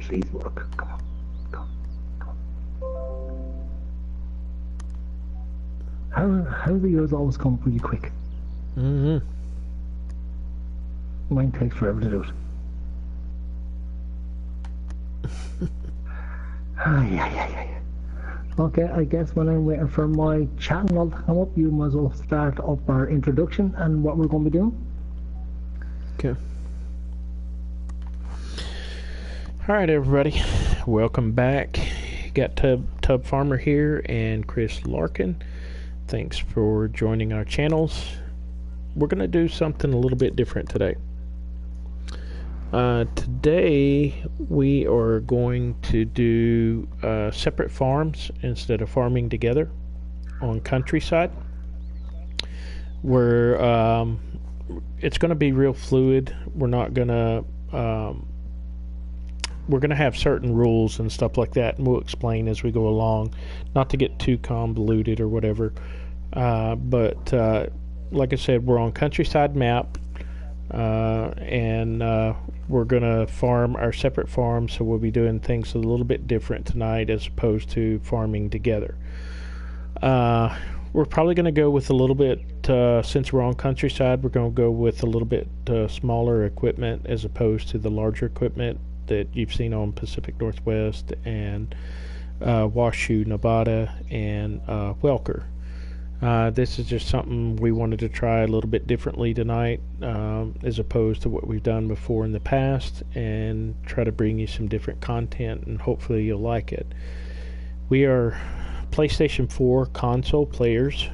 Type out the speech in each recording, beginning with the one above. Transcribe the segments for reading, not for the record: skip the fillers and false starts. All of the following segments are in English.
please work. Come on. How do the years always come pretty quick? Mm-hmm. Mine takes forever to do it. Yeah. Okay, I guess when I'm waiting for my channel to come up, you might as well start up our introduction and what we're going to be doing. Okay. Alright, everybody. Welcome back. Got Tubbfarmer here and Chris Larkin. Thanks for joining our channels. We're going to do something a little bit different today. Today we are going to do separate farms instead of farming together on countryside. It's going to be real fluid. We're going to have certain rules and stuff like that, and we'll explain as we go along, not to get too convoluted or whatever. But like I said, we're on countryside map, and we're going to farm our separate farms, so we'll be doing things a little bit different tonight as opposed to farming together. We're probably going to go with a little bit, since we're on countryside, we're going to go with a little bit smaller equipment as opposed to the larger equipment that you've seen on Pacific Northwest and Washoe, Nevada, and Welker. This is just something we wanted to try a little bit differently tonight, as opposed to what we've done before in the past, and try to bring you some different content, and hopefully you'll like it. We are PlayStation 4 console players.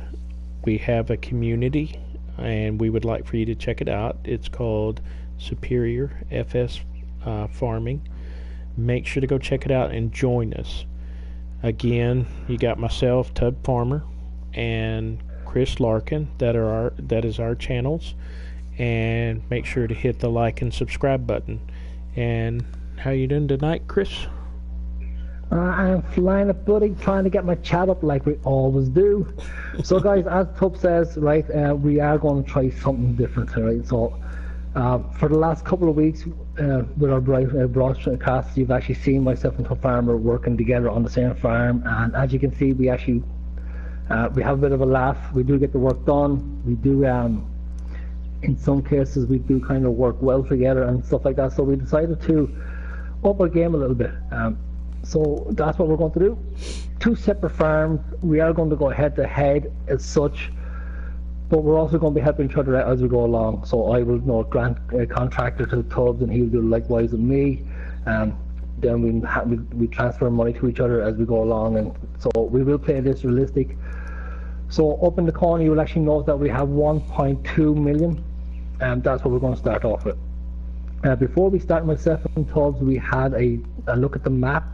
We have a community, and we would like for you to check it out. It's called Superior FS Farming. Make sure to go check it out and join us. Again, you got myself, Tubbfarmer, and Chris Larkin. That is our channels. And make sure to hit the like and subscribe button. And how you doing tonight, Chris? I'm flying up, buddy, trying to get my chat up like we always do. So, guys, as Tubb says, right, we are going to try something different tonight. So, for the last couple of weeks, with our broadcasts, you've actually seen myself and Tubbfarmer working together on the same farm. And as you can see, we actually we have a bit of a laugh. We do get the work done. We do, in some cases, we do kind of work well together and stuff like that. So we decided to up our game a little bit. So that's what we're going to do. Two separate farms. We are going to go head to head as such, but we're also going to be helping each other out as we go along. So I will grant a contractor to Tubbs, and he'll do likewise with me. Then we transfer money to each other as we go along, and so we will play this realistic. So up in the corner, you will actually note that we have 1.2 million, and that's what we're going to start off with. Before we start, myself and Tubbs, we had a look at the map.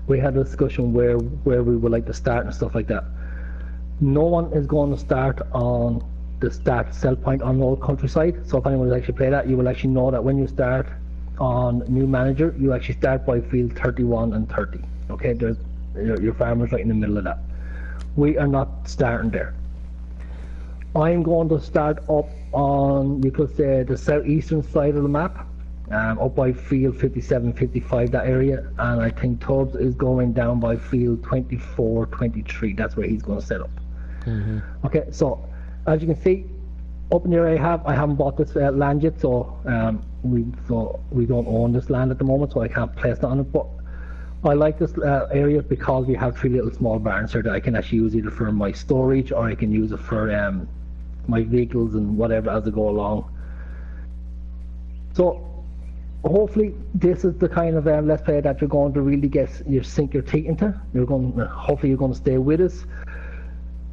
We had a discussion where we would like to start and stuff like that. No one is going to start on the start sell point on Old Countryside. So if anyone has actually played that, you will actually know that when you start on New Manager, you actually start by field 31 and 30. Okay, there's your farmer's right in the middle of that. We are not starting there. I'm going to start up on, you could say, the southeastern side of the map. Up by field 57, 55, that area, and I think Tubbs is going down by field 24, 23. That's where he's going to set up. Mm-hmm. Okay, so as you can see, up in the area I haven't bought this land yet, so we don't own this land at the moment, so I can't place it on it. But I like this area because we have three little small barns here that I can actually use either for my storage, or I can use it for my vehicles and whatever as I go along. So hopefully this is the kind of let's play that you're going to really sink your teeth into. Hopefully you're going to stay with us.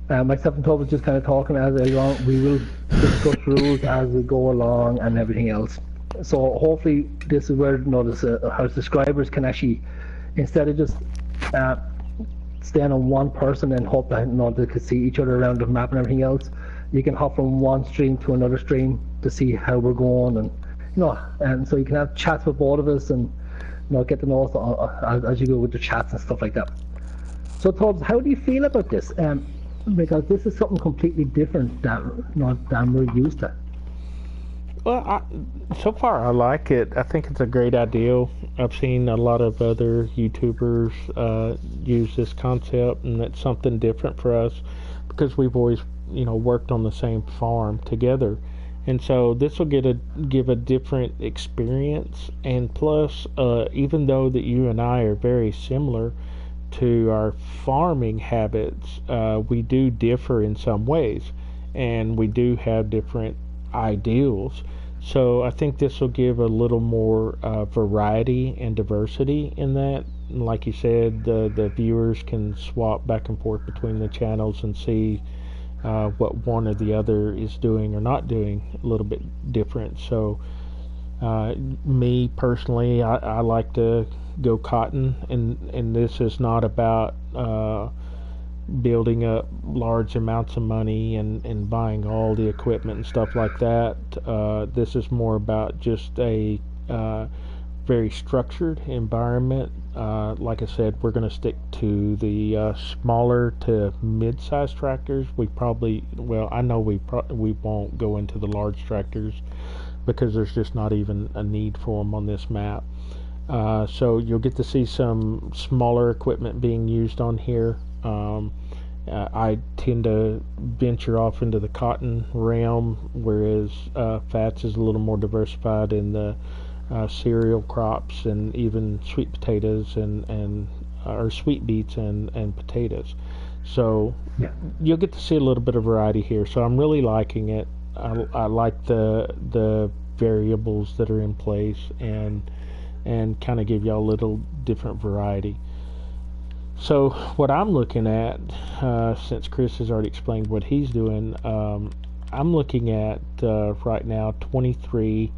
Myself and Tubb was just kind of talking as along. We will discuss rules as we go along and everything else. So hopefully this is where our subscribers can actually, instead of just staying on one person and hope that they can see each other around the map and everything else, you can hop from one stream to another stream to see how we're going, and and so you can have chats with both of us, and get to know us as you go with the chats and stuff like that. So Tubbs, how do you feel about this? Because this is something completely different than we're used to. Well, so far I like it. I think it's a great idea. I've seen a lot of other YouTubers use this concept, and it's something different for us because we've always, worked on the same farm together. And so this will give a different experience. And plus, even though that you and I are very similar to our farming habits, we do differ in some ways, and we do have different ideals. So I think this will give a little more variety and diversity in that. Like you said, the viewers can swap back and forth between the channels and see what one or the other is doing or not doing a little bit different. So me personally, I like to go cotton, and this is not about building up large amounts of money and buying all the equipment and stuff like that. This is more about just a very structured environment. Like I said, we're going to stick to the smaller to mid-sized tractors. I know we won't go into the large tractors because there's just not even a need for them on this map. So you'll get to see some smaller equipment being used on here. I tend to venture off into the cotton realm, whereas Fats is a little more diversified in the cereal crops and even sweet potatoes or sweet beets and potatoes. So you'll get to see a little bit of variety here. So I'm really liking it. I like the variables that are in place and kind of give y'all a little different variety. So what I'm looking at, since Chris has already explained what he's doing, I'm looking at right now 23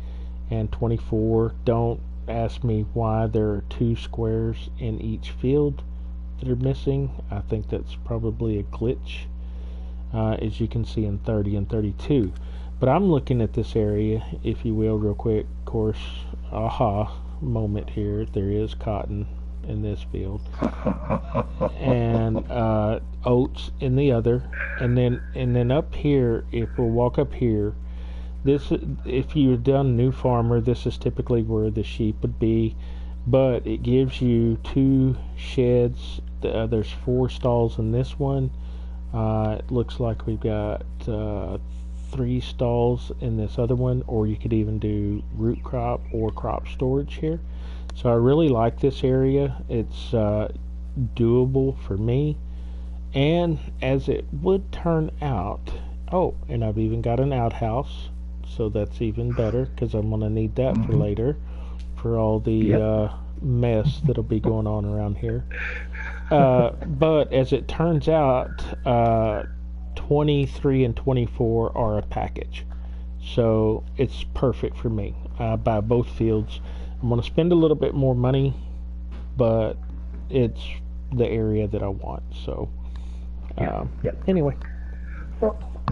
and 24. Don't ask me why there are 2 squares in each field that are missing. I think that's probably a glitch, as you can see in 30 and 32. But I'm looking at this area, if you will, real quick. Of course, aha moment here. There is cotton in this field, and oats in the other, and then up here, if we'll walk up here, if you've done New Farmer, this is typically where the sheep would be, but it gives you 2 sheds. There's 4 stalls in this one. It looks like we've got 3 stalls in this other one, or you could even do root crop or crop storage here. So I really like this area. It's doable for me, and as it would turn out, and I've even got an outhouse, so that's even better because I'm going to need that for later, for all the mess that'll be going on around here. But as it turns out, 23 and 24 are a package, so it's perfect for me. I buy both fields. I'm going to spend a little bit more money, but it's the area that I want. So anyway,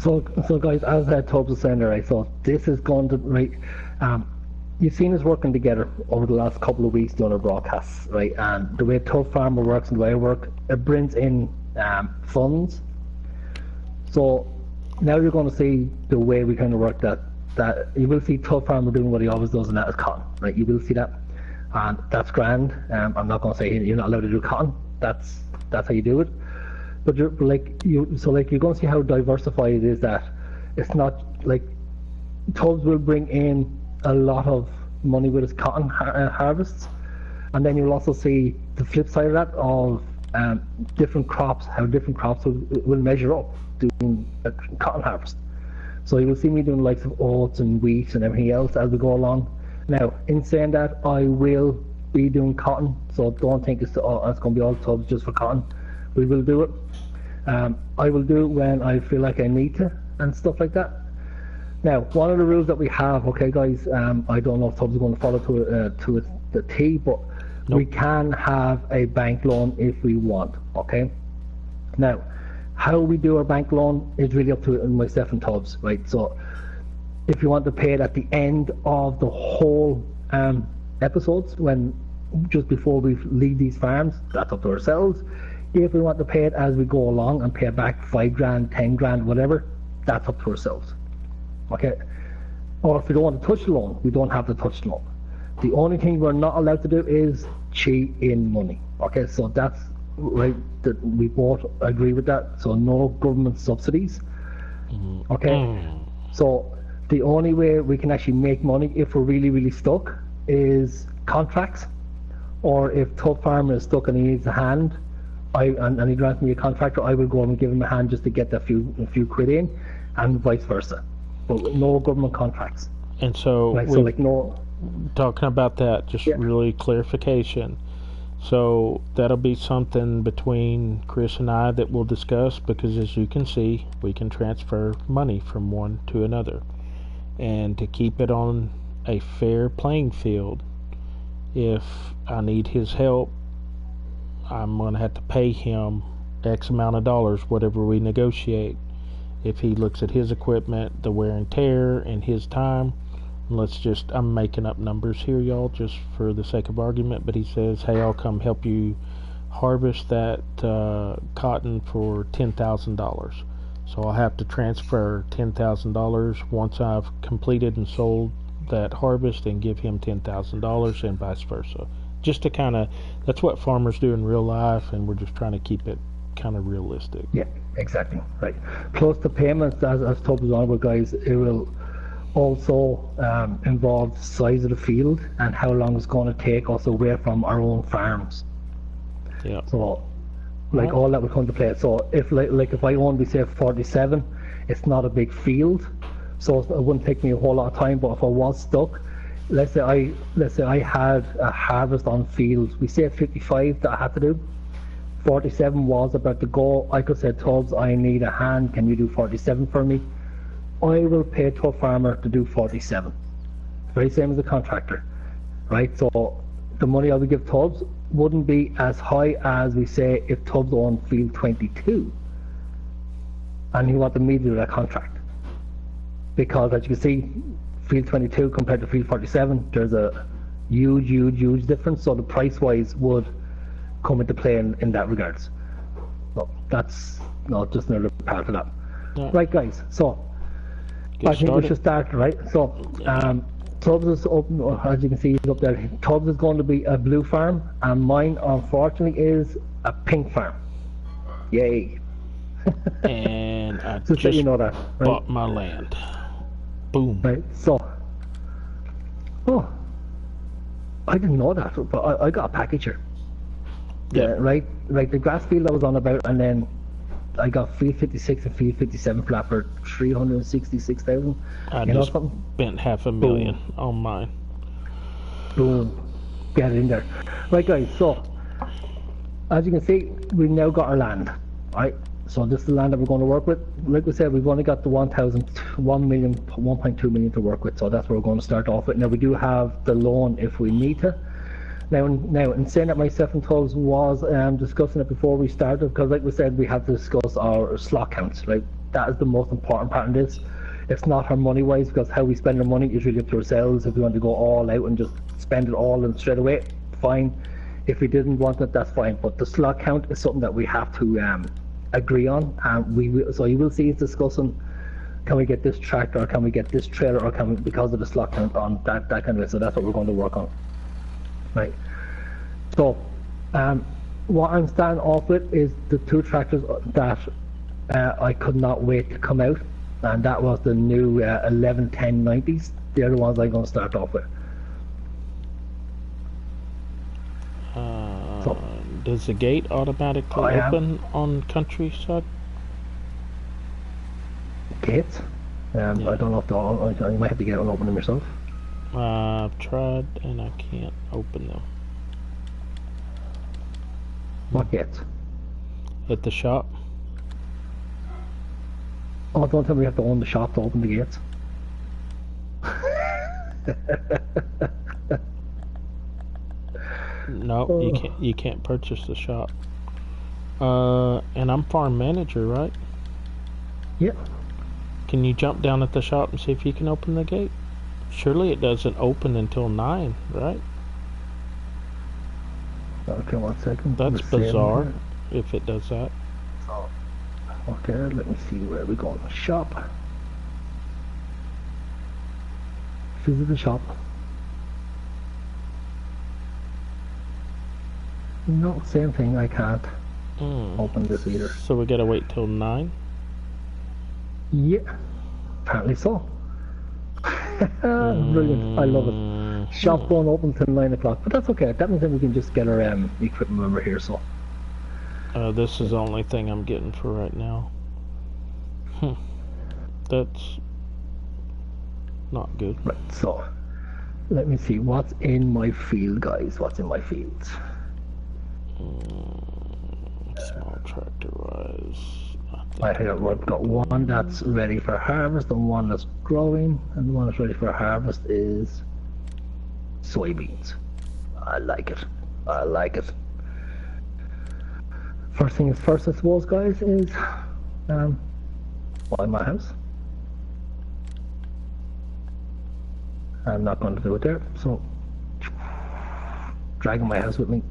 so guys, as Tubbs was saying there, right, so this is going to, right, you've seen us working together over the last couple of weeks doing our broadcasts, right, and the way Tubbfarmer works and the way I work, it brings in funds. So now you're going to see the way we kind of work that you will see Tubbfarmer doing what he always does, and that is cotton, right? You will see that, and that's grand. I'm not going to say you're not allowed to do cotton. That's how you do it. But you're going to see how diversified it is. That it's not like Tubbs will bring in a lot of money with his cotton harvests, and then you'll also see the flip side of that of different crops, how different crops will measure up doing a cotton harvest. So you will see me doing likes of oats and wheat and everything else as we go along. Now, in saying that, I will be doing cotton, so don't think it's going to be all Tubbs just for cotton. We will do it. I will do it when I feel like I need to and stuff like that. Now, one of the rules that we have, okay, guys, I don't know if Tubbs is going to follow to the T, but we can have a bank loan if we want, okay? Now, how we do our bank loan is really up to myself and Tubbs, right? So if you want to pay it at the end of the whole episodes, just before we leave these farms, that's up to ourselves. If we want to pay it as we go along and pay it back $5 grand, 10 grand, whatever, that's up to ourselves. Okay. Or if we don't want to touch the loan, we don't have to touch the loan. The only thing we're not allowed to do is cheat in money. Okay, so that's right. That we both agree with that. So no government subsidies. Okay, so the only way we can actually make money if we're really, really stuck is contracts, or if Tubbfarmer is stuck and he needs a hand, and he grants me a contractor, I will go and give him a hand just to get a few quid in, and vice versa. But no government contracts. And so, right, so like no. Talking about that, just really clarification. So that'll be something between Chris and I that we'll discuss, because as you can see, we can transfer money from one to another. And to keep it on a fair playing field, if I need his help, I'm going to have to pay him X amount of dollars, whatever we negotiate. If he looks at his equipment, the wear and tear, and his time, I'm making up numbers here, y'all, just for the sake of argument, but he says, hey, I'll come help you harvest that cotton for $10,000. So I'll have to transfer $10,000 once I've completed and sold that harvest, and give him $10,000, and vice versa. Just to kind of, that's what farmers do in real life, and we're just trying to keep it kind of realistic. Yeah, exactly, right. Plus the payments, as Tubb was on about, guys, it will also involve the size of the field and how long it's going to take us away from our own farms. Yeah. So, like all that will come to play. So if like if I own, we say 47, it's not a big field, so it wouldn't take me a whole lot of time. But if I was stuck, let's say I had a harvest on field, we say 55 that I had to do. 47 was about to go. I could say, Tubbs, I need a hand. Can you do 47 for me? I will pay Tubbfarmer to do 47. Very same as a contractor, right? So the money I would give Tubbs wouldn't be as high as, we say, if Tubbs owned field 22 and he wanted me to do that contract. Because as you can see, field 22 compared to field 47, there's a huge difference. So the price wise would come into play in that regards. So that's just another part of that. Yeah. Right, guys, so I think we should start, right? So Tubbs is open, as you can see, he's up there. Tubbs is going to be a blue farm, and mine unfortunately is a pink farm. Yay. And I just so you know that, right? Bought my land. Boom. Right, so I didn't know that, but I got a package here. Yeah, right, the grass field I was on about, and then I got field 56 and field 57 flat for 366,000. I just spent $500,000 on mine. Boom, get it in there. Right, guys, so as you can see, we've now got our land, right? So this is the land that we're going to work with. Like we said, we've only got the 1.2 million to work with, so that's where we're going to start off with. Now we do have the loan if we need to. Now, in saying that, myself and Tubbs was discussing it before we started, because like we said, we have to discuss our slot counts, right? That is the most important part of this. It's not our money wise, because how we spend our money is really up to ourselves. If we want to go all out and just spend it all and straight away, fine. If we didn't want it, that's fine. But the slot count is something that we have to agree on, and so you will see us discussing, can we get this tractor, or can we get this trailer, or can we, because of the slot count on that kind of way. So that's what we're going to work on. Right. So, what I'm starting off with is the two tractors that I could not wait to come out, and that was the new 111090s. They're the ones I'm going to start off with. Does the gate automatically open on countryside? Gates? I don't know if you might have to get one open them yourself. I've tried and I can't open them. What gates? At the shop. Oh, don't tell me you have to own the shop to open the gates. No, you can't purchase the shop. And I'm farm manager, right? Yeah. Can you jump down at the shop and see if you can open the gate? Surely it doesn't open until 9, right? Okay, 1 second. That's bizarre if it does that. Oh, okay, let me see where we go. Shop. visit the shop. No, same thing. I can't open this either. So we gotta wait till 9? Yeah, apparently so. Brilliant. I love it. Shop won't open till 9 o'clock, but that's okay. That means that we can just get our equipment over here. So. This is the only thing I'm getting for right now. That's not good. Right, so let me see what's in my field, guys. What's in my fields? Small tractor wise, I've got one that's ready for harvest and one that's growing, and the one that's ready for harvest is soybeans. I like it. I like it. First thing is first, I suppose, guys, is buy my house. I'm not going to do it there, so dragging my house with me.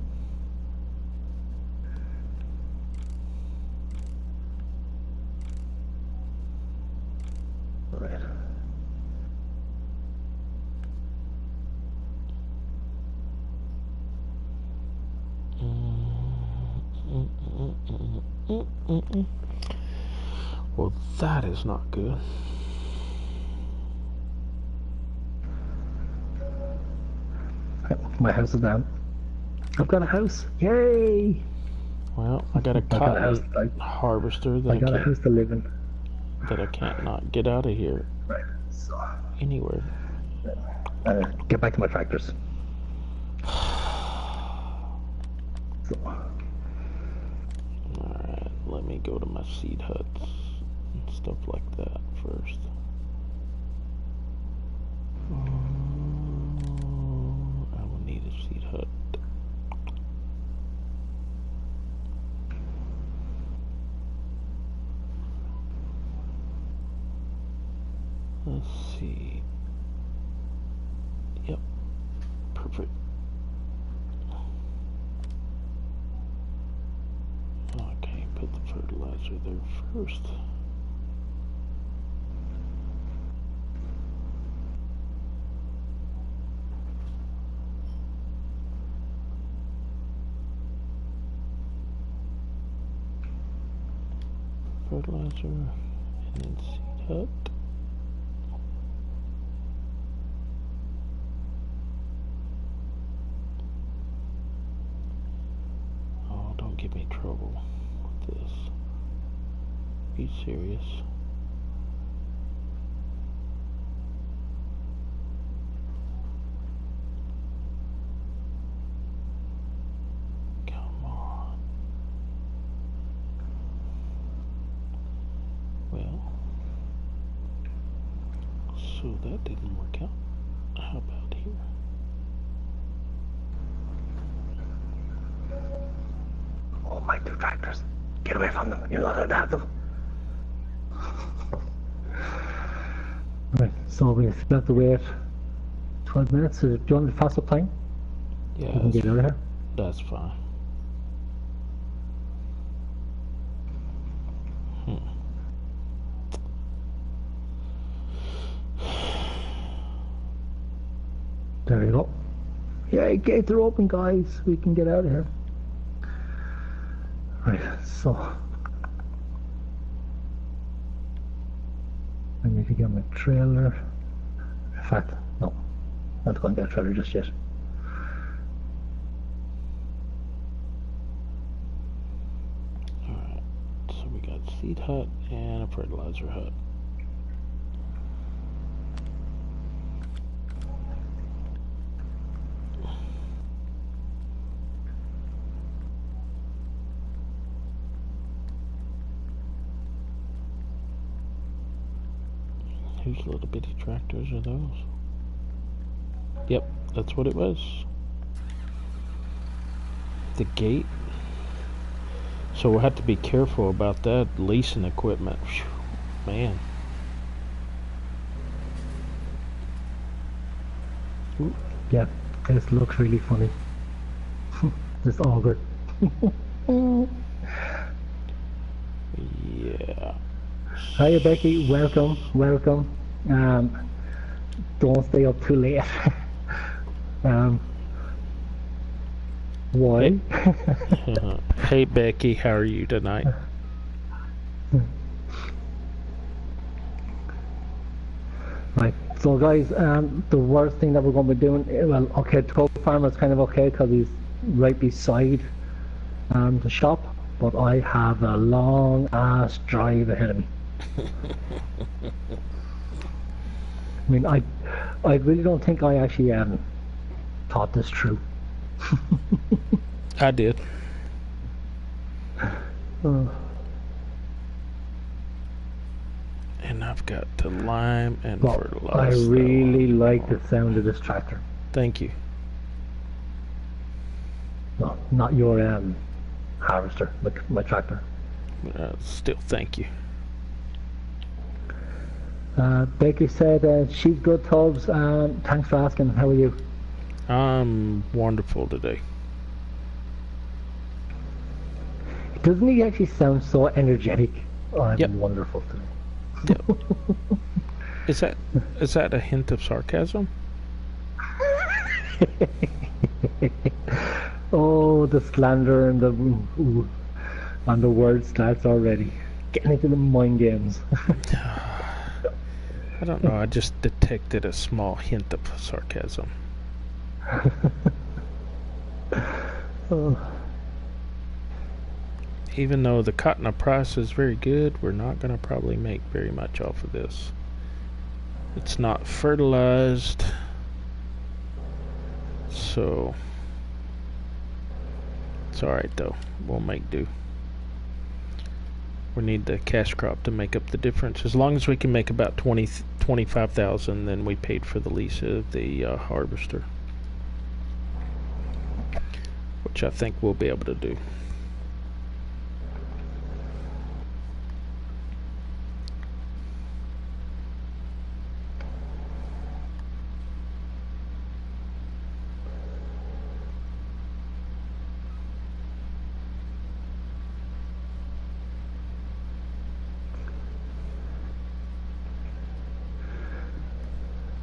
Right. Well, that is not good. My house is down. I've got a house. Yay! Well, I got a cotton harvester that I got a house to live in. That I can't not get out of here. Right. So anywhere. Get back to my tractors. So. Alright, let me go to my seed huts and stuff like that first. I will need a seed hut. Let's see. Yep, perfect. Okay, put the fertilizer there first. Fertilizer and then seed hut. Give me trouble with this. Be serious. Come on. Well, so that didn't work out. How about here? Oh, my two tractors. Get away from them. You're not allowed to have them. Right, so we still have to wait 12 minutes. Do you want to fast up time? Yeah, we can get out of here. That's fine. There you go. Yeah, gates are open, guys. We can get out of here. Right, so I need to get my trailer. In fact, no, not going to get a trailer just yet. Alright, so we got seed hut and a fertilizer hut. Whose little bitty tractors are those? Yep, that's what it was. The gate. So we'll have to be careful about that leasing equipment. Whew, man. Ooh. Yeah, this looks really funny. This auger. Yeah. Hiya Becky, welcome, welcome. don't stay up too late. um, why? Hey Becky, how are you tonight? Right. So guys, the worst thing that we're going to be doing, well, okay, Tubbfarmer is kind of okay because he's right beside the shop, but I have a long ass drive ahead of me. I mean, I really don't think I actually thought this through. I did. And I've got to lime and fertilize. I really like the sound of this tractor. Thank you. No, not your harvester, but my tractor. Still, thank you. Becky said she's good, Tubbs. Thanks for asking. How are you? I'm wonderful today. Doesn't he actually sound so energetic? I'm Yep. wonderful today. Yep. Is that a hint of sarcasm? Oh, the slander and the word starts already. Getting into the mind games. I don't know. I just detected a small hint of sarcasm. Oh. Even though the cotton price is very good, we're not going to probably make very much off of this. It's not fertilized, so it's alright though. We'll make do. We need the cash crop to make up the difference. As long as we can make about 25,000, then we paid for the lease of the harvester, which I think we'll be able to do.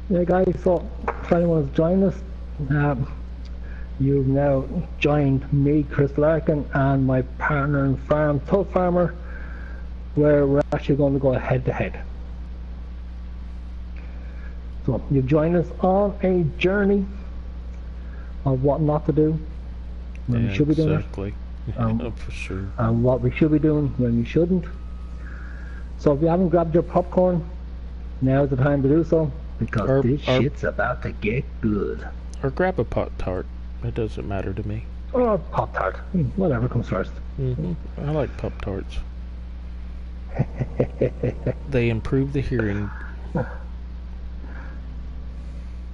Yeah, guys, so if anyone has joined us, you've now joined me, Chris Larkin, and my partner in farm, Tubbfarmer, where we're actually going to go head to head. So you've joined us on a journey of what not to do when we should be doing exactly. it, For sure. and what we should be doing when we shouldn't. So if you haven't grabbed your popcorn, now's the time to do so, because this shit's about to get good. Or grab a Pop-Tart. It doesn't matter to me. Or Pop-Tart, whatever comes first. I like Pop-Tarts. They improve the hearing.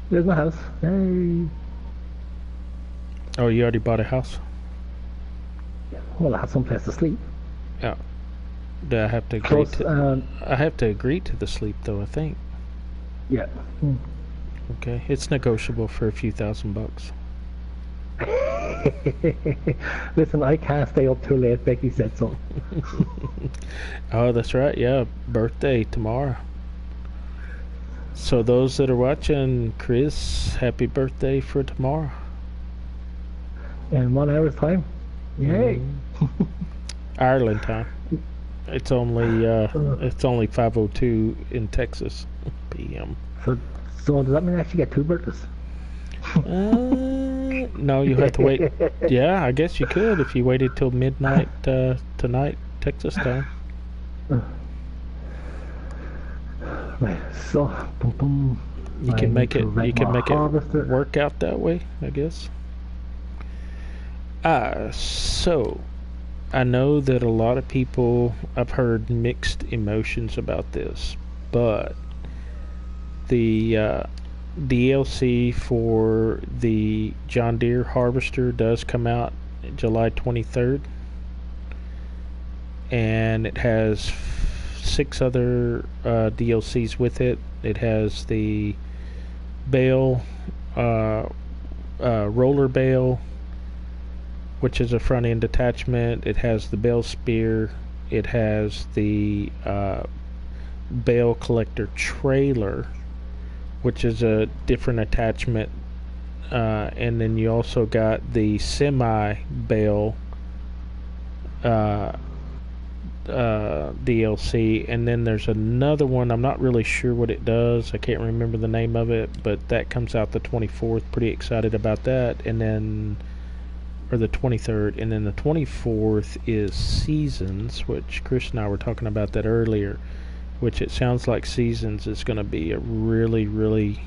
There's my house. Hey. Oh, you already bought a house? Well, I have some place to sleep. Yeah. Do I have to agree Plus, I have to agree to the sleep, though, I think. Yeah. Okay. It's negotiable for a few $1,000. Listen, I can't stay up too late. Becky said so. Oh, that's right. Yeah, birthday tomorrow. So those that are watching, Chris, happy birthday for tomorrow. In 1 hour's time. Yay. Ireland time. It's only 5:02 in Texas p.m. So does that mean I actually get 2 birthdays? No, you have to wait. Yeah, I guess you could if you waited till midnight tonight, Texas time. Right. So, You can make it. You can make harvester. it work out that way, I guess. So I know that a lot of people, I've heard mixed emotions about this, but the DLC for the John Deere harvester does come out July 23rd, and it has 6 other DLCs with it. It has the bale, roller bale, which is a front end attachment. It has the bale spear. It has the bale collector trailer, which is a different attachment. And then you also got the semi-bale DLC, and then there's another one. I'm not really sure what it does. I can't remember the name of it, but that comes out the 24th. Pretty excited about that. And then, or the 23rd, and then the 24th is Seasons, which Chris and I were talking about that earlier, which it sounds like Seasons is going to be a really, really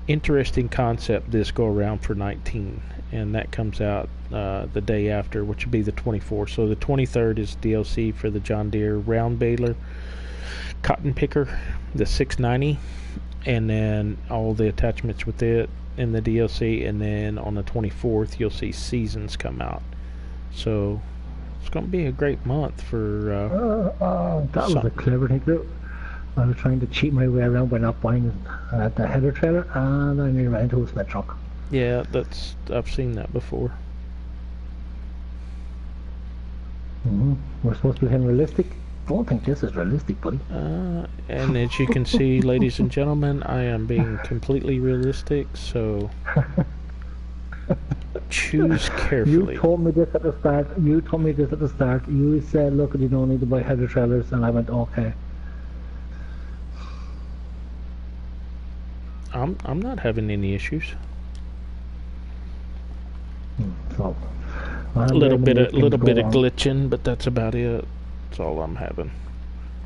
interesting concept this go around for 19, and that comes out the day after, which would be the 24th. So the 23rd is DLC for the John Deere round baler cotton picker, the 690, and then all the attachments with it in the DLC. And then on the 24th you'll see Seasons come out. So it's going to be a great month for that was a clever thing to do. I was trying to cheat my way around by not buying the header trailer, and I nearly ran into a Smith truck. Yeah, I've seen that before. We're supposed to be hitting realistic. I don't think this is realistic, buddy. And as you can see, ladies and gentlemen, I am being completely realistic, so choose carefully. You told me this at the start. You said, look, you don't need to buy header trailers, and I went, okay. I'm not having any issues. So A little bit of glitching, but that's about it. That's all I'm having.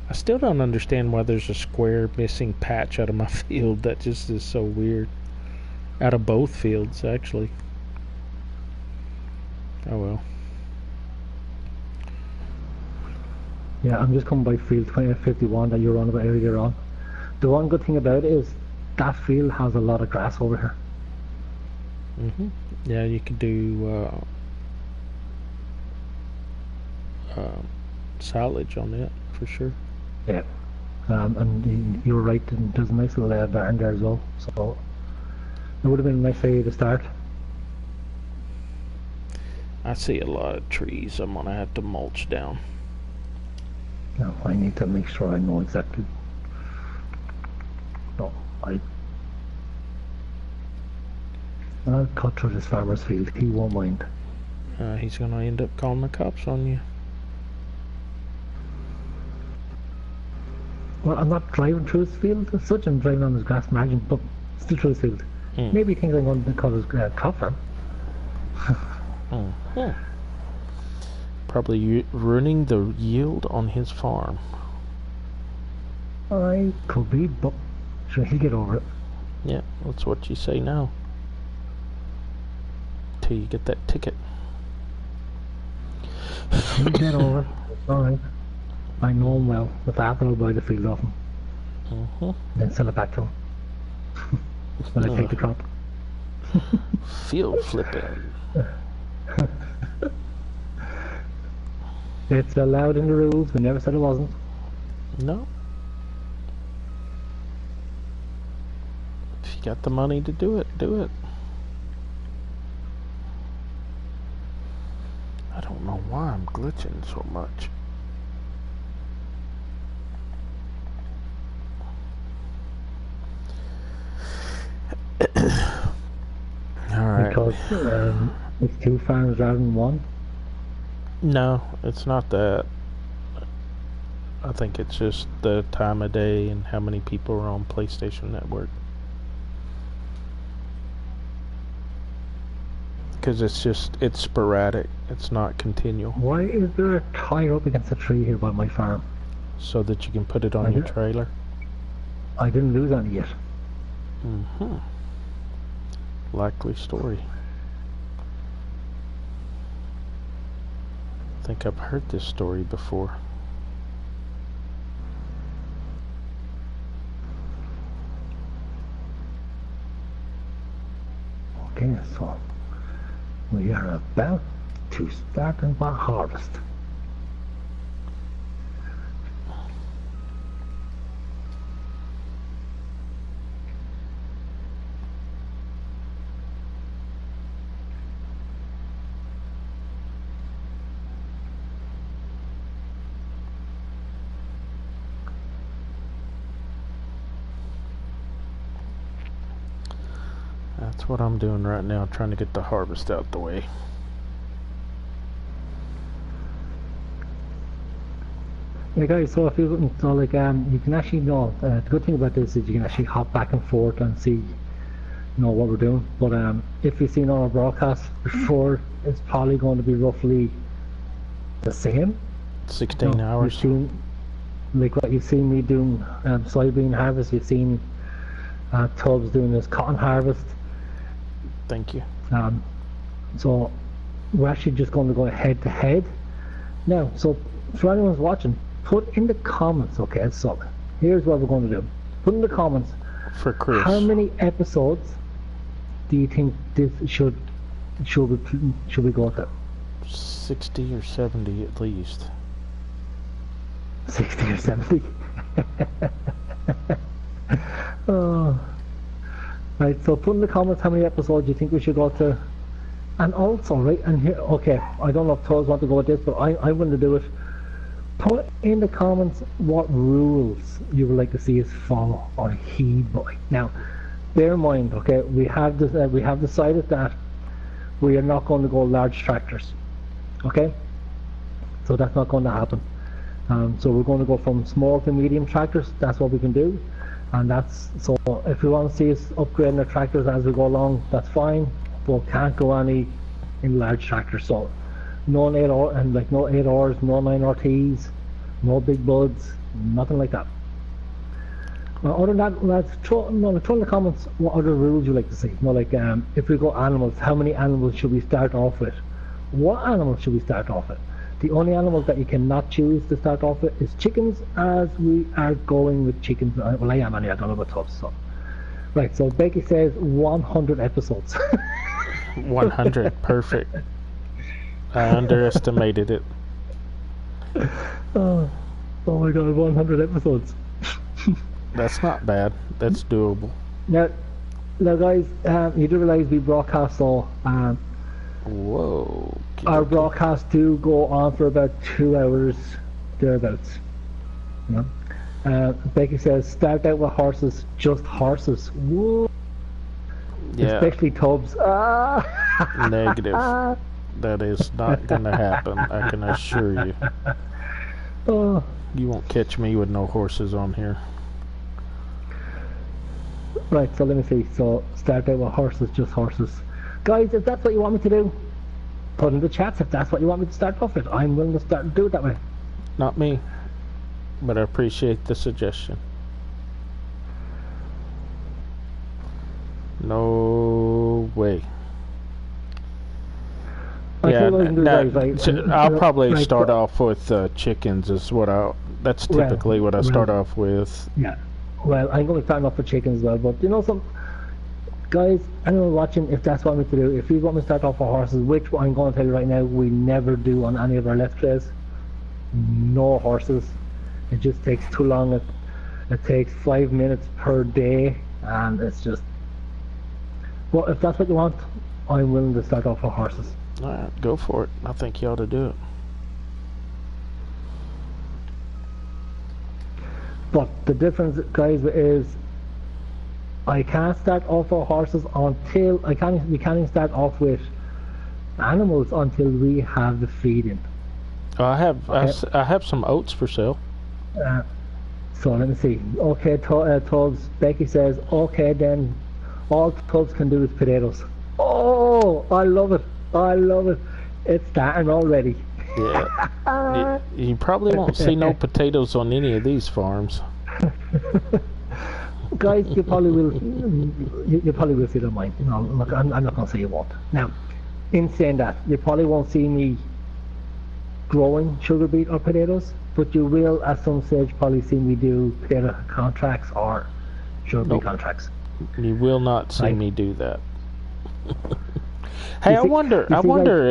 I still don't understand why there's a square missing patch out of my field. That just is so weird. Out of both fields, actually. Oh well. Yeah, I'm just coming by field 2051 that you're on about earlier on. The one good thing about it is that field has a lot of grass over here. Yeah, you could do silage on it for sure. Yeah, and you're right. And there's a nice little barn there as well. So it would have been a nice area to start. I see a lot of trees. I'm gonna have to mulch down. Now I need to make sure I know exactly. No, I'll cut through this farmer's field. He won't mind. He's gonna end up calling the cops on you. Well, I'm not driving through his field as such. I'm driving on his grass margin, but still through his field. Maybe he thinks I'm going to call his crop farm. Probably ruining the yield on his farm. I could be, but sure, he'll get over it. Yeah, that's what you say now. Till you get that ticket. He'll get over it. It's alright. I know him well. With that, I'll buy the field off him. Then sell it back to him. When I take the crop. Field flipping. It's allowed in the rules. We never said it wasn't. No. If you got the money to do it, do it. I don't know why I'm glitching so much. Alright. Because it's two farms rather than one? No, it's not that. I think it's just the time of day and how many people are on PlayStation Network. Because it's sporadic. It's not continual. Why is there a tire up against a tree here by my farm? So that you can put it on your trailer? I didn't lose any yet. Likely story. I think I've heard this story before. Okay, so we are about to start our harvest. That's what I'm doing right now, trying to get the harvest out the way. Yeah, guys. So if you you can actually the good thing about this is you can actually hop back and forth and see what we're doing. But if you've seen our broadcast before, it's probably going to be roughly the same. 16 hours. You've seen, like what you've seen me doing soybean harvest. You've seen Tubbs doing this cotton harvest. Thank you. So we're actually just going to go head to head now. So for anyone who's watching, put in the comments. Okay, so here's what we're going to do. Put in the comments for Chris. How many episodes do you think this should we go to? 60 or 70 at least. 60 or 70. Oh. Right, so put in the comments how many episodes you think we should go to. And also, right, and here, okay, I don't know if Toes want to go with this, but I'm going to do it. Put in the comments what rules you would like to see us follow or heed by. Now, bear in mind, okay, we have decided that we are not going to go large tractors, okay? So that's not going to happen. So we're going to go from small to medium tractors. That's what we can do, and that's so. If you want to see us upgrading the tractors as we go along, that's fine. But can't go any in large tractors. So no 8R and no 8Rs, no 9RTs, no big buds, nothing like that. Well, other than that, let's throw in the comments what other rules you like to see. If we go animals, how many animals should we start off with? What animals should we start off with? The only animals that you cannot choose to start off with is chickens, as we are going with chickens. Well, I am anyway, I don't know about Tubbs. So. Right, so Becky says 100 episodes. 100, perfect. I underestimated it. Oh my god, 100 episodes. That's not bad. That's doable. Now guys, you do realize we broadcast all. Whoa. Our broadcasts do go on for about 2 hours, thereabouts. Becky says, start out with horses, just horses. Whoa. Yeah. Especially Tubbs. Negative. That is not going to happen, I can assure you. Oh. You won't catch me with no horses on here. Right, so let me see. So, start out with horses, just horses. Guys, if that's what you want me to do, put in the chats if that's what you want me to start off with. I'm willing to do it that way. Not me, but I appreciate the suggestion. No way. I'll probably start off with chickens. That's typically what I start off with. Yeah. Well, I'm going to start off with chickens as well, but some guys, anyone watching, if that's what I want me to do, if you want me to start off with horses, which I'm going to tell you right now, we never do on any of our let's plays. No horses. It just takes too long. It takes 5 minutes per day, and it's just. Well, if that's what you want, I'm willing to start off with horses. Alright, go for it. I think you ought to do it. But the difference, guys, is I can't start off with horses until we can't even start off with animals until we have the feeding. I have some oats for sale. So let me see. Okay, Tubbs. Becky says, okay, then all Tubbs can do is potatoes. Oh, I love it. I love it. It's starting already. Yeah. You probably won't see no potatoes on any of these farms. Guys, you probably will. You probably will see them mine. No, look, I'm not going to say you won't. Now, in saying that, you probably won't see me growing sugar beet or potatoes, but you will at some stage probably see me do potato contracts or sugar beet contracts. You will not see me do that. Hey, I wonder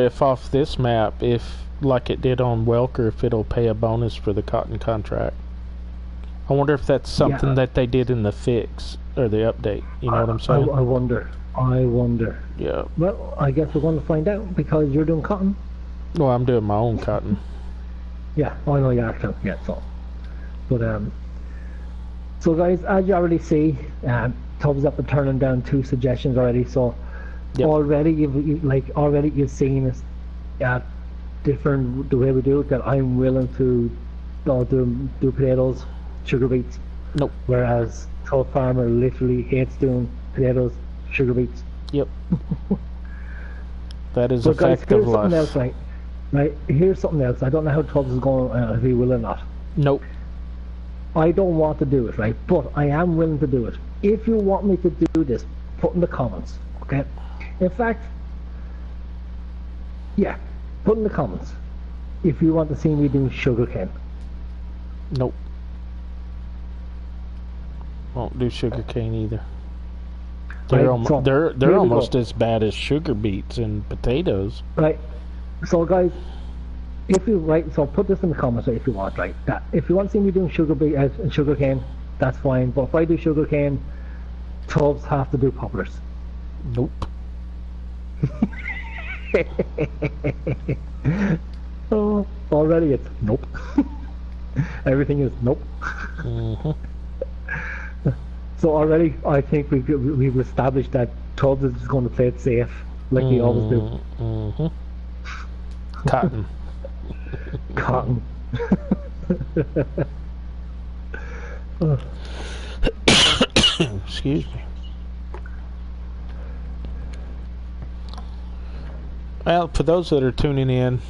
if off this map, if like it did on Welker, if it'll pay a bonus for the cotton contract. I wonder if that's something that they did in the fix or the update. You know what I'm saying? I wonder. Yeah. Well, I guess we're going to find out because you're doing cotton. Well, I'm doing my own cotton. Yeah, I know you are too. Yeah, so. But so guys, as you already see, Tubbs up and turning down 2 suggestions already. So Yep. already you've seen us different the way we do it. That I'm willing to do potatoes, sugar beets. Nope. Whereas Tubbfarmer literally hates doing potatoes, sugar beets. Yep. That is But a guys, fact of here's something life. else, right? Here's something else. I don't know how Tubbs is going, if he will or not. Nope. I don't want to do it, right? But I am willing to do it. If you want me to do this, put in the comments, okay? In fact, yeah, put in the comments if you want to see me doing sugarcane. Nope. Won't do sugar cane either. They're Right, so they're here we almost go. as bad as sugar beets and potatoes. Right. So guys, if you so put this in the comments if you want, right? That if you want to see me doing sugarcane, that's fine. But if I do sugarcane, Tubbs have to do poplars. Nope. Oh, already it's nope. Everything is nope. Mm-hmm. So already, I think we've established that Tubbs is just going to play it safe, like he always do. Mm-hmm. Cotton. Cotton. Excuse me. Well, for those that are tuning in,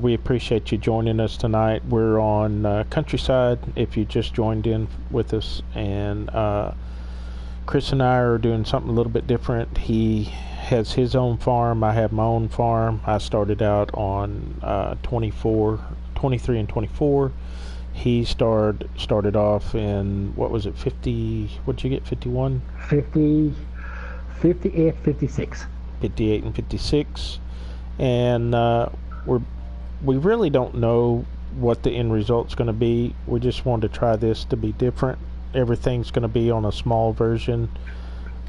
we appreciate you joining us tonight. We're on Countryside, if you just joined in with us, and Chris and I are doing something a little bit different. He has his own farm, I have my own farm. I started out on 23 and 24. He started off in, what was it, 50, what'd you get, 51? 50, 58, 56. 58 and 56. And we really don't know what the end result's going to be. We just wanted to try this to be different. Everything's going to be on a small version,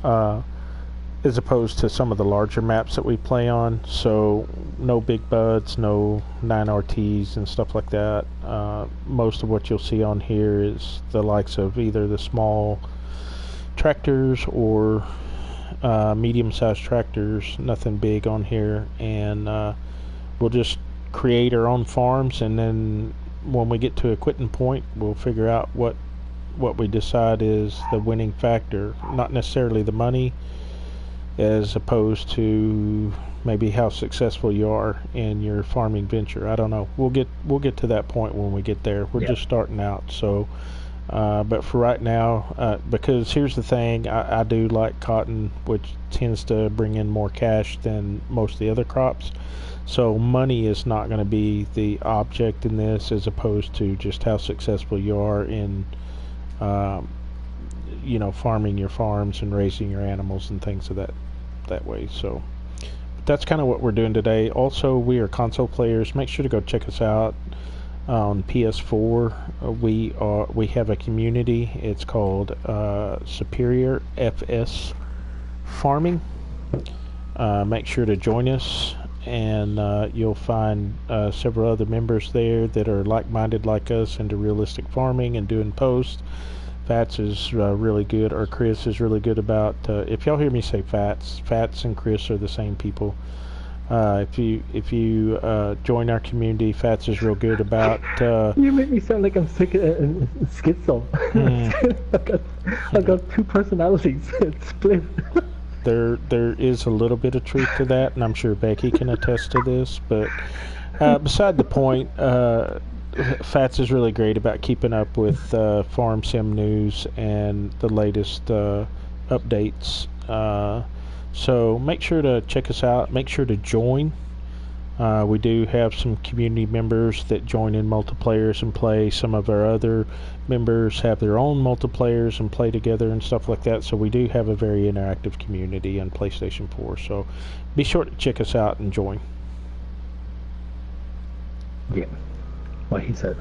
as opposed to some of the larger maps that we play on. So no big buds, no 9RTs and stuff like that. Most of what you'll see on here is the likes of either the small tractors or medium-sized tractors. Nothing big on here, and we'll just create our own farms, and then when we get to a quitting point, we'll figure out what we decide is the winning factor. Not necessarily the money, as opposed to maybe how successful you are in your farming venture. I don't know. We'll get to that point when we get there. We're just starting out, so. But for right now, because here's the thing, I do like cotton, which tends to bring in more cash than most of the other crops. So money is not going to be the object in this, as opposed to just how successful you are in, farming your farms and raising your animals and things of that way. So that's kind of what we're doing today. Also, we are console players. Make sure to go check us out. On PS4, we have a community. It's called Superior FS Farming. Make sure to join us, and you'll find several other members there that are like-minded like us into realistic farming and doing posts. Fats is really good, or Chris is really good about. If y'all hear me say Fats and Chris are the same people. If you join our community, Fats is real good about. You make me sound like I'm sick schizo. I've got 2 personalities. It's split. There is a little bit of truth to that, and I'm sure Becky can attest to this. But beside the point, Fats is really great about keeping up with farm sim news and the latest updates. So make sure to check us out. Make sure to join. We do have some community members that join in multiplayers and play. Some of our other members have their own multiplayers and play together and stuff like that. So we do have a very interactive community on PlayStation 4. So be sure to check us out and join. Yeah, what he said.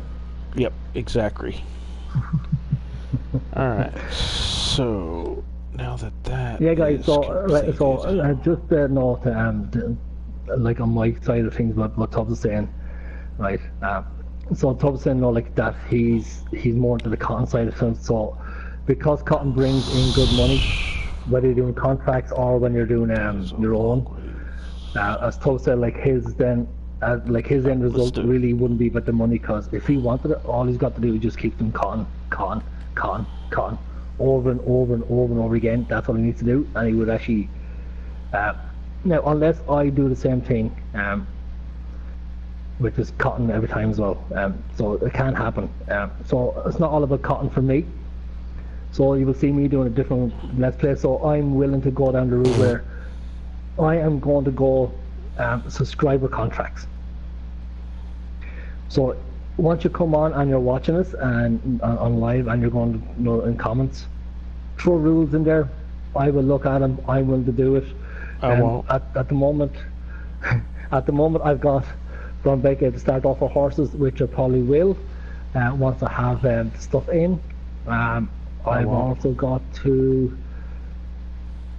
Yep, exactly. All right, so now that Yeah, guys. is So complete, just note, like on my side of things, what Tubbs is saying, right? So Tubbs saying, like that he's more into the cotton side of things. So because cotton brings in good money, whether you're doing contracts or when you're doing your own. As Tubb said, like his end result really wouldn't be about the money, because if he wanted it, all he's got to do is just keep them cotton, over and over and over and over again. That's all he needs to do, and he would actually. Now, unless I do the same thing, which is cotton every time as well, so it can't happen. So it's not all about cotton for me. So you will see me doing a different let's play. So I'm willing to go down the route where I am going to go subscriber contracts. So once you come on and you're watching us and on live and you're going to in comments, throw rules in there. I will look at them. I'm willing to do it. I won't. At the moment, I've got from Becca to start off with horses, which I probably will once I have the stuff in. I've also got to.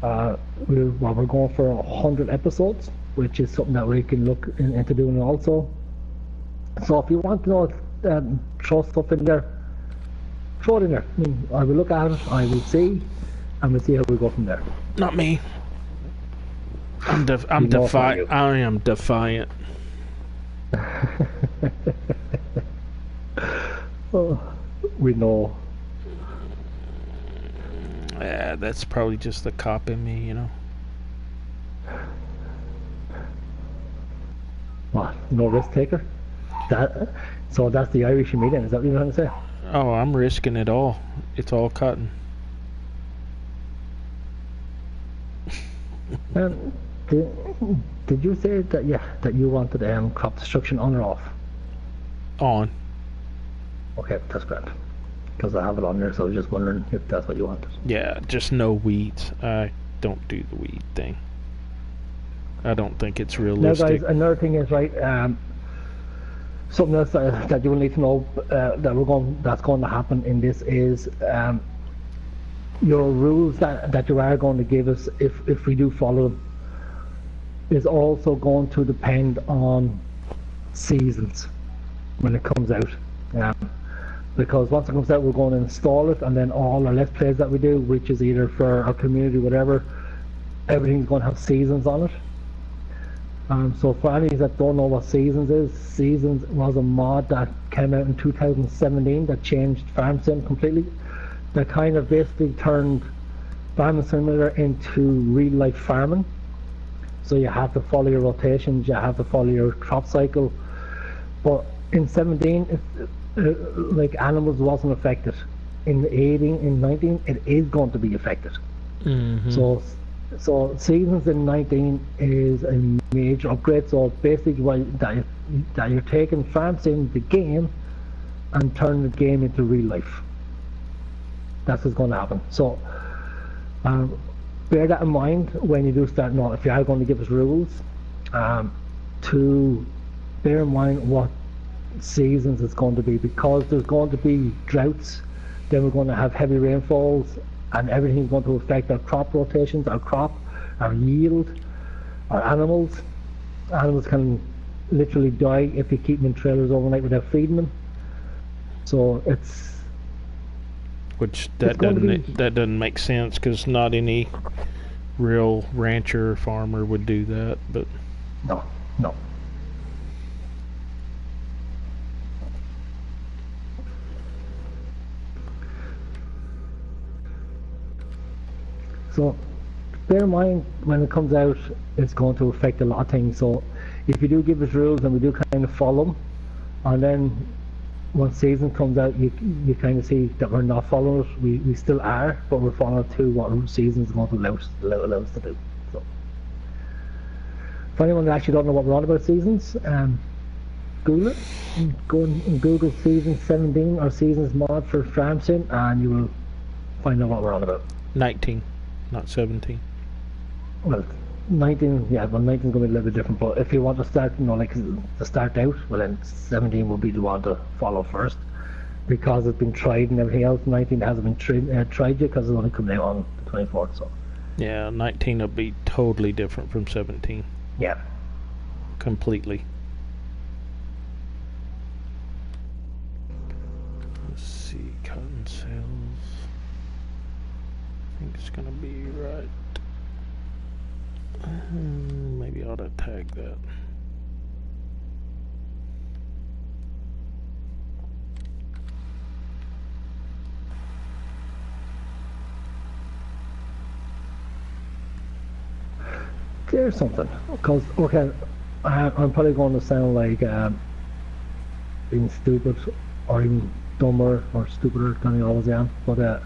We're going for 100 episodes, which is something that we can look into doing also. So if you want to know, throw stuff in there, throw it in there. I will look at it, I will see, and we'll see how we go from there. Not me. I'm defiant. I am defiant. Oh, we know. Yeah, that's probably just the cop in me, you know. What? No risk taker? So that's the Irish in me then, is that what you're trying to say? Oh, I'm risking it all. It's all cotton. Did you say that you wanted crop destruction on or off? On. Okay, that's grand. Because I have it on there, so I was just wondering if that's what you wanted. Yeah, just no weeds. I don't do the weed thing. I don't think it's realistic. Now guys, another thing is, right, something else that you will need to know that's going to happen in this is your rules that you are going to give us, if we do follow them, is also going to depend on seasons when it comes out. Because once it comes out, we're going to install it, and then all our let's plays that we do, which is either for our community, whatever, everything's going to have seasons on it. So for any that don't know what Seasons is, Seasons was a mod that came out in 2017 that changed Farm Sim completely. That kind of basically turned Farming Simulator into real life farming. So you have to follow your rotations, you have to follow your crop cycle. But in 17, like animals wasn't affected. In 18, in 19, it is going to be affected. Mm-hmm. So Seasons in 19 is a major upgrade. So basically that you're taking Farm Sim, the game, and turning the game into real life. That's what's going to happen. So bear that in mind when you do start. Now, if you are going to give us rules, to bear in mind what seasons it's going to be, because there's going to be droughts, then we're going to have heavy rainfalls, and everything's going to affect our crop rotations, our crop, our yield, our animals. Animals can literally die if you keep them in trailers overnight without feeding them. So that doesn't make sense, because not any real rancher or farmer would do that. But no. So bear in mind when it comes out, it's going to affect a lot of things. So if you do give us rules and we do kind of follow them, and then once season comes out, you kind of see that we're not following it. We still are, but we're following to what season's going to allow us to do. So for anyone that actually don't know what we're on about Seasons, Google it. Go and Google Seasons 17 or Seasons mod for Farm Sim, and you will find out what we're on about. 19, not 17. Well, 19, yeah, well, 19 is going to be a little bit different, but if you want to start, to start out, well then 17 will be the one to follow first, because it's been tried and everything else. 19 hasn't been tried yet, because it's only coming out on the 24th, so. Yeah, 19 will be totally different from 17. Yeah. Completely. Let's see, cotton sales. think it's gonna be right. Maybe I ought to tag that. There's something. Because, okay, I'm probably going to sound like being stupid or even dumber or stupider than I always am. But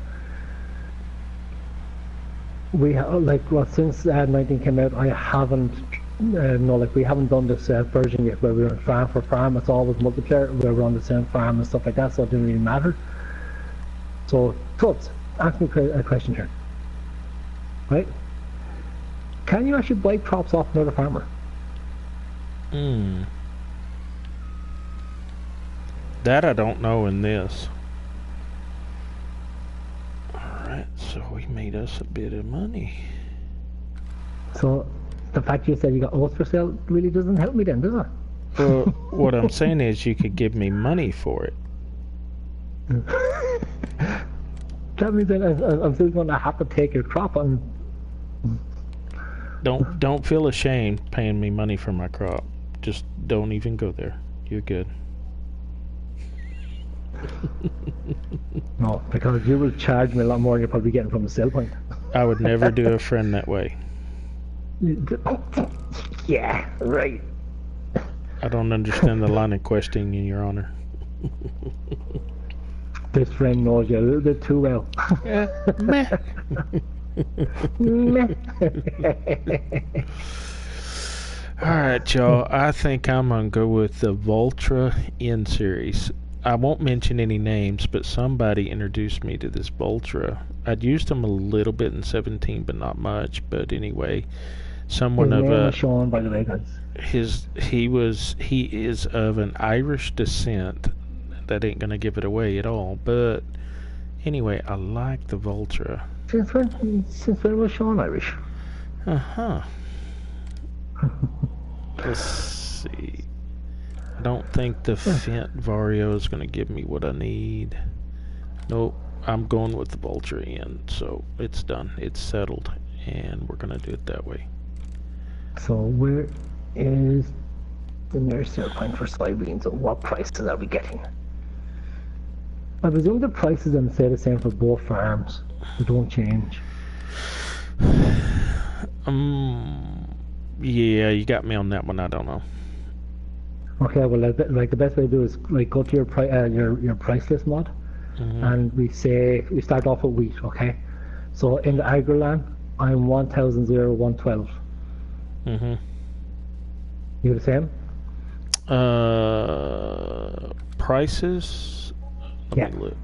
we like since 19 came out, I haven't we haven't done this version yet where we're farm for farm. It's always multiplayer where we're on the same farm and stuff like that, so it didn't really matter. So Tubbs, ask me a question here, right? Can you actually buy crops off another farmer? That I don't know in this. Alright, so we made us a bit of money. So the fact you said you got oats for sale really doesn't help me then, does it? Well, what I'm saying is you could give me money for it. That means that I'm still going to have to take your crop and... Don't feel ashamed paying me money for my crop. Just don't even go there. You're good. No, because you will charge me a lot more than you're probably getting from the sale point. I would never do a friend that way. Yeah, right. I don't understand the line of questioning, Your Honor. This friend knows you a little bit too well. Meh. Alright, y'all. I think I'm going to go with the Voltra N series. I won't mention any names, but somebody introduced me to this Voltra. I'd used them a little bit in 17, but not much. But anyway, someone His of name was Sean, by the way, guys. he is of an Irish descent. That ain't gonna give it away at all. But anyway, I like the Voltra. Since when was Sean Irish? Let's see. I don't think the Fent Vario is gonna give me what I need. Nope. I'm going with the Voltra N, so it's done. It's settled, and we're gonna do it that way. So where is the nearest sale point for soybeans, and what prices are we getting? I presume the prices then stay the same for both farms. They don't change. Yeah, you got me on that one. I don't know. Okay, well, like the best way to do is like go to your price list mod, and we start off with wheat. Okay, so in the Agriland, I'm 1,112. You the same? Prices. Let me look.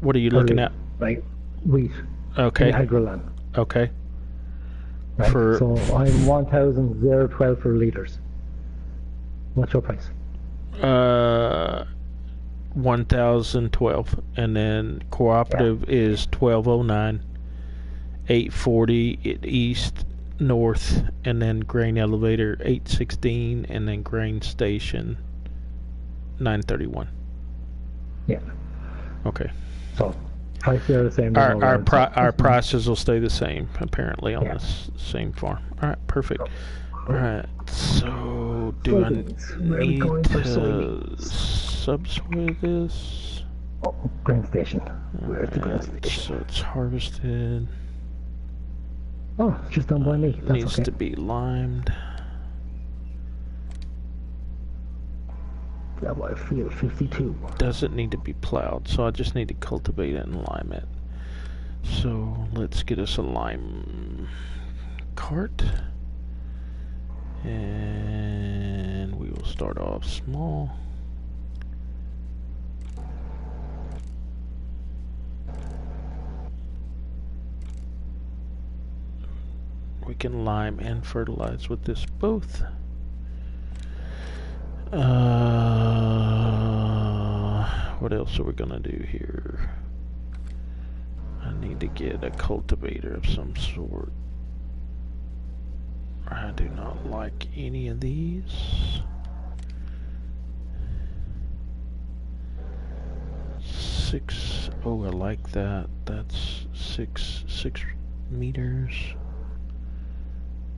What are you Early, looking at? Right, wheat. Okay. In Agriland. Okay. Right. So I'm 1,012 for liters. What's your price? 1,012, and then cooperative is 1,209, 840 at east, north, and then grain elevator 816, and then grain station 931. Yeah. Okay. So prices are the same. Our prices will stay the same apparently on this same farm. All right, perfect. All right. So do I need to subsoil this? Oh, grain station. Where's the grain station? So it's harvested. Oh, it's just done by me. That's Needs okay. to be limed. That was field 52. Doesn't need to be plowed, so I just need to cultivate it and lime it. So let's get us a lime cart. And we will start off small. We can lime and fertilize with this both. What else are we gonna do here? I need to get a cultivator of some sort. I do not like any of these. Oh, I like that. That's 6 meters.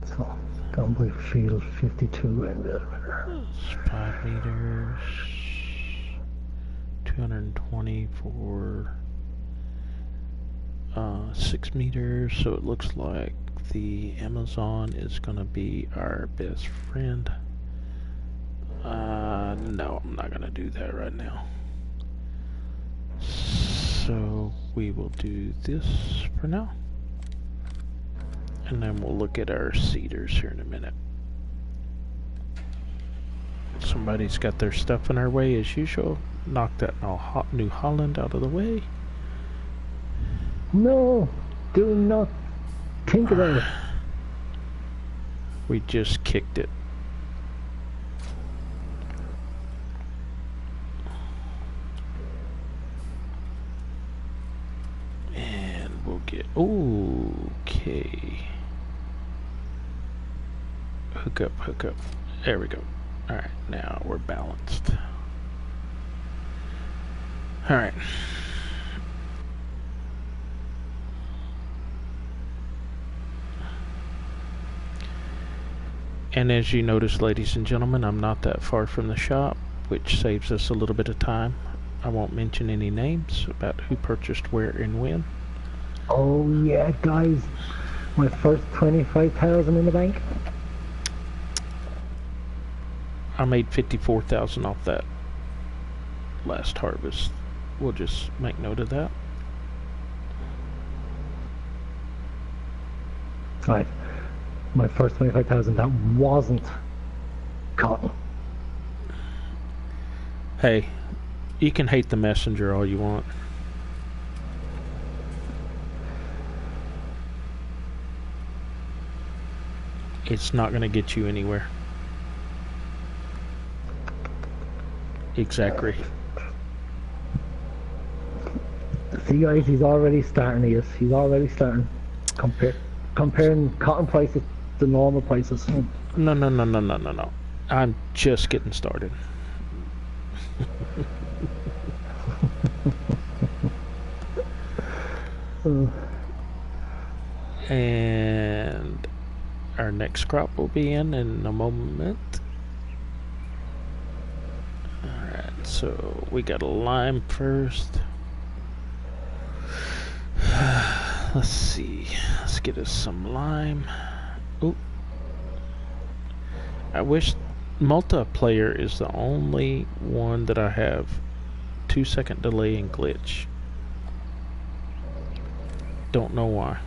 So, Gumby Field 52 and 5 meters. 220 for 6 meters. So it looks like the Amazon is gonna be our best friend. No, I'm not gonna do that right now. So we will do this for now. And then we'll look at our cedars here in a minute. Somebody's got their stuff in our way as usual. Knock that New Holland out of the way. No, do not think about it. We just kicked it. And we'll get... Okay. Hook up, hook up. There we go. Alright, now we're balanced. Alright. And as you notice, ladies and gentlemen, I'm not that far from the shop, which saves us a little bit of time. I won't mention any names about who purchased where and when. Oh yeah, guys, my first 25,000 in the bank. I made 54,000 off that last harvest. We'll just make note of that. Right. My first 25,000, that wasn't cotton. Hey, you can hate the messenger all you want. It's not going to get you anywhere. Exactly. See guys, he's already starting. He's already starting comparing cotton prices to normal prices. No. I'm just getting started. And our next crop will be in a moment. Alright, so we got a lime first. Let's see. Let's get us some lime. Oop. I wish multiplayer is the only one that I have 2-second delay and glitch. Don't know why.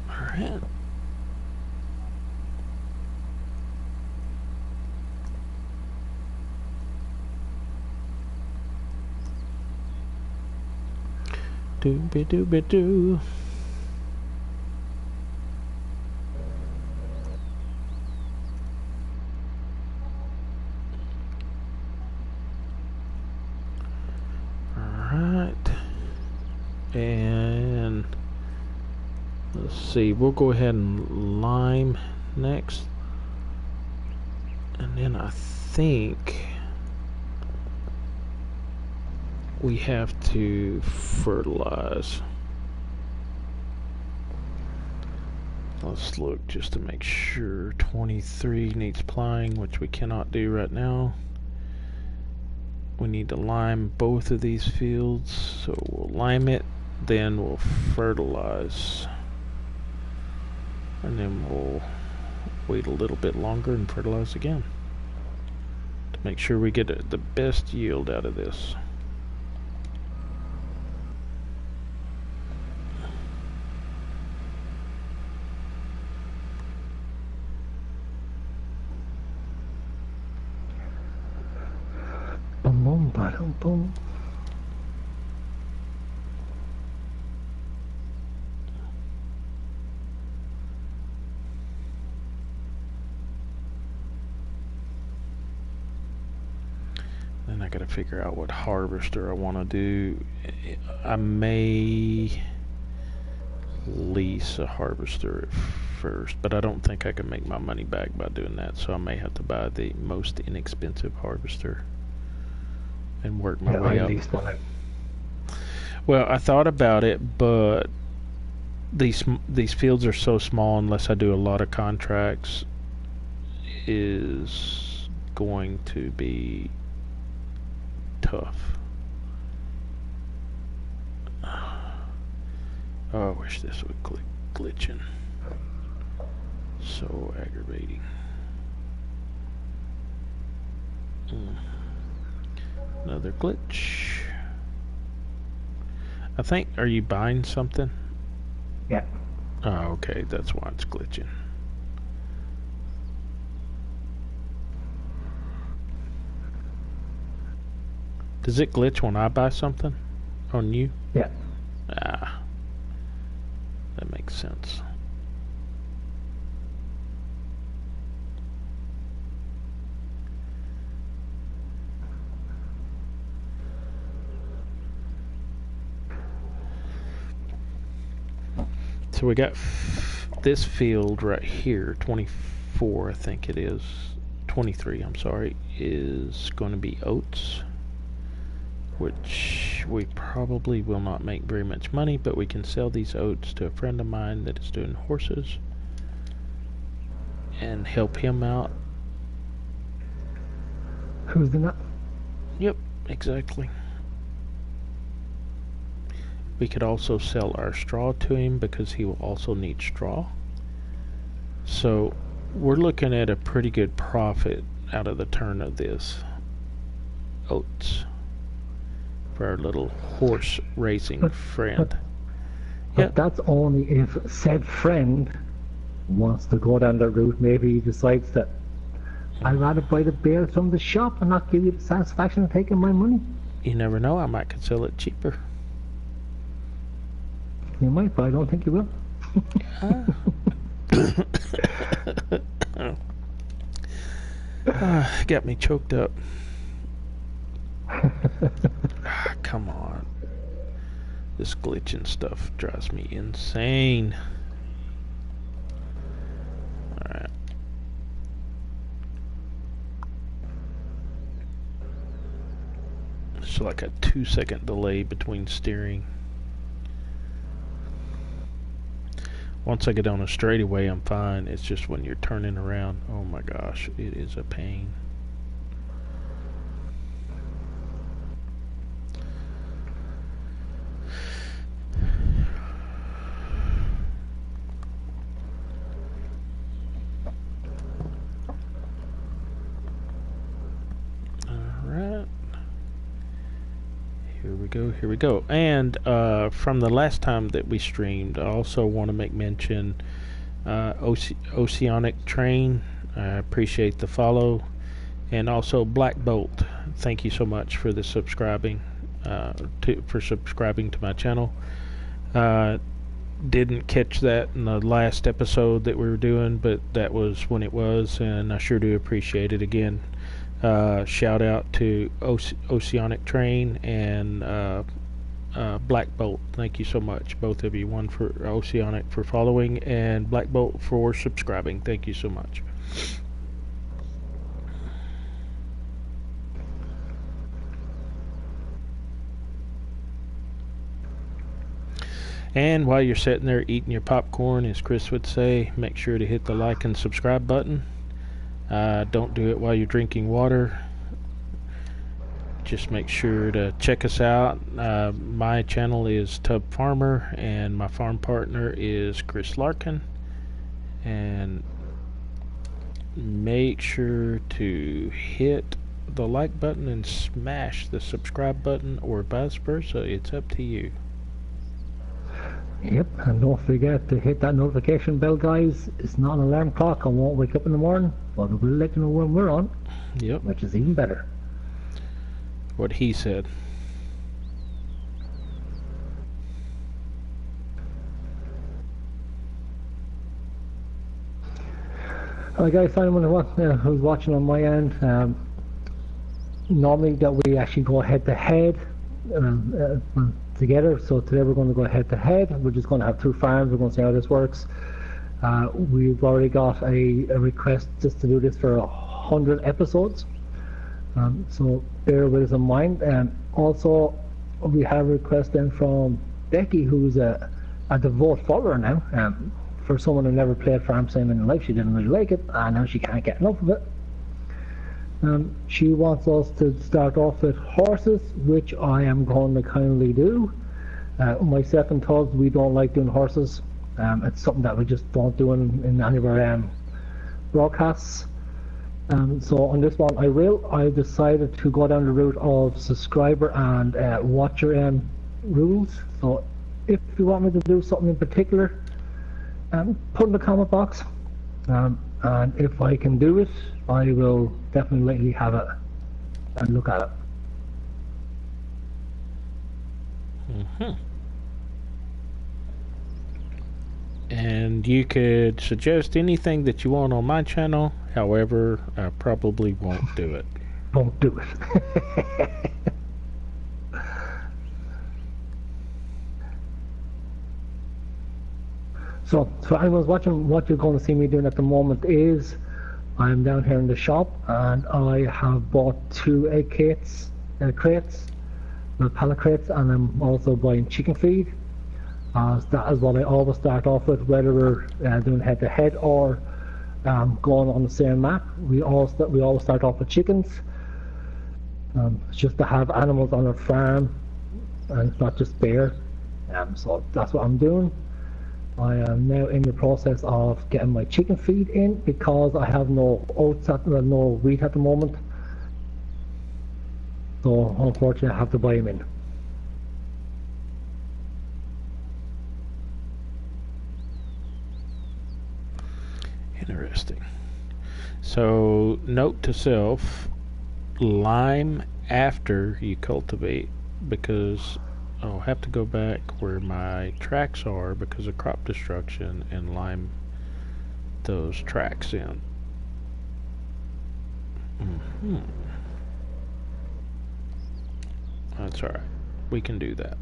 Alright. Dooby-dooby-doo. Alright. And let's see, we'll go ahead and lime next. And then I think we have to fertilize. Let's look just to make sure. 23 needs plying, which we cannot do right now. We need to lime both of these fields, so we'll lime it, then we'll fertilize. And then we'll wait a little bit longer and fertilize again to make sure we get the best yield out of this. Boom. Then I gotta figure out what harvester I want to do. I may lease a harvester at first, but I don't think I can make my money back by doing that, so I may have to buy the most inexpensive harvester and work my way up. Well, I thought about it, but these fields are so small, unless I do a lot of contracts, is going to be tough. Oh, I wish this would click glitching. So aggravating. Another glitch. I think, are you buying something? Yeah. Oh, okay, that's why it's glitching. Does it glitch when I buy something on you? Yeah. Ah, that makes sense. So we got this field right here, 24, I think it is, 23, I'm sorry, is going to be oats, which we probably will not make very much money, but we can sell these oats to a friend of mine that is doing horses and help him out. Who's the nut? Yep, exactly. We could also sell our straw to him because he will also need straw. So we're looking at a pretty good profit out of the turn of this oats for our little horse racing friend. But that's only if said friend wants to go down that route. Maybe he decides that I'd rather buy the bales from the shop and not give you the satisfaction of taking my money. You never know, I might could sell it cheaper. You might, but I don't think you will. Got me choked up. Come on. This glitching stuff drives me insane. Alright. It's like a 2-second delay between steering. Once I get on a straightaway, I'm fine. It's just when you're turning around, oh my gosh, it is a pain. Alright. Here we go. And from the last time that we streamed, I also want to make mention Oceanic Train. I appreciate the follow. And also Black Bolt. Thank you so much for the subscribing to my channel. Didn't catch that in the last episode that we were doing, but that was when it was, and I sure do appreciate it. Again, shout out to Oceanic Train and Black Bolt. Thank you so much, both of you. One for Oceanic for following, and Black Bolt for subscribing. Thank you so much. And while you're sitting there eating your popcorn, as Chris would say, make sure to hit the like and subscribe button. Don't do it while you're drinking water. Just make sure to check us out. My channel is Tubbfarmer, and my farm partner is Chris Larkin. And make sure to hit the like button and smash the subscribe button, or vice versa. It's up to you. Yep, and don't forget to hit that notification bell, guys. It's not an alarm clock. I won't wake up in the morning, but it will let you know when we're on. Yep. Which is even better. What he said. Alright guys, anyone who's watching on my end, normally that we actually go head to head together. So today we're going to go head to head. We're just going to have two farms. We're going to see how this works. We've already got a request just to do this for 100 episodes. So bear with us in mind. Also, we have a request then from Becky, who's a devout follower now. For someone who never played farm sim in her life, she didn't really like it, and now she can't get enough of it. She wants us to start off with horses, which I am going to kindly do. Myself and Tubbs, we don't like doing horses. It's something that we just don't do in any of our broadcasts. So on this one, I decided to go down the route of subscriber and watcher rules. So if you want me to do something in particular, put in the comment box. And if I can do it, I will definitely let you have it and look at it. Mm-hmm. And you could suggest anything that you want on my channel. However, I probably won't do it. Won't do it. So for anyone watching, what you're going to see me doing at the moment is I'm down here in the shop, and I have bought 2 egg crates, pallet crates, and I'm also buying chicken feed. So that is what I always start off with, whether we're doing head-to-head or going on the same map. We always start off with chickens. It's just to have animals on our farm, and it's not just bear. So that's what I'm doing. I am now in the process of getting my chicken feed in because I have no oats, no wheat at the moment. So unfortunately, I have to buy them in. Interesting. So, note to self: lime after you cultivate, because I'll have to go back where my tracks are because of crop destruction and lime those tracks in. Mm-hmm. That's alright. We can do that.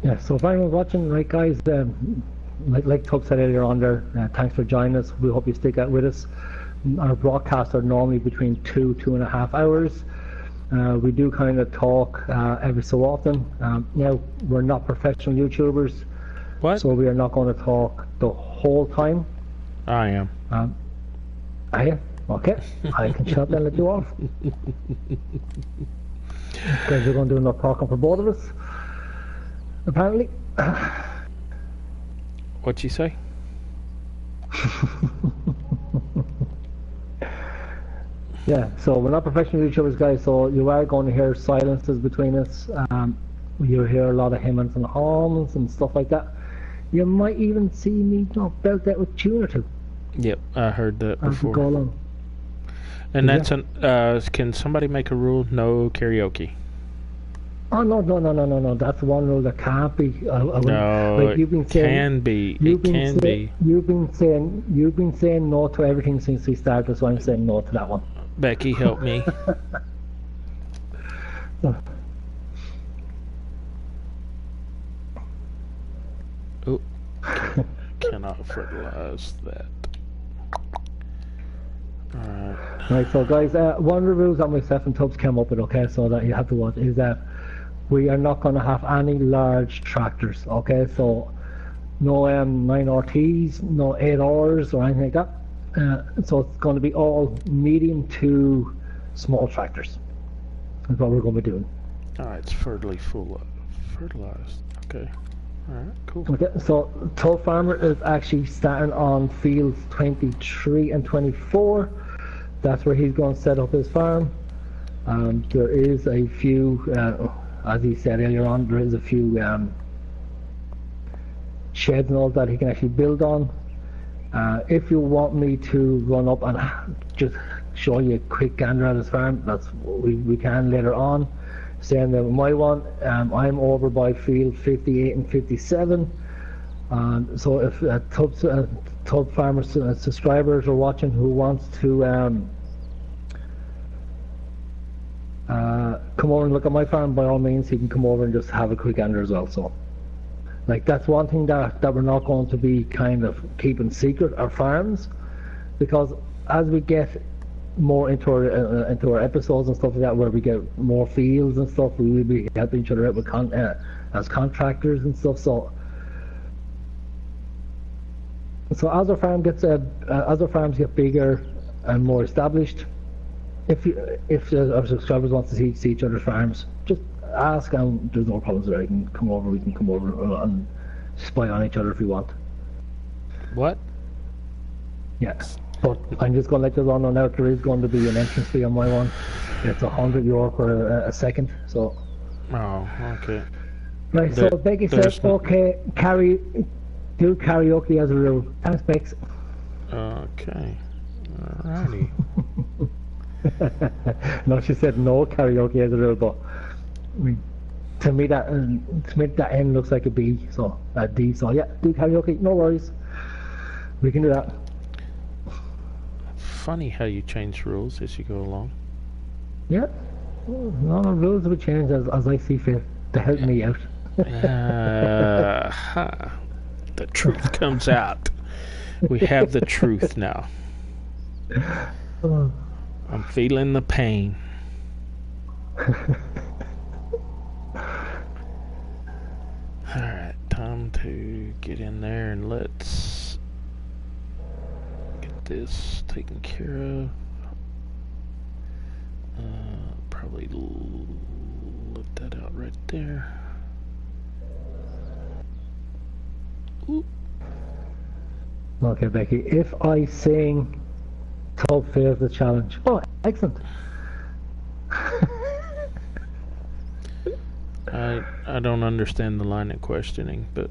Yeah, so if anyone's watching, right guys, like Tubb said earlier on there, thanks for joining us. We hope you stick out with us. Our broadcasts are normally between 2.5 hours. We do kind of talk every so often. Now, we're not professional YouTubers, so we are not going to talk the whole time. I am. Are you? Okay, I can shut that and let you off. Because we're going to do enough talking for both of us, apparently. What'd you say? Yeah, so we're not professional YouTubers, guys, so you are going to hear silences between us. You'll hear a lot of hemmings and hums and stuff like that. You might even see me belt out with a tune or two. Yep, I heard that before. Go along. And that's can somebody make a rule? No karaoke. Oh no! That's one rule that can't be. No, like you've been saying, can be. It can be. You've been saying no to everything since we started, so I'm saying no to that one. Becky, help me. Oh, cannot fertilize that. Right, so guys, one of the rules that myself and Tubbs came up with, okay, so that you have to watch, is that we are not going to have any large tractors, okay, so no 9RTs, no 8Rs or anything like that. So it's going to be all medium to small tractors. That's what we're going to be doing. Alright, it's fertilized. Okay. Alright, cool. Okay, so Tubbfarmer is actually starting on fields 23 and 24. That's where he's going to set up his farm. There is a few, as he said earlier on, there is a few sheds and all that he can actually build on. If you want me to run up and just show you a quick gander at his farm, we can later on. Saying that my one, I'm over by field 58 and 57. So if Tubbfarmer subscribers are watching who wants to come over and look at my farm, by all means, he can come over and just have a quick gander as well. So, like, that's one thing that we're not going to be kind of keeping secret, our farms, because as we get more into our episodes and stuff like that, where we get more fields and stuff, we will be helping each other out with as contractors and stuff. So as our farm gets as our farms get bigger and more established, if our subscribers want to see each other's farms, just ask, and there's no problems there. We can come over and spy on each other if we want. What? Yes. But I'm just going to let you all know now, there is going to be an entrance fee on my one. It's €100 for a second. So. Oh, okay. Right. So Becky says, okay, do karaoke as a rule. Thanks, Bex. Okay. Alrighty. No, she said no karaoke as a rule, but I mean, to me that N looks like a B, so a D. So yeah, do karaoke. No worries. We can do that. Funny how you change rules as you go along. Yeah. No, the rules will change as I see fit to help me out. The truth comes out. We have the truth now. I'm feeling the pain. Alright, time to get in there and let's get this taken care of. Probably let that out right there. Oop. Okay, Becky, if I sing Tubb fails the challenge. Oh, excellent. I don't understand the line of questioning, but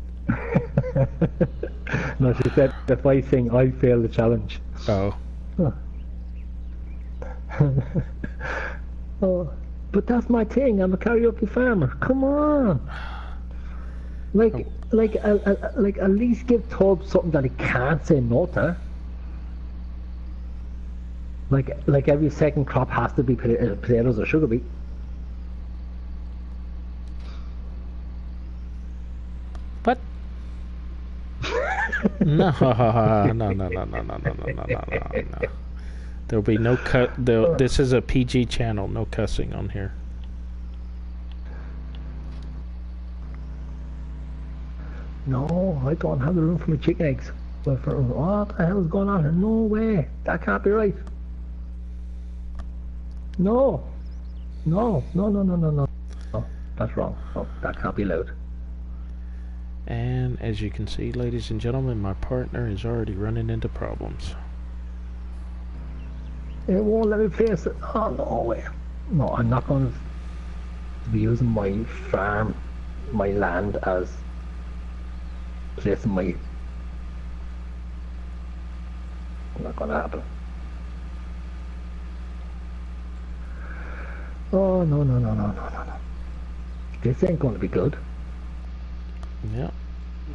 no, she said if I sing, I fail the challenge. Oh. Oh, but that's my thing. I'm a karaoke farmer. Come on. Like at least give Tubb something that he can't say no to. Like every second crop has to be potatoes or sugar beet. What? No. There'll be no cut. This is a PG channel. No cussing on here. No, I don't have the room for my chicken eggs. What the hell is going on here? No way. That can't be right. No, that's wrong. Oh, that can't be allowed. And as you can see, ladies and gentlemen, my partner is already running into problems. It won't let me face it. Oh, no way. No, I'm not going to be using my farm, my land as placing my... Not going to happen. Oh, no. This ain't going to be good. Yeah,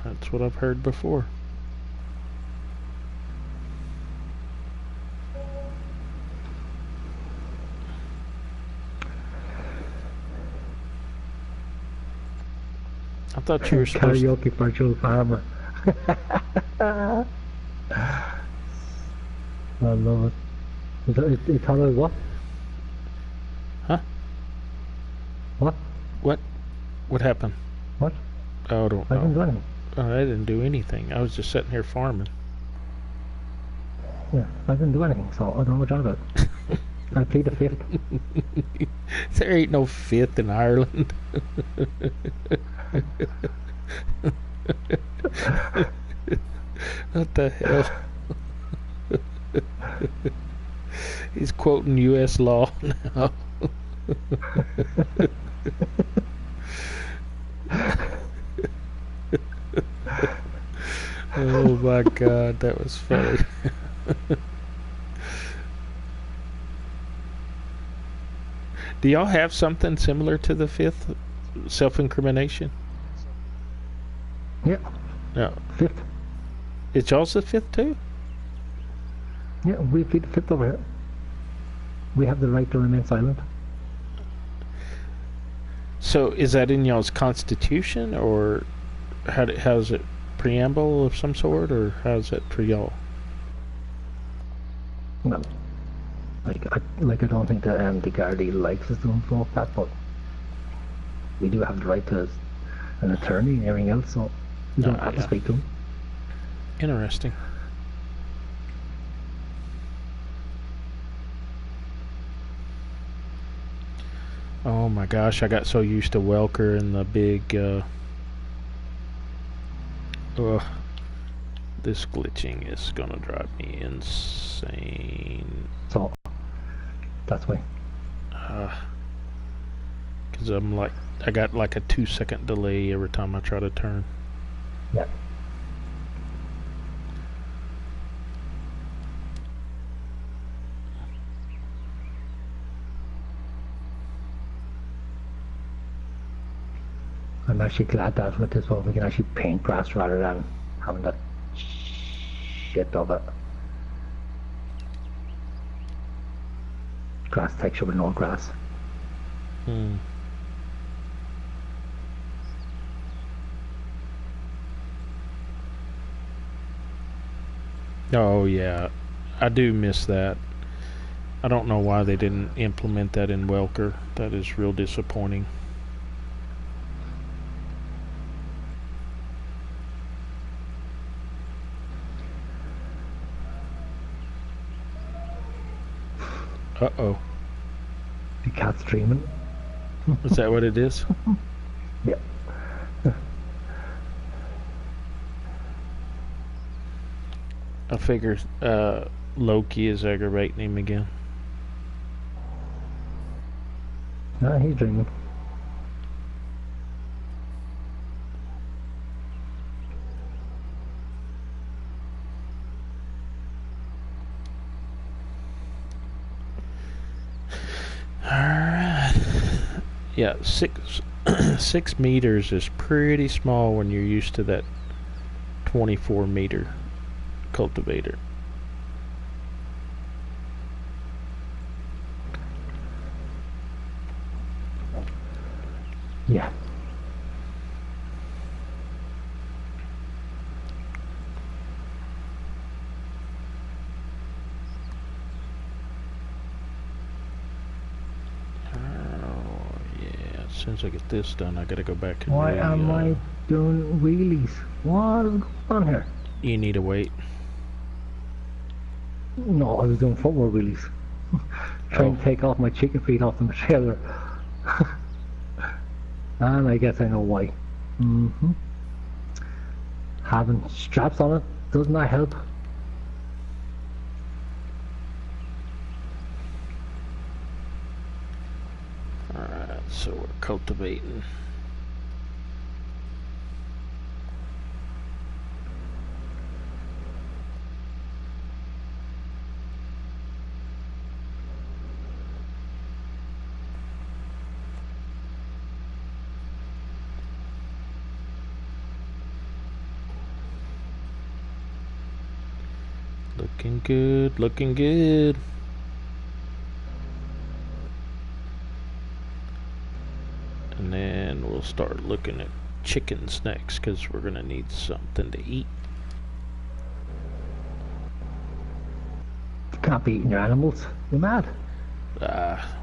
that's what I've heard before. I thought you were supposed to... Karaoke virtual farmer. I love it. It's how what? Huh? What? What happened? What? Oh, I don't know. I didn't do anything. I didn't do anything. I was just sitting here farming. Yeah, I didn't do anything, so I don't know what you're about. I plead the fifth. There ain't no fifth in Ireland. What the hell? He's quoting U.S. law now. Oh my God, that was funny. Do y'all have something similar to the fifth, self-incrimination? Yeah. No. Fifth. It's y'all's the fifth too? Yeah, we plead the fifth over here. We have the right to remain silent. So is that in y'all's constitution, or how's it preamble of some sort, or how's it for y'all? Well, I don't think that the Gardaí likes us doing stuff like that, but we do have the right to an attorney and everything else, so we don't have to speak to him. Interesting. Oh my gosh, I got so used to Welker and the big this glitching is gonna drive me insane. So that's why. Cause I got like a 2-second delay every time I try to turn. Yeah. I'm actually glad that with this one we can actually paint grass rather than having that shit of it. Grass texture with no grass. Oh yeah, I do miss that. I don't know why they didn't implement that in Welker. That is real disappointing. Uh-oh. The cat's dreaming. Is that what it is? Yeah. I figure Loki is aggravating him again. No, he's dreaming. Alright. Yeah, 6 meters is pretty small when you're used to that 24 meter cultivator. Yeah. As soon as I get this done, I gotta go back and Why am I doing wheelies? What is going on here? You need to wait. No, I was doing football wheelies. Trying to take off my chicken feet off the trailer. And I guess I know why. Having straps on it, doesn't that help? Alright, so we're cultivating. Looking good, looking good. And then we'll start looking at chickens next, because we're gonna need something to eat. You can't be eating your animals. You're mad.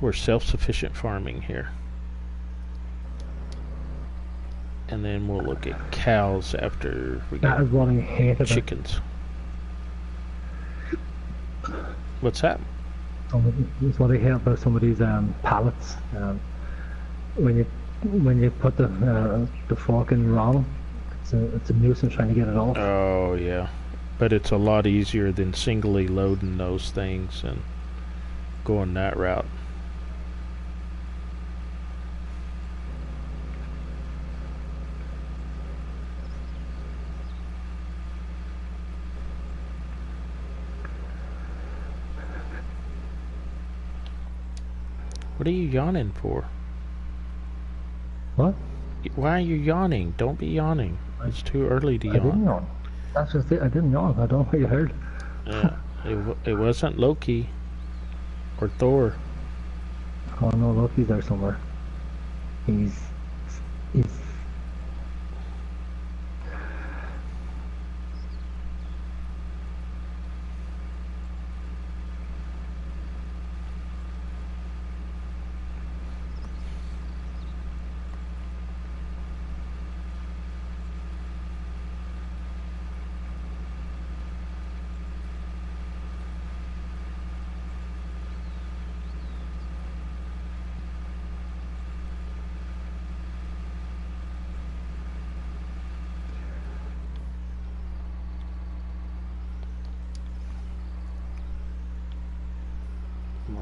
We're self-sufficient farming here. And then we'll look at cows after we That get is what I hate about chickens. What's that? That's what I hate about some of these pallets. When you put the fork in wrong, it's a nuisance trying to get it off. Oh yeah, but it's a lot easier than singly loading those things and going that route. What are you yawning for? What? Why are you yawning? Don't be yawning. It's too early to yawn. I didn't yawn. That's just it. I didn't yawn. I don't know what you heard. Yeah, it wasn't Loki or Thor. Oh no, Loki's there somewhere. He's Yes.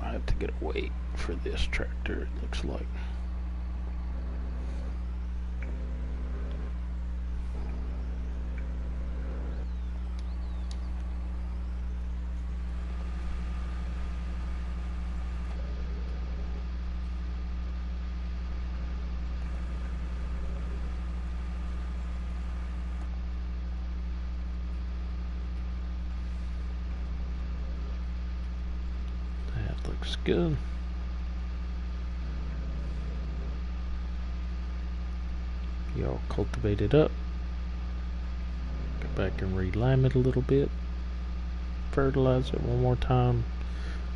I have to get a weight for this tractor, it looks like. That looks good. Y'all cultivate it up. Go back and relime it a little bit. Fertilize it one more time.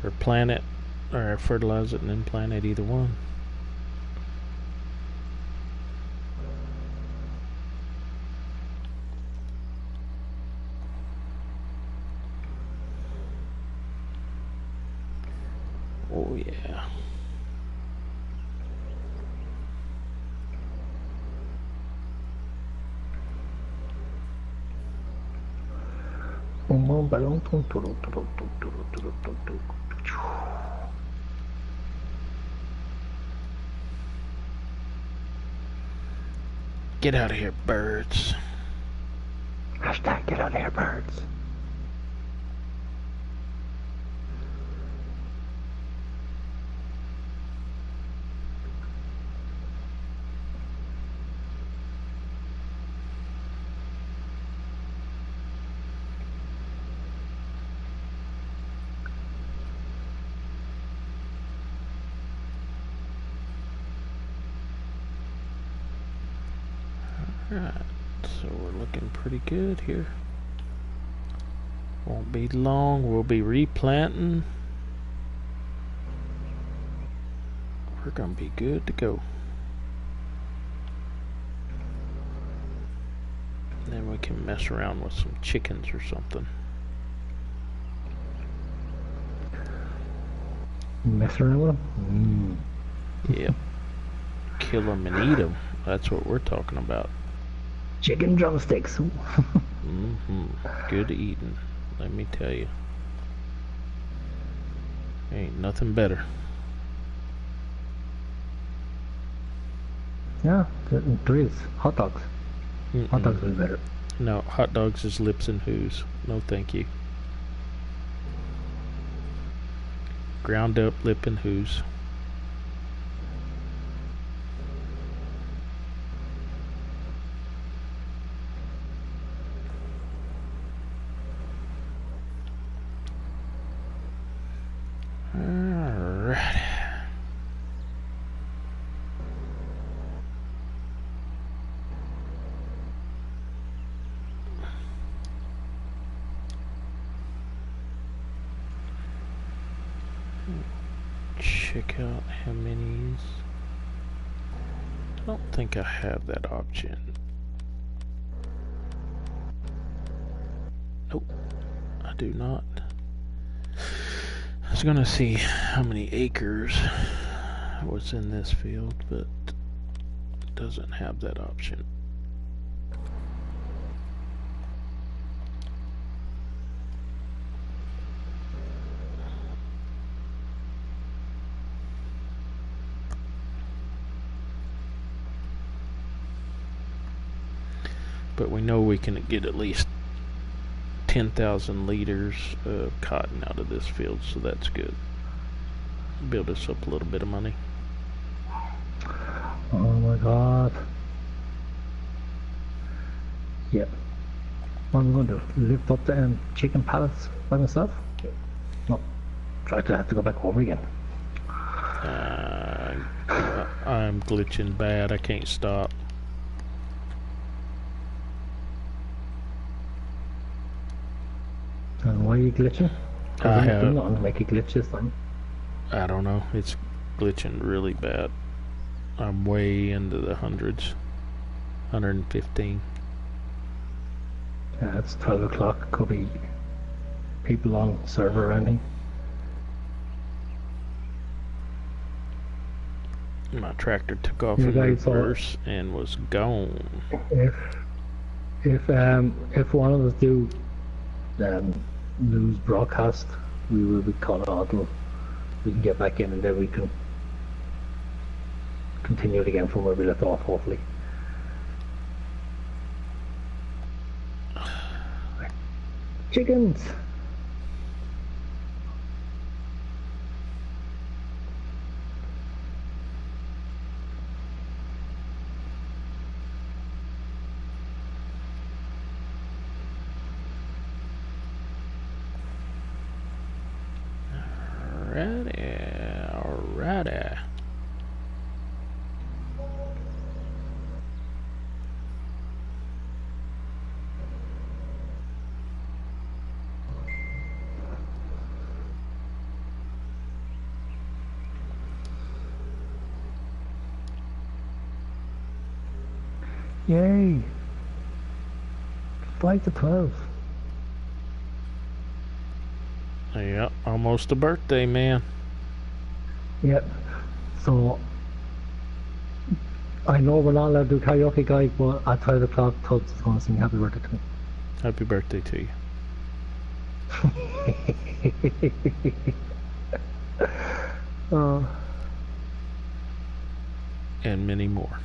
Or plant it. Or fertilize it and then plant it, either one. Oh yeah. Get out of here, birds. Hashtag get out of here, birds. Alright, so we're looking pretty good here. Won't be long, we'll be replanting. We're gonna be good to go. And then we can mess around with some chickens or something. Mess around with them? Yep. Kill them and eat them. That's what we're talking about. Chicken drumsticks. Good eating, let me tell you. Ain't nothing better. Yeah, there is. Hot dogs. Hot dogs are better. No, hot dogs is lips and whoos. No thank you. Ground up lip and whoos. Alright. Check out how many. I don't think I have that option. Nope, I do not. I was gonna see how many acres was in this field, but it doesn't have that option. But we know we can get at least 10,000 liters of cotton out of this field, so that's good. Build us up a little bit of money. Oh my god. Yep. What am I going to do? Lift up the chicken pallets by myself? No. Try to have to go back over again. I'm glitching bad. I can't stop. And why are you glitching? Because I I'm not doing have, nothing to make it glitch this time. I don't know, it's glitching really bad. I'm way into the hundreds, 115. Yeah, it's 12 o'clock. Could be people on server or anything. My tractor took off You in guys saw reverse and was gone. if if one of us do lose broadcast, we will be caught out until we can get back in, and then we can continue it again from where we left off, hopefully. Chickens! Alrighty. Yay! 5 to 12. Yep, almost a birthday, man. Yep. So I know we're not allowed to do karaoke, guys, but at 12 o'clock, Tubbs is going to sing happy birthday to me. Happy birthday to you. And many more.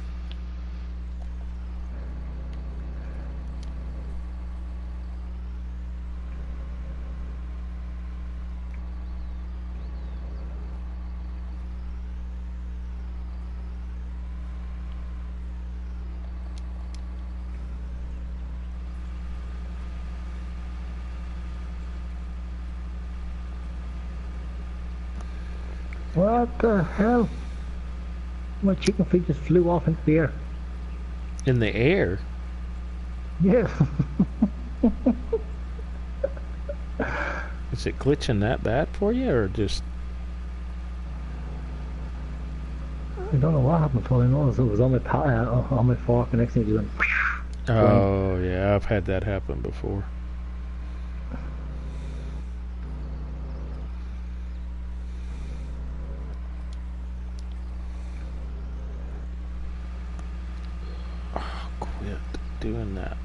What the hell? My chicken feet just flew off into the air. In the air? Yeah. Is it glitching that bad for you, or just... I don't know what happened. All I know is it was on my fork, and next thing it just went. Oh, yeah, I've had that happen before. Oh, quit doing that.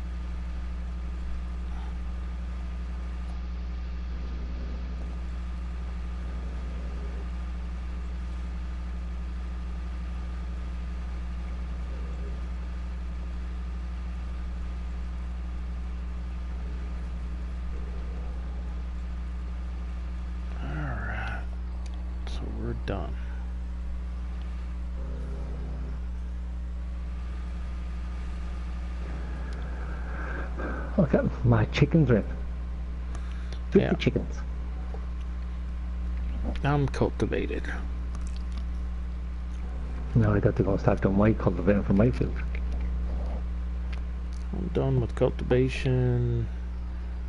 We're done. Okay, my chickens are in. 50 Yeah. chickens. I'm cultivated. Now I got to go start doing my cultivating for my food. I'm done with cultivation,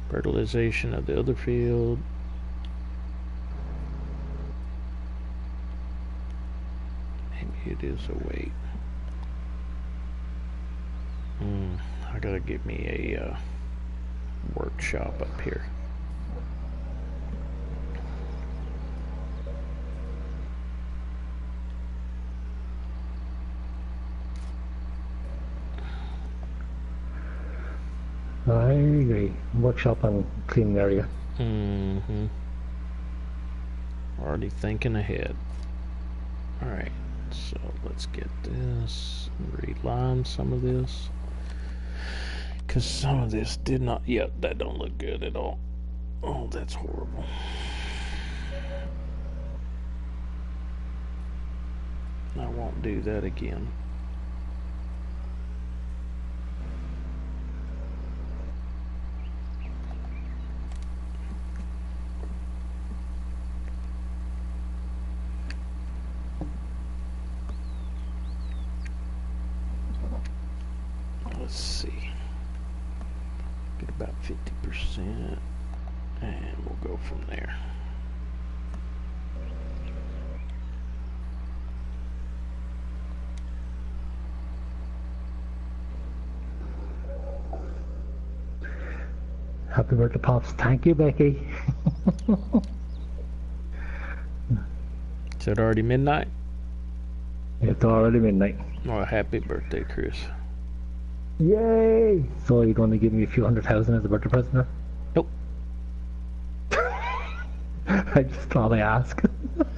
fertilization of the other field. Maybe it is a wait. I gotta get me a workshop up here. I agree. Workshop and cleaning area. Already thinking ahead. Alright, so let's get this, reline some of this. Because some of this did not, yep, that don't look good at all. Oh, that's horrible. I won't do that again. Let's see. Get about 50%. And we'll go from there. Happy birthday, Pops. Thank you, Becky. Is it already midnight? It's already midnight. Oh, happy birthday, Chris. Yay! So you're going to give me a few 100,000 as a birthday present? Or? Nope. I just thought I'd ask.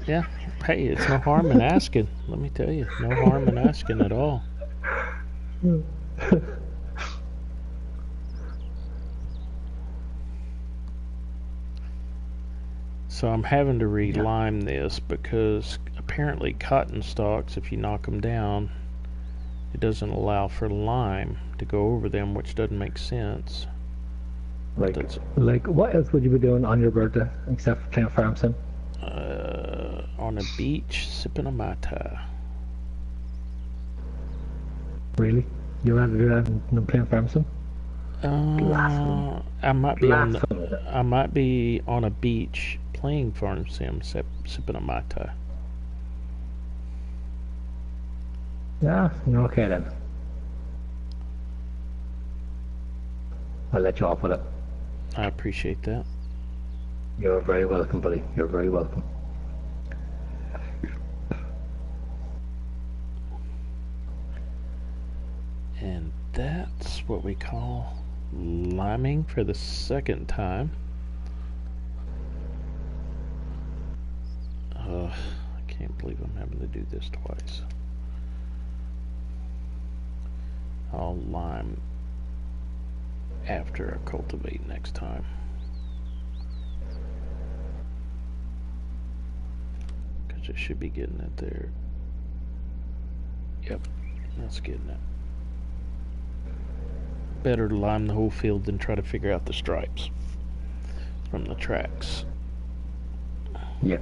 Yeah. Hey, it's no harm in asking. Let me tell you, no harm in asking at all. So I'm having to relime this because apparently cotton stalks, if you knock them down, it doesn't allow for lime to go over them, which doesn't make sense. Like what else would you be doing on your birthday except for playing farm sim? On a beach, sipping a Mai Tai. Really? You'd rather do that than playing farm sim? I might be on a beach playing farm sim, sipping a Mai Tai. Yeah, you're okay then. I'll let you off with it. I appreciate that. You're very welcome, buddy. You're very welcome. And that's what we call liming for the second time. I can't believe I'm having to do this twice. I'll lime after I cultivate next time. Because it should be getting it there. Yep, that's getting it. Better to lime the whole field than try to figure out the stripes from the tracks. Yeah.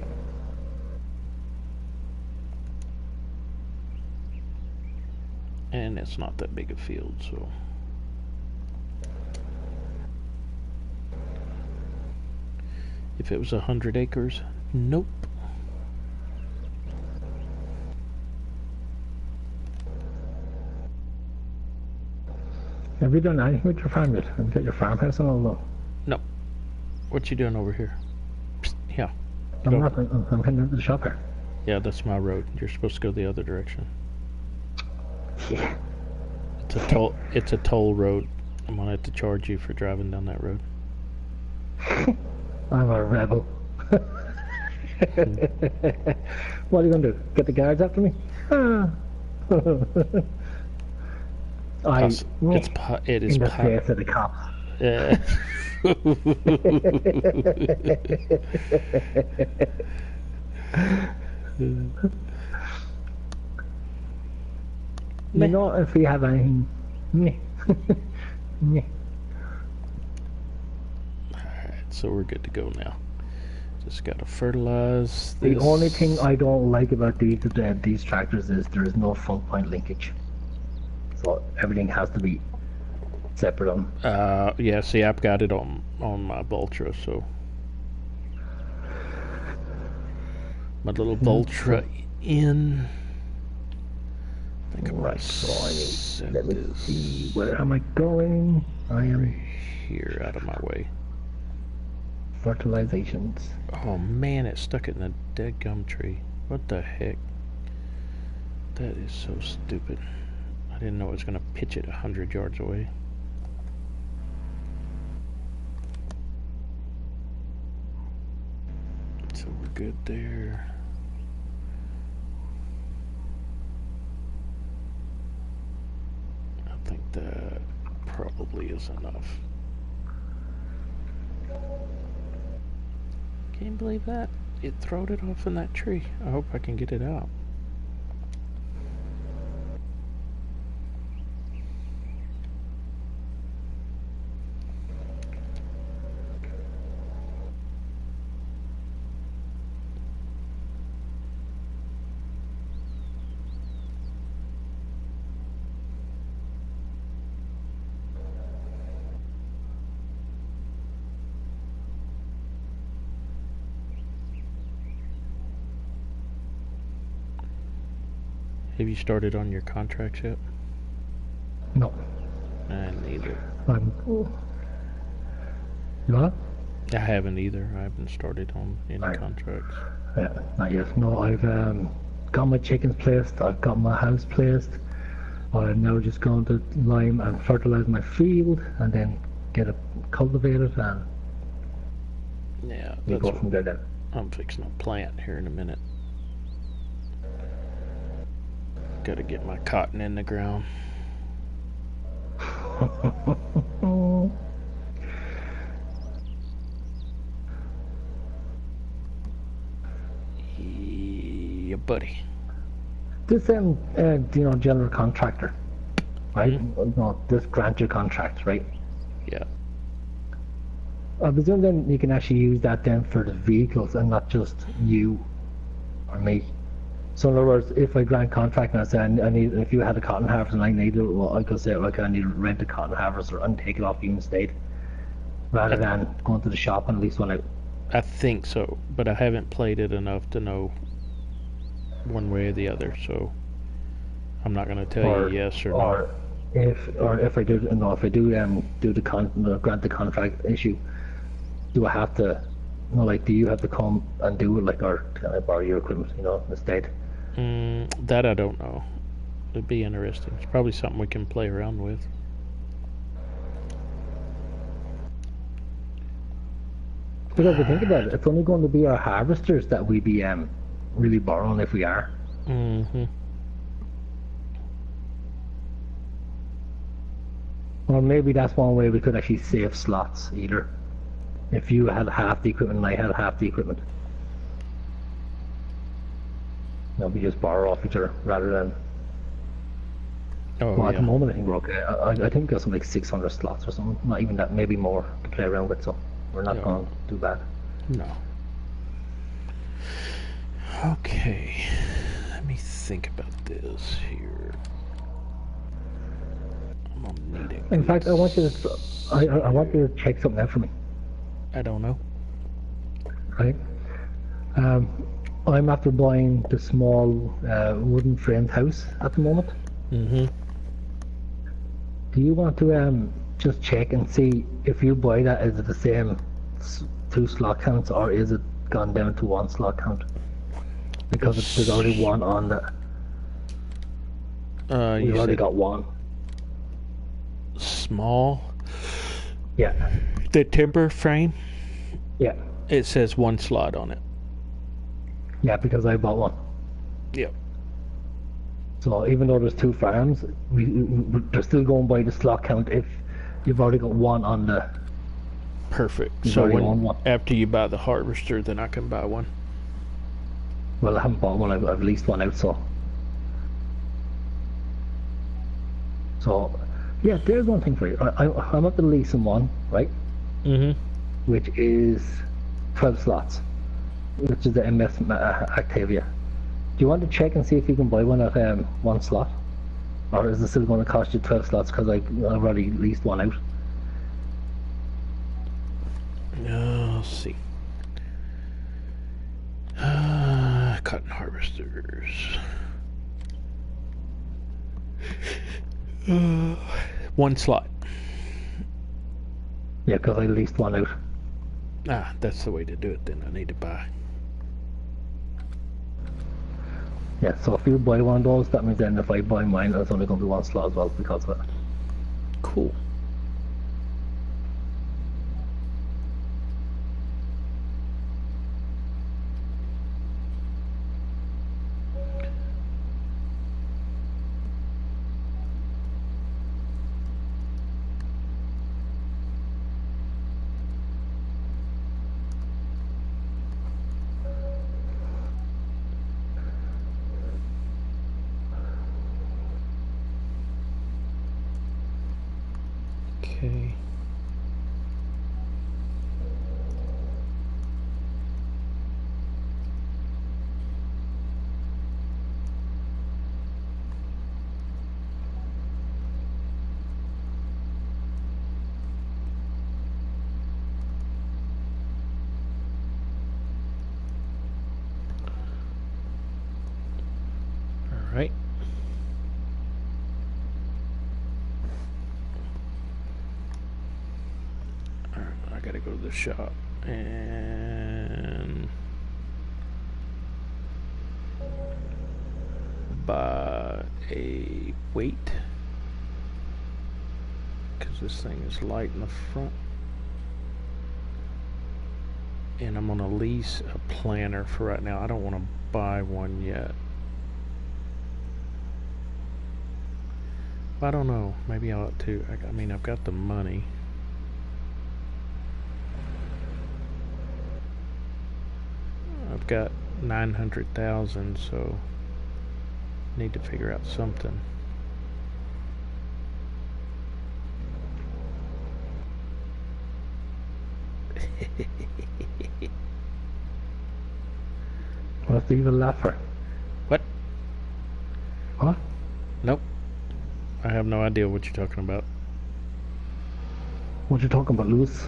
And it's not that big a field, so. If it was 100 acres, nope. Have you done anything with your farm yet? Have you got your farmhouse and all that? No. What you doing over here? Psst, yeah. I'm heading into the shop here. Yeah, that's my road. You're supposed to go the other direction. Yeah. It's a toll road. I'm gonna have to charge you for driving down that road. I'm a rebel. What are you gonna do? Get the guards after me? It is in the face of the cops. Yeah. You know, if we have anything. Alright, so we're good to go now. Just gotta fertilize this. The only thing I don't like about these tractors is there is no full point linkage. So everything has to be separate on. Yeah, see, I've got it on my Voltra, so. My little Voltra in. I think I'm right, so let me see, where am I going? I am here, out of my way. Fertilizations. Oh man, it stuck it in a dead gum tree. What the heck? That is so stupid. I didn't know it was gonna pitch it 100 yards away. So we're good there. I think that probably is enough. Can't believe that. It throwed it off in that tree. I hope I can get it out. Have you started on your contracts yet? No. Neither. What? I haven't either. I haven't started on any Right. contracts. Yeah, not yet. No, I've got my chickens placed. I've got my house placed. I'm now just going to lime and fertilize my field, and then get it cultivated, and Yeah, we that's go what from there. Then. I'm fixing a plant here in a minute. Got to get my cotton in the ground. Yeah, buddy. This general contractor, right? No, this grant your contract, right? Yeah. I presume then you can actually use that then for the vehicles and not just you or me. So in other words, if I grant contract and I say I need, if you had a cotton harvest and I need it, well, I could say, okay, I need to rent a cotton harvester and take it off you instead, rather than going to the shop and lease one out. I think so, but I haven't played it enough to know one way or the other, so I'm not going to tell you yes or no. If I do, no, if I do grant the contract issue, do I have to, like, do you have to come and do it, like, or can I borrow your equipment, instead? That I don't know. It'd be interesting. It's probably something we can play around with. Because if you think about it, it's only going to be our harvesters that we be really borrowing if we are. Mm-hmm. Or maybe that's one way we could actually save slots either. If you had half the equipment and I had half the equipment. We just borrow off each other rather than. At the moment I think we're okay. I think we've got something like 600 slots or something. Not even that, maybe more to play around with, so we're not going to do bad. No. Okay. Let me think about this here. I'm gonna need it. In fact, I want you to check something out for me. I don't know. Right? I'm after buying the small wooden framed house at the moment. Mm-hmm. Do you want to just check and see if you buy that, is it the same 2 slot counts or is it gone down to 1 slot count? Because there's already one on that. We've already got one. Small? Yeah. The timber frame? Yeah. It says 1 slot on it. Yeah, because I bought one. Yep. So even though there's 2 farms, they're still going by the slot count if you've already got one on the. Perfect. So after you buy the harvester, then I can buy one. Well, I haven't bought one. I've leased one out. So, yeah, there's one thing for you. I'm at the leasing one, right? Mm-hmm. Which is 12 slots, which is the MS Actavia. Do you want to check and see if you can buy one at 1 slot? Or is it still going to cost you 12 slots because I've already leased one out? Let's see. Cotton harvesters. 1 slot. Yeah, because I leased one out. That's the way to do it then. I need to buy. Yeah, so if you buy one of those, that means then if I buy mine, it's only going to be 1 slot as well because of it. Cool. Okay. All right. gotta go to the shop and buy a weight, because this thing is light in the front. And I'm gonna lease a planter for right now. I don't want to buy one yet. I don't know. Maybe I ought to. I mean, I've got the money. I've got 900,000, so need to figure out something. What's the evil laugher? What? What? Nope. I have no idea what you're talking about. What you talking about, Lewis?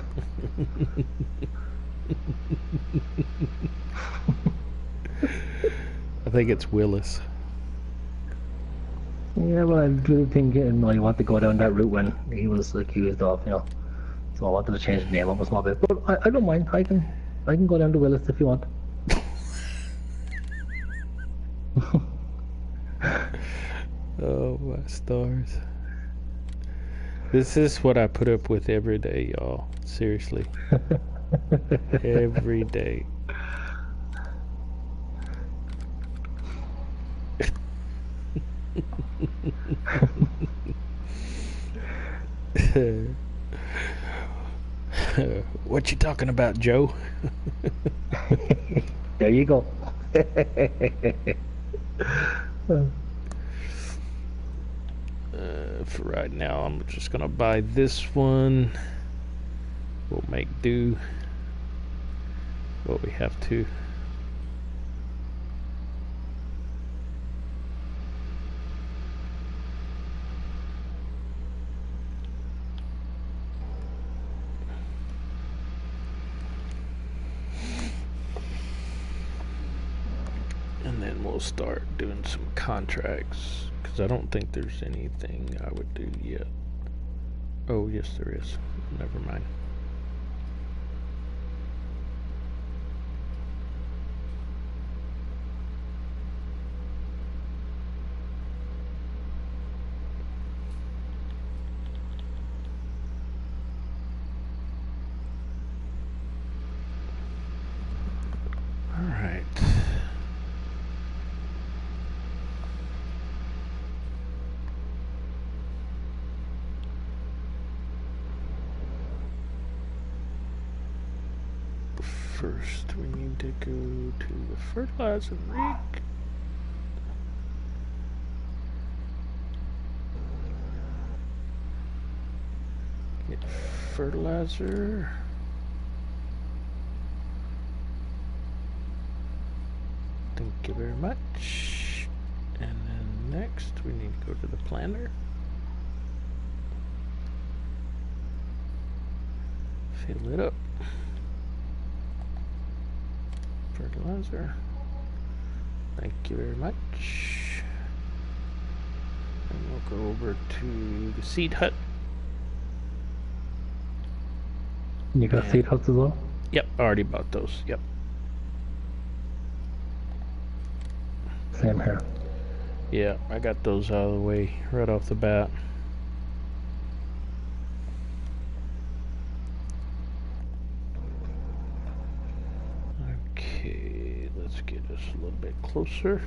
I think it's Willis. Yeah, well, I really think you want to go down that route when he was accused of, So I wanted to change the name up a small bit, but I don't mind. I can go down to Willis if you want. Oh my stars. This is what I put up with every day, y'all. Seriously. Every day. What you talking about, Joe? There you go. For right now, I'm just gonna buy this one. We'll make do what we have to. And then we'll start doing some contracts, because I don't think there's anything I would do yet. Oh, yes there is. Never mind. All right. First, we need to go to the fertilizer rig. Get fertilizer. Thank you very much. And then next, we need to go to the planter. Fill it up. Fertilizer. Thank you very much. And we'll go over to the seed hut. You got seed huts as well? Yep, I already bought those. Yep. Same here. Yeah, I got those out of the way right off the bat. Okay, let's get us a little bit closer.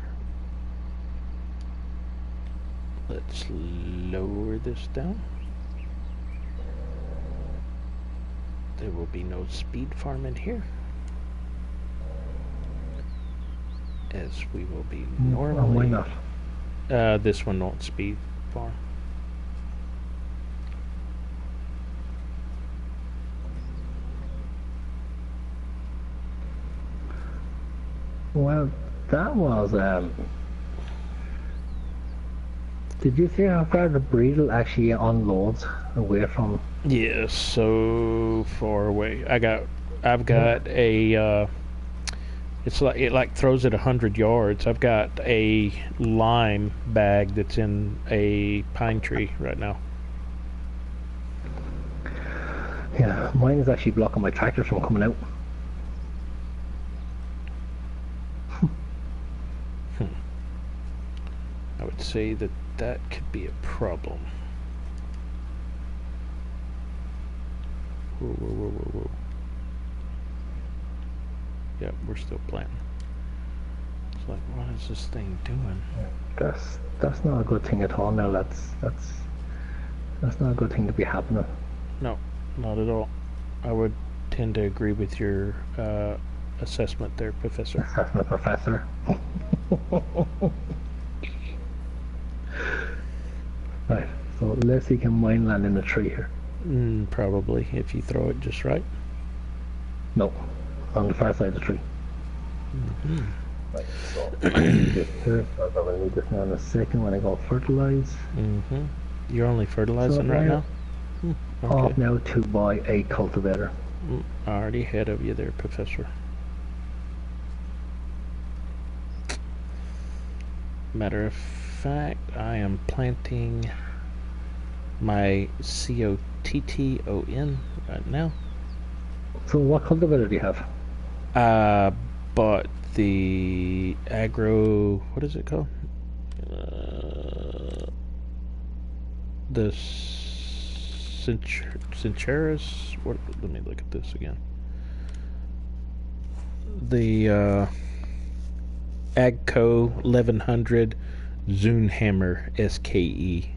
Let's lower this down. There will be no speed farm in here, as we will be normally. Why not? This one won't speed farm. Well, that was, did you see how far the Breedle actually unloads away from? Yes, so far away. I've got a, it's like, it like throws it 100 yards. I've got a lime bag that's in a pine tree right now. Yeah, mine is actually blocking my tractor from coming out. I would say that that could be a problem. Whoa, whoa, whoa, whoa, whoa. Yep, we're still planting. It's like, what is this thing doing? That's not a good thing at all. Now that's not a good thing to be happening. No, not at all. I would tend to agree with your assessment there, Professor. Assessment professor. Right, so let's see if he can mine land in the tree here. Probably, if you throw it just right. No, on the far side of the tree. Right, so I need this here, so I'm going to need this now in a second when I go fertilize. You're only fertilizing right now? Okay. Off now to buy a cultivator. Already ahead of you there, Professor. Matter of fact, I am planting my COTTON right now. So what cultivator do you have? Bought the agro, what is it called? The Cincheris. What? Let me look at this again. The Agco 1100 Zunhammer SKE.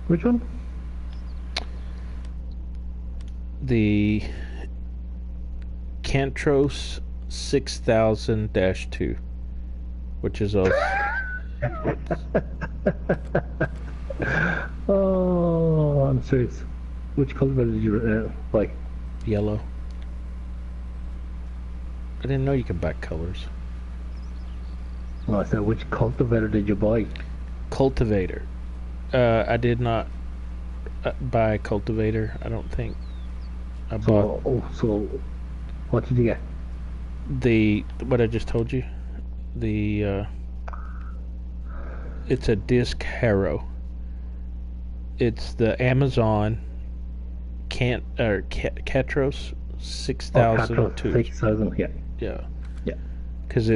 Which one? The Cantros 6000-2, which is a Oh, I'm serious. Which cultivator did you buy? yellow. I didn't know you could buy colors. No, I said which cultivator did you buy? Cultivator. I did not buy a cultivator. I don't think. I bought So what did you get? what I just told you. It's a disc harrow. It's the Amazon Catros 6002. 6,000, yeah. Yeah. Yeah. Because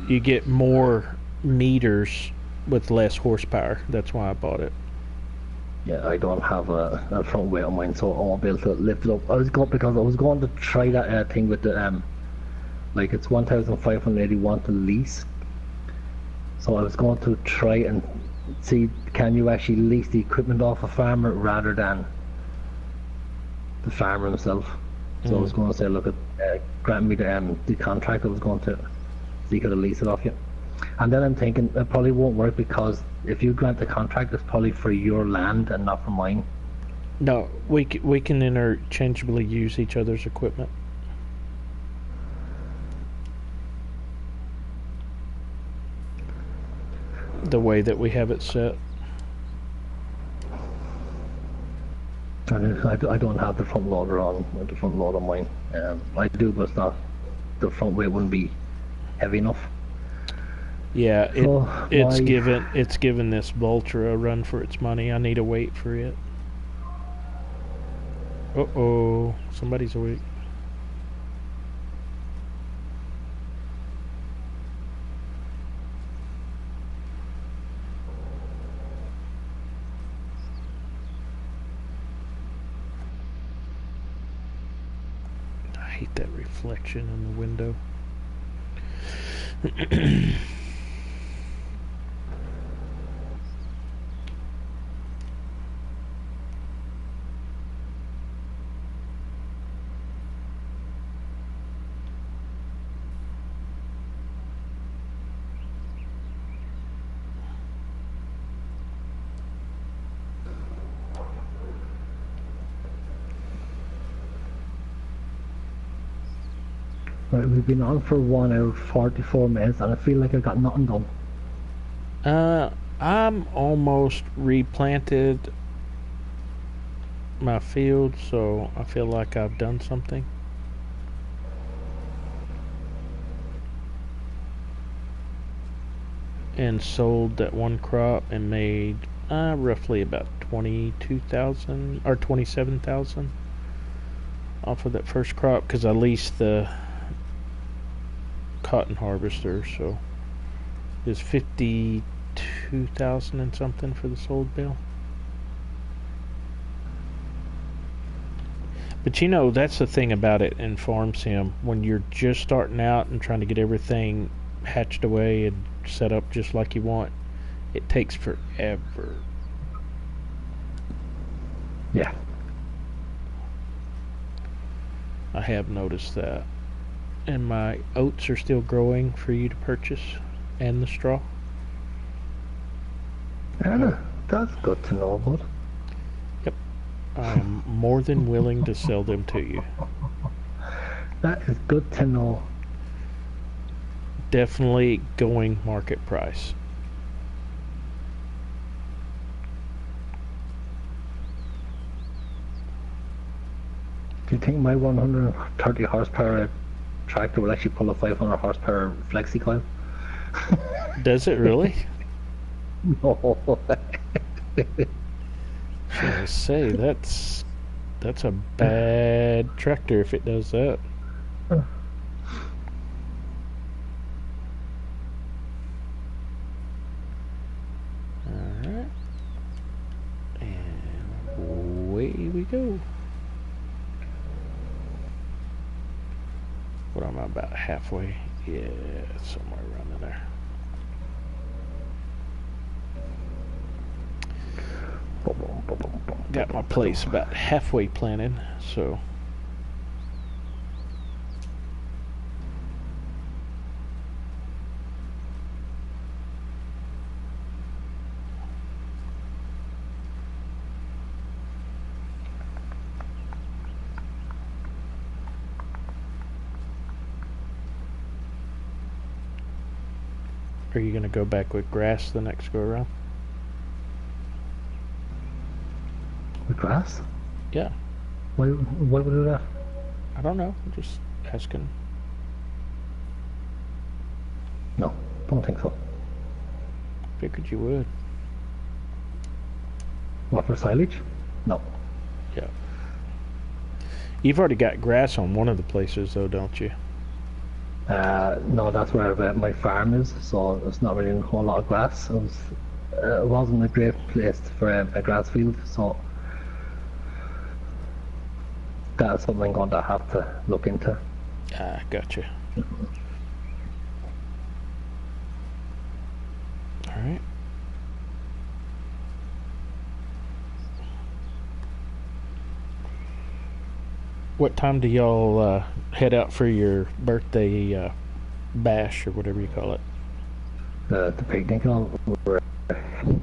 you get more meters with less horsepower. That's why I bought it. Yeah, I don't have a front weight on mine, so I won't be able to lift it up. I was going to try that thing with the like it's 1,581 to lease. So I was going to try and see, can you actually lease the equipment off a farmer rather than the farmer himself. So I was going to say, look, grant me the contract. I was going to see could I lease it off you. And then I'm thinking it probably won't work because if you grant the contract, it's probably for your land and not for mine. No, we can interchangeably use each other's equipment. The way that we have it set. And I don't have the front loader on mine. I do, but it's not, the front weight wouldn't be heavy enough. Yeah, it's given this Vulture a run for its money. I need to wait for it. Uh-oh, somebody's awake. I hate that reflection in the window. Right, we've been on for 1 hour 44 minutes, and I feel like I got nothing done. I'm almost replanted my field, so I feel like I've done something. And sold that one crop and made roughly about 22,000 or 27,000 off of that first crop, because I leased the cotton harvester, so it was 52,000 and something for the sold bill. But you know, that's the thing about it in farm sim, when you're just starting out and trying to get everything hatched away and set up just like you want, it takes forever. Yeah. I have noticed that. And my oats are still growing for you to purchase, and the straw. Yeah, that's good to know about. Yep. I am more than willing to sell them to you. That is good to know. Definitely going market price. Do you think my 130 horsepower tractor will actually pull a 500 horsepower flexi coil? Does it really? No. I say that's a bad tractor if it does that. Alright. And away we go. What am I, about halfway? Yeah, somewhere around in there. Got my place about halfway planted, so are you gonna go back with grass the next go around? With grass? Yeah. Why would we do that? I don't know. I'm just asking. No, don't think so. Figured you would. What, for silage? No. Yeah. You've already got grass on one of the places, though, don't you? No, that's where my farm is, so there's not really a whole lot of grass. It wasn't a great place for a grass field, so that's something I'm going to have to look into. Ah, gotcha. Alright. What time do y'all head out for your birthday bash, or whatever you call it? The picnic, we're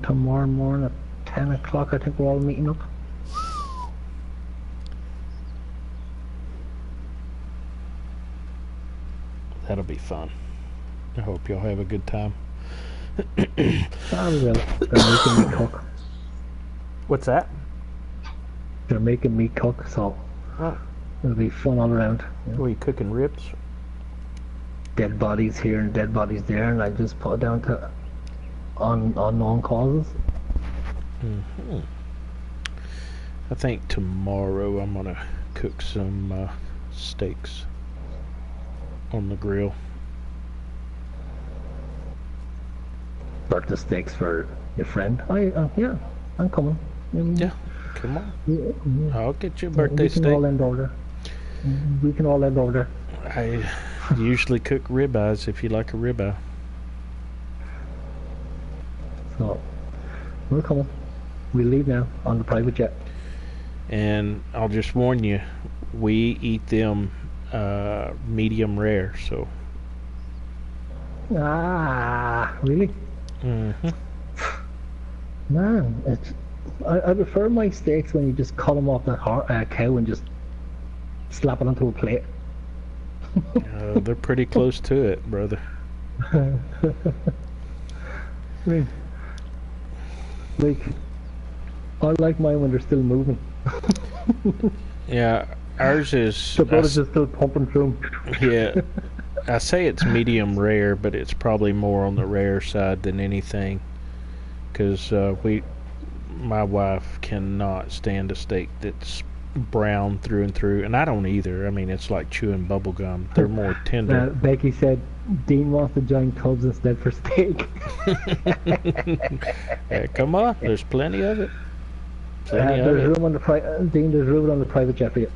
tomorrow morning at 10 o'clock, I think we're all meeting up. That'll be fun. I hope y'all have a good time. We will. They're making me cook. What's that? They're making me cook, so Oh. it'll be fun all around. Yeah. Were you cooking ribs? Dead bodies here and dead bodies there, and I just put it down to unknown causes. Mm-hmm. I think tomorrow I'm gonna cook some steaks on the grill. Birthday steaks for your friend. Yeah, I'm coming. Yeah, come on. Yeah. I'll get you a birthday We can steak. all end over there. We can all end over there. I usually cook ribeyes if you like a ribeye. So, we're coming. We leave now on the private jet. And I'll just warn you, we eat them medium rare, so. Ah, really? Mm-hmm. Man, I prefer my steaks when you just cut them off that cow and just slap it onto a plate. They're pretty close to it, brother. I mean, like, I like mine when they're still moving. Yeah, ours is. The blood is just still pumping through 'em. Yeah, I say it's medium rare, but it's probably more on the rare side than anything. Because my wife cannot stand a steak that's brown through and through, and I don't either. I mean, it's like chewing bubble gum. They're more tender. Becky said Dean wants to join Tubbs instead for steak. Yeah, come on, there's plenty of it. There's room on the Dean. There's room on the private jet for you.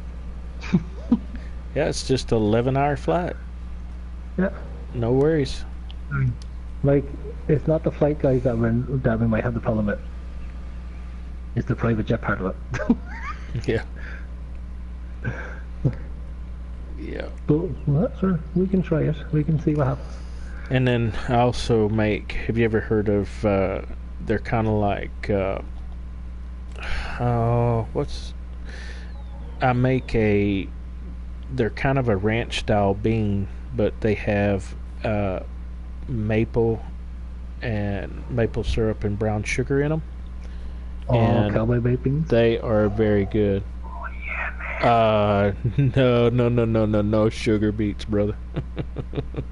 Yeah, it's just an 11-hour flight. Yeah. No worries. Like, it's not the flight guys that we might have the problem with. It's the private jet part of it. Yeah. Yeah. But well, sure, we can try it. We can see what happens. And then I also make. Have you ever heard of? They're kind of like. I make a. They're kind of a ranch style bean, but they have maple syrup and brown sugar in them. Oh, and cowboy baked beans. They are very good. Oh yeah, man. No sugar beets, brother.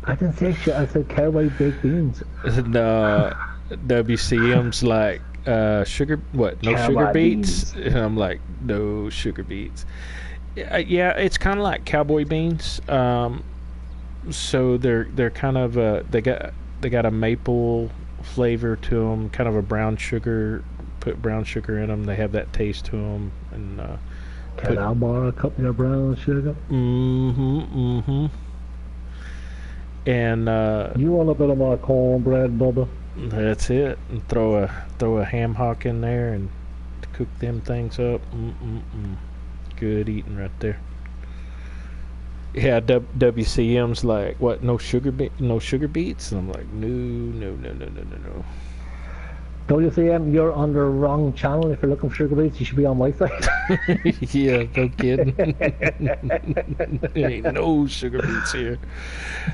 I didn't say shit. I said cowboy baked beans. No, WCM's like sugar. What? No Cowboy sugar beets? beans. And I'm like, no sugar beets. Yeah, it's kind of like cowboy beans. So they're kind of they got a maple flavor to them, kind of a brown sugar. Put brown sugar in them. They have that taste to them. And can I borrow a cup of your brown sugar? And you want a bit of my cornbread, Bubba? That's it. And throw a ham hock in there and cook them things up. Good eating right there. Yeah, WCM's like, what? No sugar beets? And I'm like, no. WCM, you're on the wrong channel. If you're looking for sugar beets, you should be on my side. Yeah, no kidding. There ain't no sugar beets here.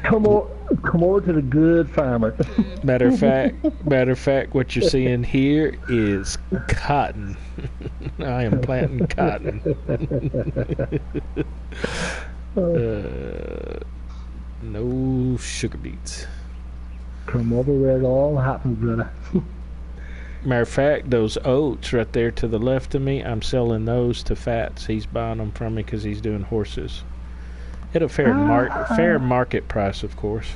Come over to the good farmer. Matter of fact, what you're seeing here is cotton. I am planting cotton. No sugar beets. Come over where it all happens, brother. Matter of fact, those oats right there to the left of me, I'm selling those to Fats. He's buying them from me because he's doing horses. At a fair market price, of course.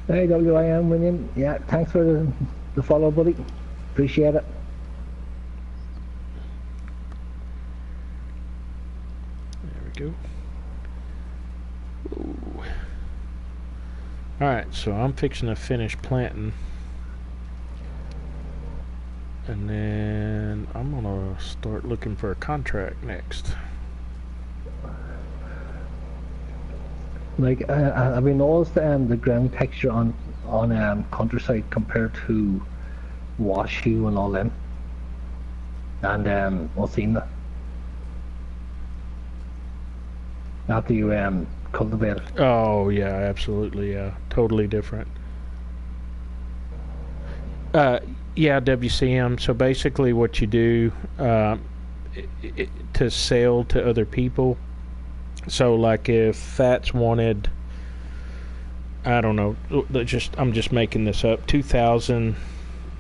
Hey, WIM, William. Yeah, thanks for the follow, buddy. Appreciate it. There we go. Ooh. Alright, so I'm fixing to finish planting. And then I'm going to start looking for a contract next. Like, have you noticed the ground texture on countryside compared to Washoe and all them? And Osina? After you cultivate it. Oh, yeah, absolutely, yeah. Totally different. Yeah, WCM. So basically what you do to sell to other people, so like if Fats wanted, I don't know, I'm just making this up, 2,000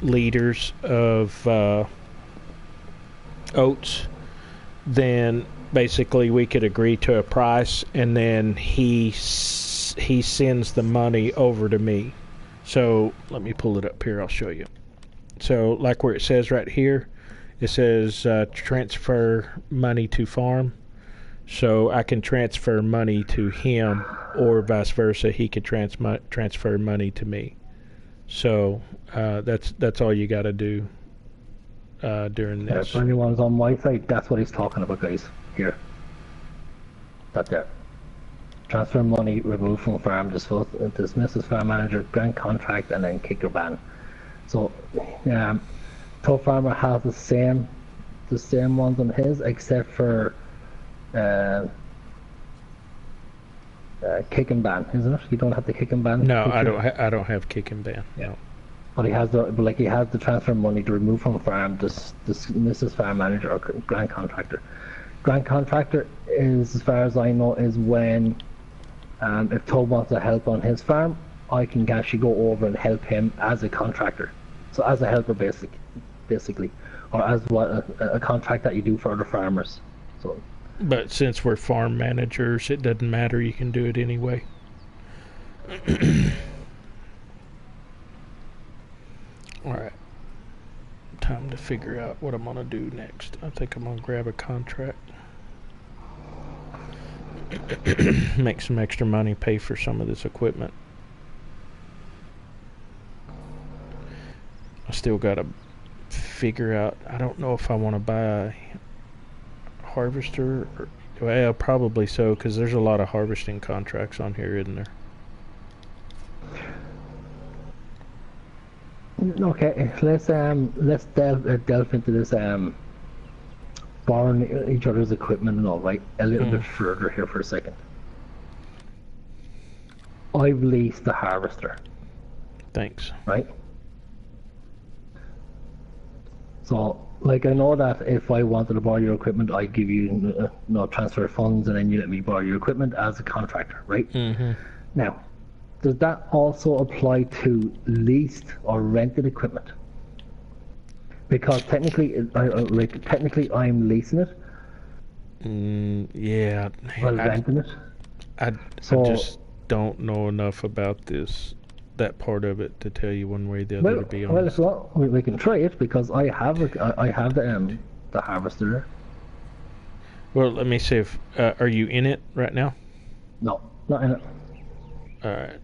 liters of oats, then basically we could agree to a price, and then he sends the money over to me. So let me pull it up here, I'll show you. So like where it says right here, it says transfer money to farm. So I can transfer money to him, or vice versa, he could transfer money to me. So that's all you got to do during this. If anyone's on my site, that's what he's talking about, guys. Here. That's it. Transfer money, remove from farm, dismiss as farm manager, grant contract, and then kick your ban. So, Tubbfarmer has the same the same ones on his, except for kick and ban, isn't it? You don't have the kick and ban. No, feature? I don't have kick and ban. Yeah. No. But he has the transfer money to remove from farm. This is farm manager or grant contractor. Grant contractor is, as far as I know, is when if Tubb wants to help on his farm, I can actually go over and help him as a contractor. So as a helper, basically, or as a contract that you do for other farmers. So. But since we're farm managers, it doesn't matter. You can do it anyway. All right. Time to figure out what I'm going to do next. I think I'm going to grab a contract. Make some extra money, pay for some of this equipment. I still got to figure out. I don't know if I want to buy a harvester. Well, probably so, because there's a lot of harvesting contracts on here, isn't there? Okay, let's delve into this borrowing each other's equipment and all, right, a little bit further here for a second. I've leased the harvester. Thanks. Right? So, like, I know that if I wanted to borrow your equipment, I'd give you transfer funds, and then you let me borrow your equipment as a contractor, right? Mm-hmm. Now, does that also apply to leased or rented equipment? Because technically, I'm leasing it. Yeah. Or renting it. I just don't know enough about that part of it to tell you one way or the other. To be honest. Well, we can try it because I have the harvester there. Well, let me see if are you in it right now? No, not in it. All right.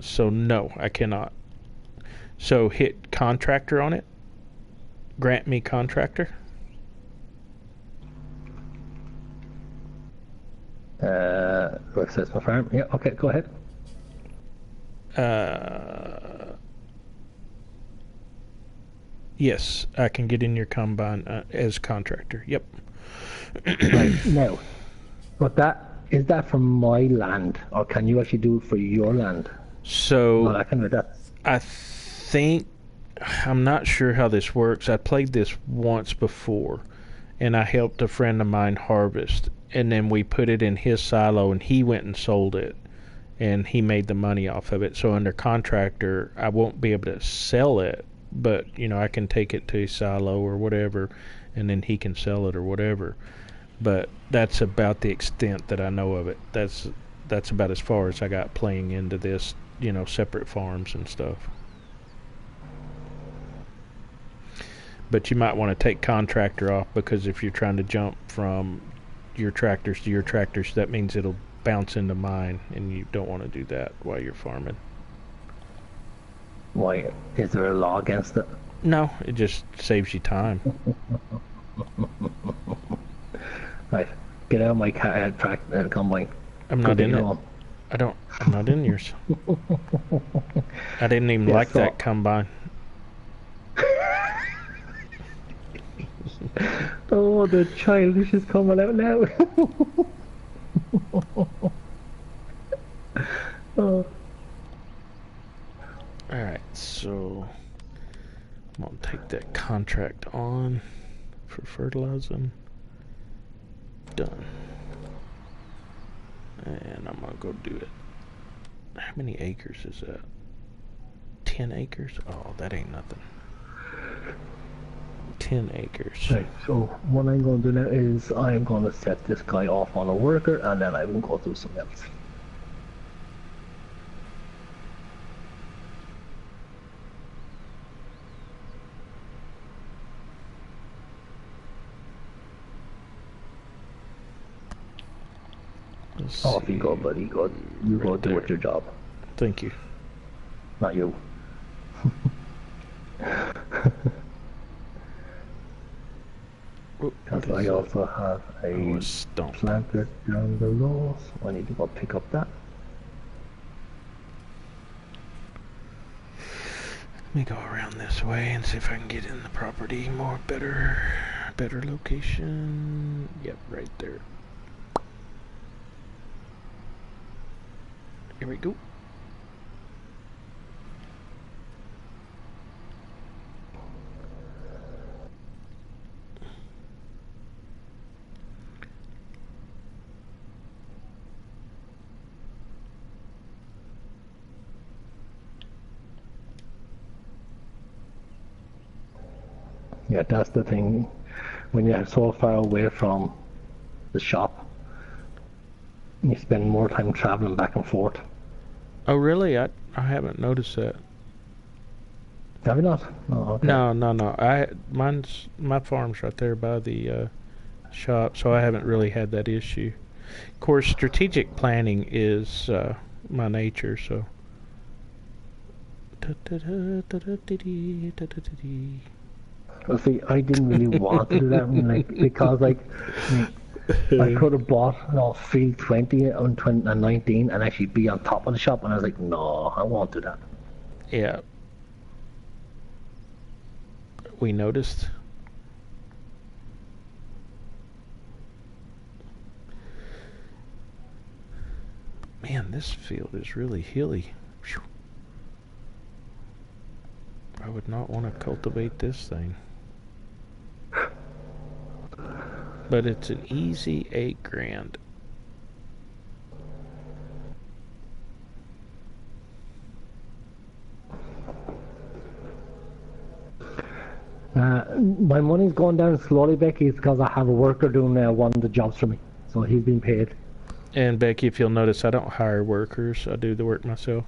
So no, I cannot. So hit contractor on it. Grant me contractor. Access my farm. Yeah. Okay. Go ahead. Yes, I can get in your combine as contractor. Yep. Right now, but is that for my land, or can you actually do it for your land? So no, I can do that. I think I'm not sure how this works. I played this once before, and I helped a friend of mine harvest, and then we put it in his silo, and he went and sold it, and he made the money off of it. So under contractor, I won't be able to sell it, but I can take it to his silo or whatever, and then he can sell it or whatever. But that's about the extent that I know of it. That's about as far as I got playing into this, separate farms and stuff. But you might want to take contractor off, because if you're trying to jump from your tractors to your tractors, that means it'll bounce into mine, and you don't want to do that while you're farming. Why? Is there a law against it? No, it just saves you time. Right. Get out of my combine. I'm not in it. I'm not in yours. I didn't even like that combine. Oh, the childish is coming out now. Oh. Alright, so I'm going to take that contract on for fertilizing. Done. And I'm going to go do it. How many acres is that? 10 acres? Oh, that ain't nothing. 10 acres. Right, so what I'm going to do now is I'm going to set this guy off on a worker, and then I will go do something else. Off you go, buddy. You go do your job. Thank you. Not you. Because I also have a planter down below, so I need to go pick up that. Let me go around this way and see if I can get in the property better. better location. Yep, right there. Here we go. Yeah, that's the thing. When you're so far away from the shop, you spend more time traveling back and forth. Oh, really? I haven't noticed that. Have you not? Oh, okay. No. My farm's right there by the shop, so I haven't really had that issue. Of course, strategic planning is my nature, so. Well, see, I didn't really want to do that, because I could have bought field 20 and 19 and actually be on top of the shop, and I was like, no, I won't do that. Yeah. We noticed. Man, this field is really hilly. Whew. I would not want to cultivate this thing. But it's an easy $8,000. My money's going down slowly, Becky, because I have a worker doing one of the jobs for me, so he's been paid. And Becky, if you'll notice, I don't hire workers. I do the work myself.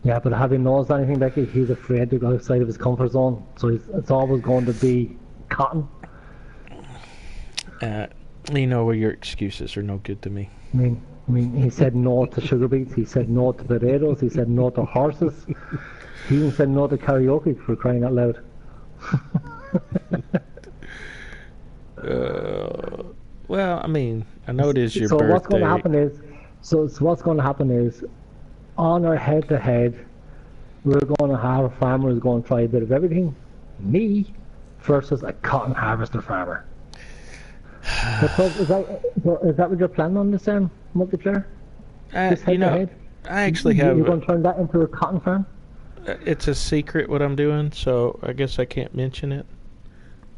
Yeah, but have you noticed anything, Becky? He's afraid to go outside of his comfort zone, so it's always going to be cotton. You know, well, your excuses are no good to me. I mean, he said no to sugar beets, he said no to potatoes, he said no to horses. He even said no to karaoke, for crying out loud. Well, I mean, I know it is your so birthday. What's going to happen is, on our head-to-head, we're going to have a farmer who's going to try a bit of everything. Me versus a cotton harvester farmer. Is that what you're planning on this multiplayer? This head-to-head? I actually have. You're going to turn that into a cotton farm? It's a secret what I'm doing, so I guess I can't mention it.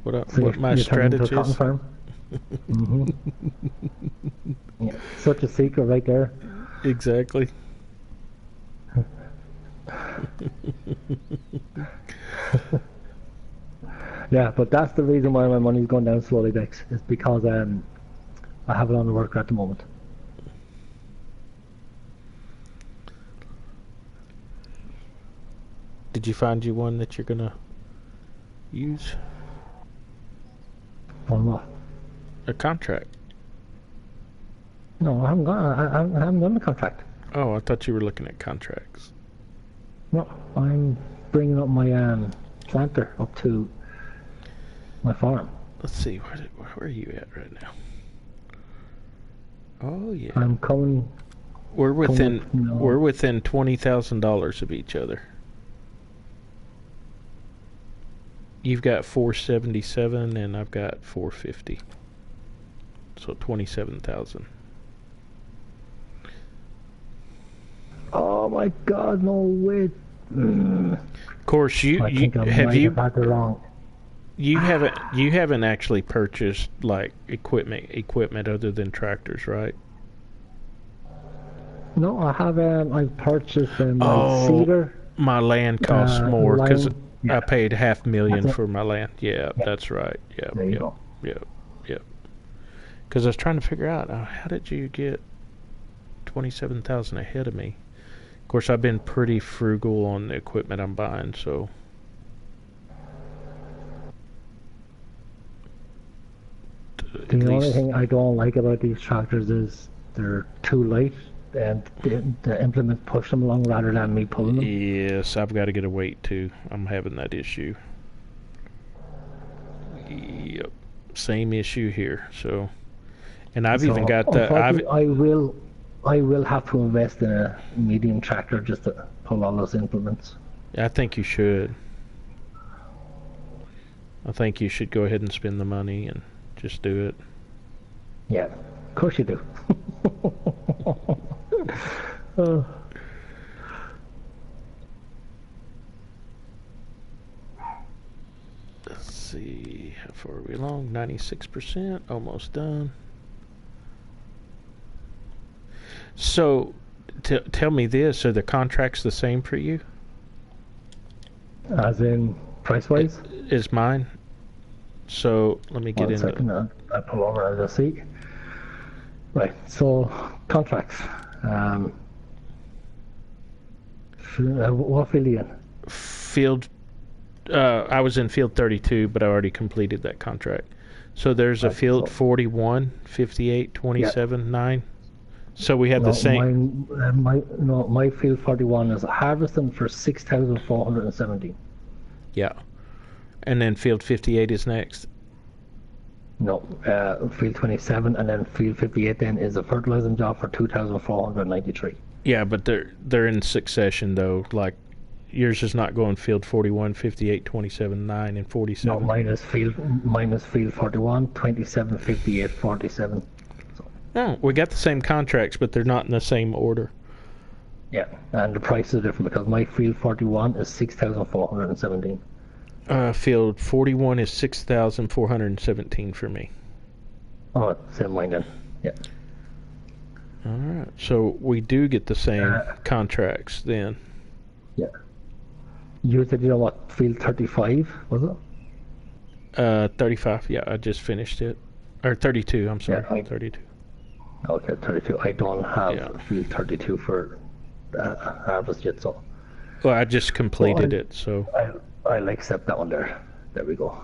What my strategy is. Cotton farm? Mm-hmm. Yeah, such a secret right there. Exactly. Yeah, but that's the reason why my money's going down slowly, Bex. It's because I have it on the worker at the moment. Did you find you one that you're gonna use? On what? A contract. No, I haven't done the contract. Oh, I thought you were looking at contracts. No, I'm bringing up my planter up to my farm. Let's see, where are you at right now? Oh yeah. I'm coming. We're within $20,000 of each other. You've got 477 and I've got 450. So 27,000. Oh my God! No way. Of course, you haven't actually purchased like equipment other than tractors, right? No, I have. I purchased my seeder. My land costs more because yeah. I paid $500,000 for my land. Yeah, that's right. Yeah, there you go. Yep. Because I was trying to figure out how did you get 27,000 ahead of me. Of course, I've been pretty frugal on the equipment I'm buying, so. The only thing I don't like about these tractors is they're too light, and the implement push them along rather than me pulling them. Yes, I've got to get a weight too. I'm having that issue. Yep, same issue here. So, and I've even got the. I will have to invest in a medium tractor just to pull all those implements. I think you should. I think you should go ahead and spend the money and just do it. Yeah, of course you do. uh, Let's see, how far are we along? 96%, almost done. So, tell me this: are the contracts the same for you? as in price-wise? Is mine? So let me get One into. second, I'll pull over as I see. Right, so contracts. What field are you in? Field. I was in field 32, but I already completed that contract. So there's a Right, field so 41, 58, 27, 9. So we have the no, same. my field 41 is harvesting for 6,417. Yeah. And then field 58 is next. No, field 27 and then field 58 then is a fertilizing job for 2,493. Yeah, but they're in succession though. Like yours is not going field 41, 58, 27, 9, and 47. No, mine is field 41, 27, 58, 47. So, Oh, we got the same contracts, but they're not in the same order. yeah, and the price is different because my field 41 is 6,417. Field 41 is 6,417 for me. Oh, same mine then. Yeah. All right. So we do get the same contracts then. Yeah. You said, you know what, field 35, was it? 35. Yeah, I just finished it. Or 32, I'm sorry. Yeah, 32. Okay, 32. I don't have field 32 for harvest yet, so. Well, I just completed it, so. I'll accept that one there. There we go.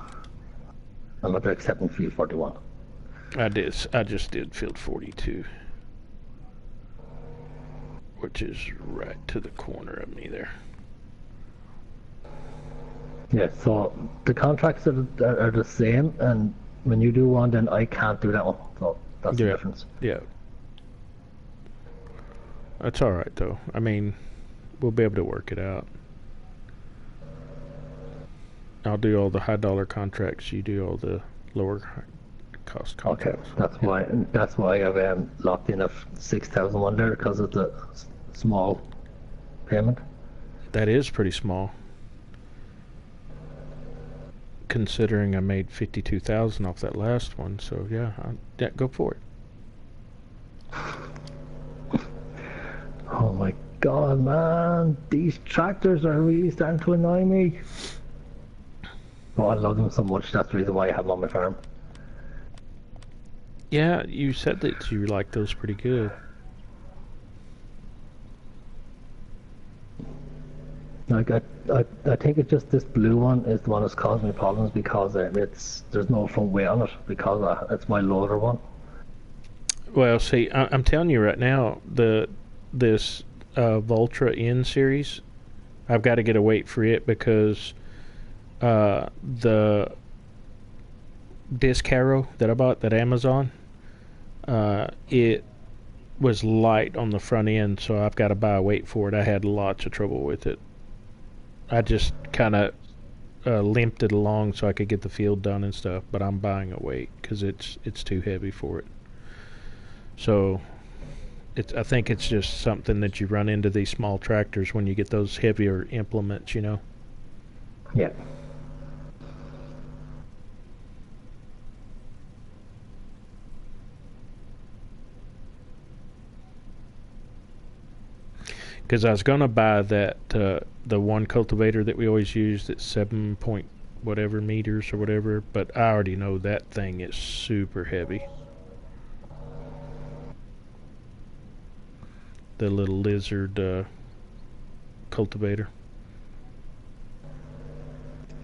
I'm not accepting field 41. I just did field 42. Which is right to the corner of me there. Yeah, so the contracts are the same, and when you do one, then I can't do that one. So that's the difference. Yeah. That's all right, though. I mean, we'll be able to work it out. I'll do all the high dollar contracts. You do all the lower cost contracts. Okay, that's why I've locked in a 6,001 there because of the small payment. That is pretty small, considering I made 52,000 off that last one. So yeah, go for it. Oh my God, man! These tractors are really starting to annoy me. Oh, I love them so much. That's the reason why I have them on my farm. Yeah, you said that you like those pretty good. Like I think it's just this blue one is the one that's causing me problems because there's no front weight on it because it's my loader one. Well, see, I'm telling you right now, this Voltra N series, I've got to get a weight for it because the disc harrow that I bought at Amazon, it was light on the front end, so I've got to buy a weight for it. I had lots of trouble with it. I just kind of limped it along so I could get the field done and stuff, but I'm buying a weight because it's too heavy for it. So I think it's just something that you run into these small tractors when you get those heavier implements, you know. Yeah. Because I was going to buy that the one cultivator that we always use that's 7 point whatever meters or whatever, but I already know that thing is super heavy. The little lizard cultivator.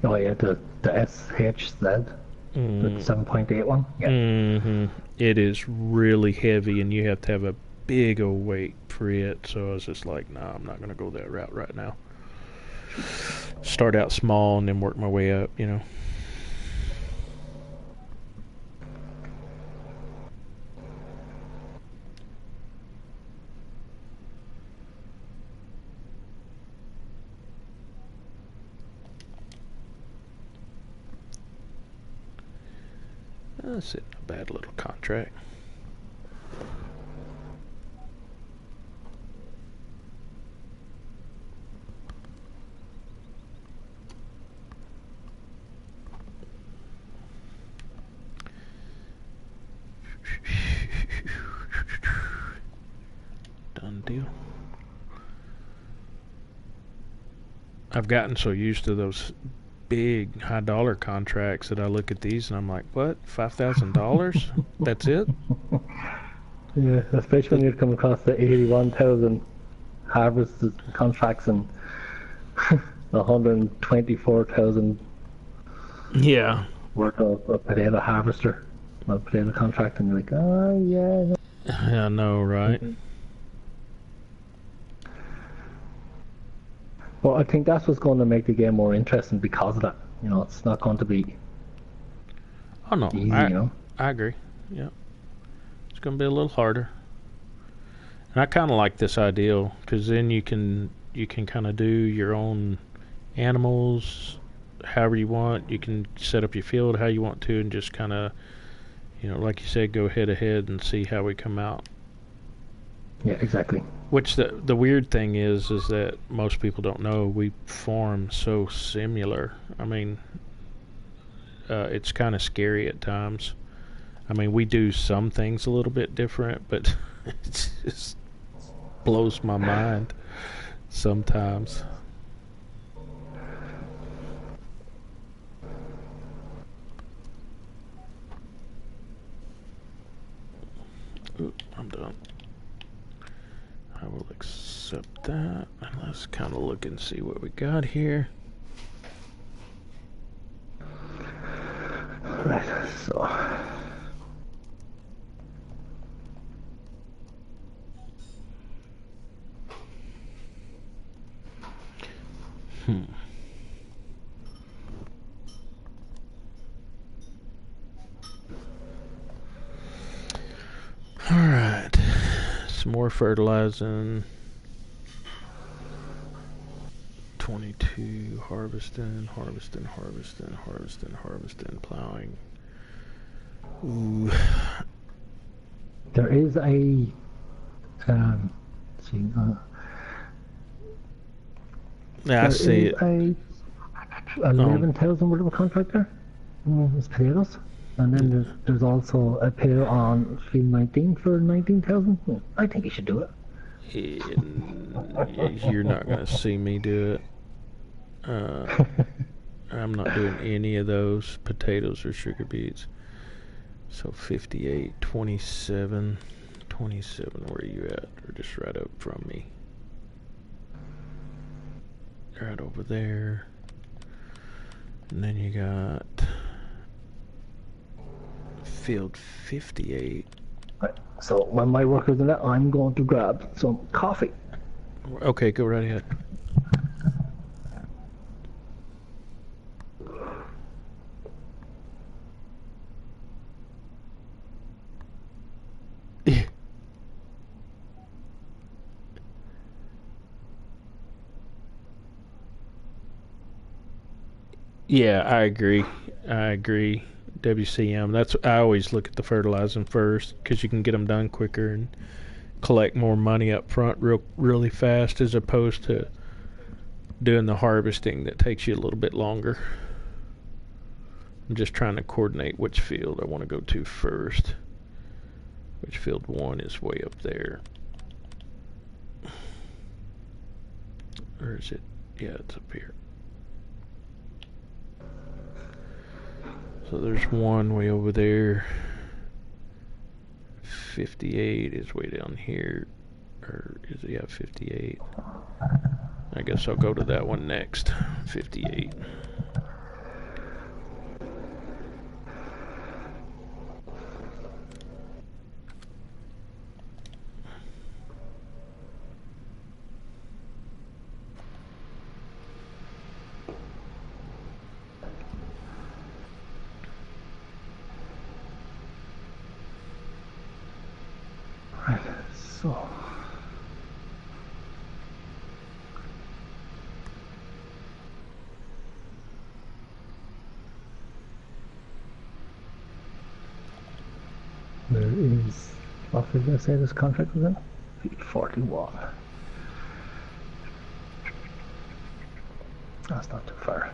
Oh yeah, the SHZ, the 7.8 one. Yeah. Mm-hmm. It is really heavy, and you have to have a big old weight for it. So I was just like, nah, I'm not going to go that route right now. Start out small and then work my way up, you know. That's it. A bad little contract. Done deal. I've gotten so used to those big high dollar contracts that I look at these and I'm like, what? $5,000? That's it? Yeah, especially when you come across the 81,000 harvested contracts and 124,000 Yeah. worth of a potato harvester, a potato contract, and you're like, oh yeah. I know, right? Well, I think that's what's going to make the game more interesting because of that. You know, it's not going to be Oh no, easy, I agree. Yeah. It's going to be a little harder. And I kind of like this ideal because then you can kind of do your own animals however you want. You can set up your field how you want to and just kind of, like you said, go head to head and see how we come out. Yeah, exactly. Which the weird thing is that most people don't know we farm so similar. I mean, it's kind of scary at times. I mean, we do some things a little bit different, but it just blows my mind sometimes. Ooh, I'm done. I will accept that. And let's kind of look and see what we got here. Right, so. Alright. Some more fertilizing. 22, harvesting, plowing. Ooh. There is a, Yeah, I see it. 11,000 worth of a contract there. It's potatoes. And then there's also a pair on field 19 for 19,000. I think you should do it. You're not going to see me do it. I'm not doing any of those potatoes or sugar beets. So 58, 27, where are you at? Or just right up from me. Right over there. And then you got field 58. Right. So when my workers are there, I'm going to grab some coffee. Okay, go right ahead. Yeah, I agree. WCM. I always look at the fertilizing first because you can get them done quicker and collect more money up front really fast as opposed to doing the harvesting that takes you a little bit longer. I'm just trying to coordinate which field I want to go to first. Which field 1 is way up there. Or is it? Yeah, it's up here. So there's one way over there. 58 is way down here. Or is it? Yeah, 58. I guess I'll go to that one next. 58. So. There is, what did I say this contract was in? 41. That's not too far.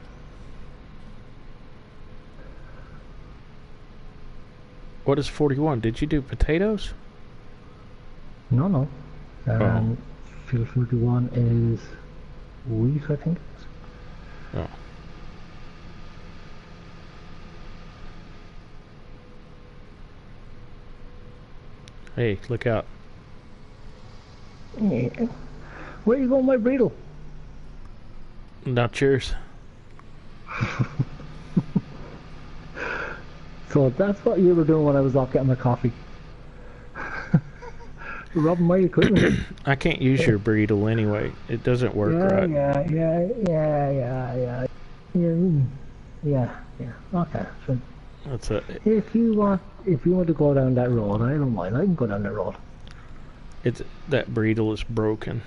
What is 41? Did you do potatoes? No. Field 41 is wheat, I think it is. Oh. Hey, look out. Yeah. Where are you going, my Breedle? Not yours. So that's what you were doing when I was off getting my coffee. Robbing my equipment. I can't use your Breedle anyway. It doesn't work right. Yeah. Okay. So That's it. if you want to go down that road, I don't mind. I can go down that road. It's that Breedle is broken.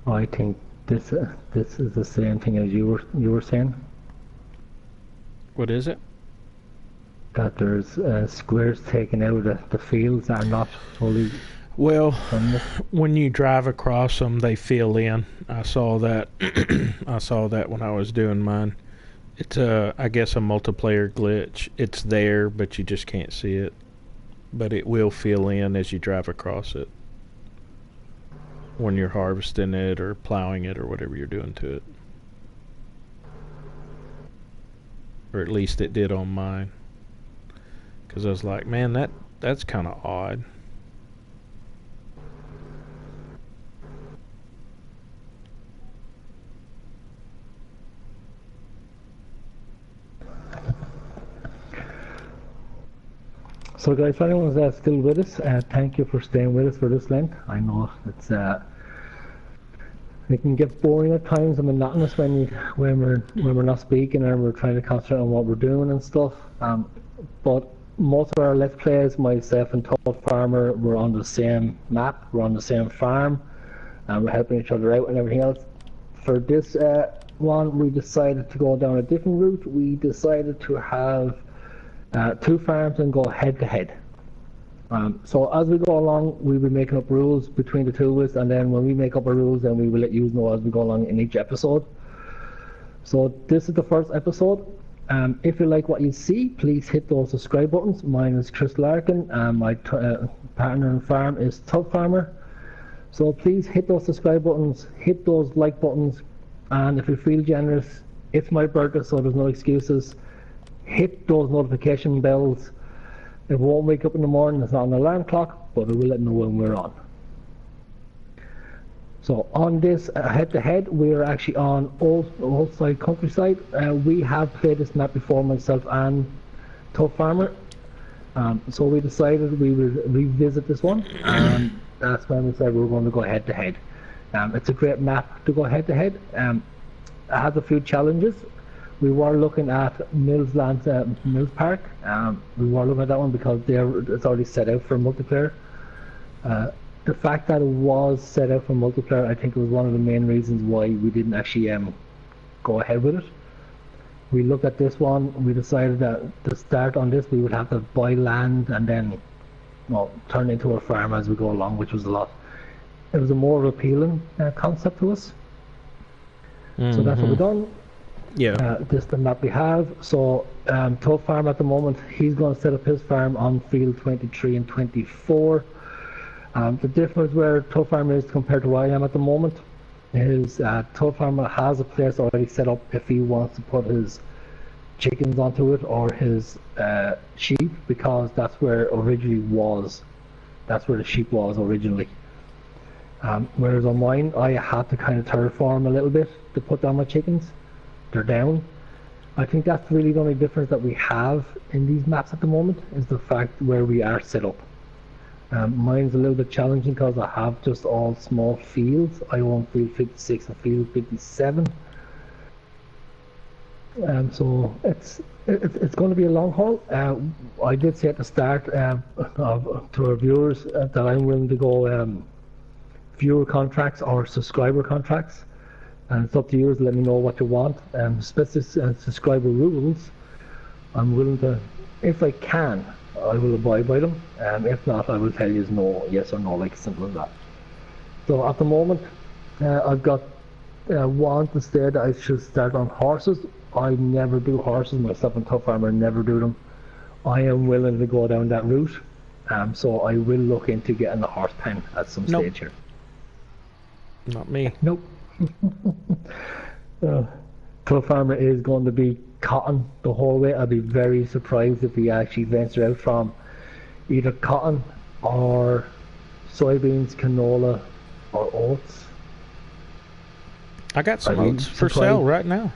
I think this is the same thing as you were saying. What is it? That there's squares taken out of the fields that are not fully. Well, when you drive across them, they fill in. I saw that. I saw that when I was doing mine. It's I guess a multiplayer glitch. It's there, but you just can't see it. But it will fill in as you drive across it when you're harvesting it or plowing it or whatever you're doing to it. Or at least it did on mine. Because I was like, man, that's kind of odd. So guys, if anyone's still with us, thank you for staying with us for this length. I know it's it can get boring at times and monotonous when we're not speaking and we're trying to concentrate on what we're doing and stuff. But most of our let's plays, myself and Tubbfarmer, we're on the same map, we're on the same farm, and we're helping each other out and everything else. For this one, we decided to go down a different route. We decided to have 2 farms and go head to head. So as we go along, we'll be making up rules between the two of us, and then when we make up our rules, then we will let you know as we go along in each episode. So this is the first episode. If you like what you see, please hit those subscribe buttons. Mine is Chris Larkin, and my partner in farm is Tubbfarmer. So please hit those subscribe buttons, hit those like buttons, and if you feel generous, it's my birthday, so there's no excuses. Hit those notification bells. It won't wake up in the morning, it's not an alarm clock, but it will let know when we're on. So on this head-to-head, we're actually on Old Side Countryside. We have played this map before, myself and Tubbfarmer. So we decided we would revisit this one, and that's when we said we were going to go head-to-head. It's a great map to go head-to-head. It has a few challenges. We were looking at Mills Park. We were looking at that one because it's already set out for multiplayer. The fact that it was set out for multiplayer, I think it was one of the main reasons why we didn't actually go ahead with it. We looked at this one, we decided that to start on this we would have to buy land and then turn it into a farm as we go along, which was it was a more appealing concept to us. So that's what we've done. Yeah. This is the map we have. So Tubbfarmer at the moment, he's going to set up his farm on field 23 and 24. The difference where Tubbfarmer is compared to where I am at the moment is Tubbfarmer has a place already set up if he wants to put his chickens onto it or his sheep, because that's where originally was. That's where the sheep was originally. Whereas on mine, I had to kind of terraform a little bit to put down my chickens. They're down. I think that's really the only difference that we have in these maps at the moment, is the fact where we are set up. Mine's a little bit challenging because I have just all small fields. I own field 56 and field 57. So it's going to be a long haul. I did say at the start to our viewers that I'm willing to go viewer contracts or subscriber contracts, and it's up to you to let me know what you want. Specific subscriber rules, I'm willing to, if I can, I will abide by them. If not, I will tell you no, yes or no, like simple as that. So at the moment, I've got one instead that I should start on horses. I never do horses myself, and Tubbfarmer never do them. I am willing to go down that route, so I will look into getting a horse pen at some stage here. Not me. Nope. Tubbfarmer is going to be cotton the whole way. I'd be very surprised if we actually venture out from either cotton or soybeans, canola, or oats. I got some oats for sale right now.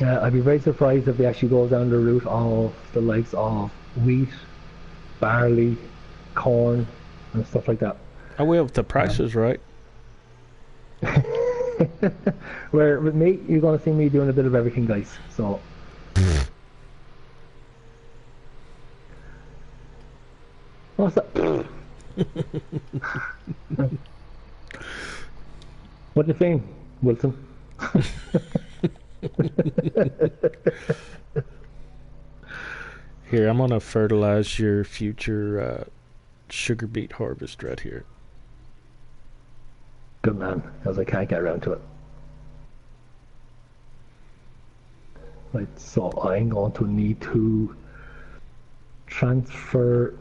I'd be very surprised if they actually go down the route of the likes of wheat, barley, corn, and stuff like that. I will if the price is right. Where with me, you're going to see me doing a bit of everything, guys. So. What's that? What do you think, Wilson? Here, I'm gonna fertilize your future sugar beet harvest right here. Good man, as I can't get around to it. Right, so I'm going to need to transfer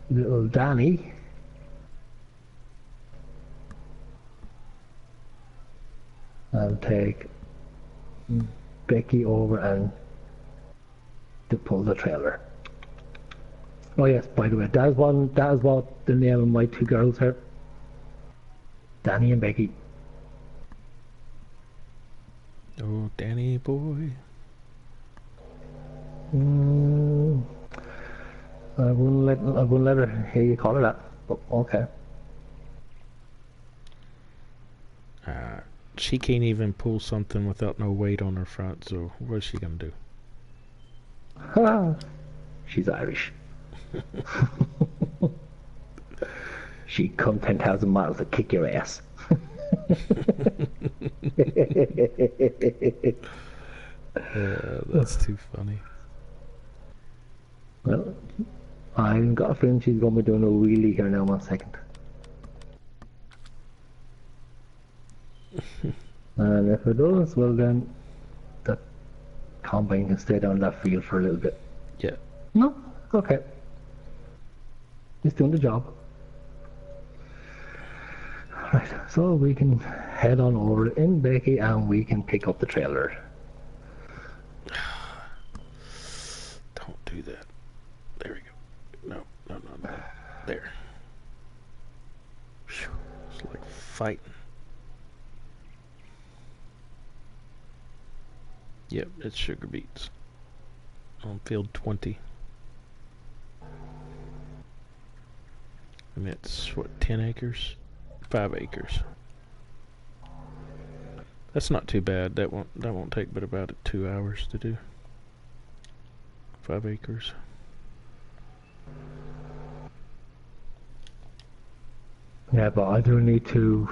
little Danny and take Becky over and to pull the trailer. Oh yes, by the way, that is what the name of my two girls are. Danny and Becky. Oh, Danny boy. I wouldn't let her hear you call her that, but okay. She can't even pull something without no weight on her front, so what's she gonna do? Ha! She's Irish. She'd come 10,000 miles to kick your ass. That's too funny. Well, I've got a feeling she's going to be doing a wheelie here now, 1 second. And if it does, well then, the combine can stay down that field for a little bit. Yeah. No, okay. It's doing the job. Right, so we can head on over in Becky and we can pick up the trailer. Don't do that. There we go. No. There. It's like fighting. Yep, it's sugar beets. On field 20. And it's what, 10 acres? 5 acres. That's not too bad. That won't take but about 2 hours to do. 5 acres. Yeah, but I do need to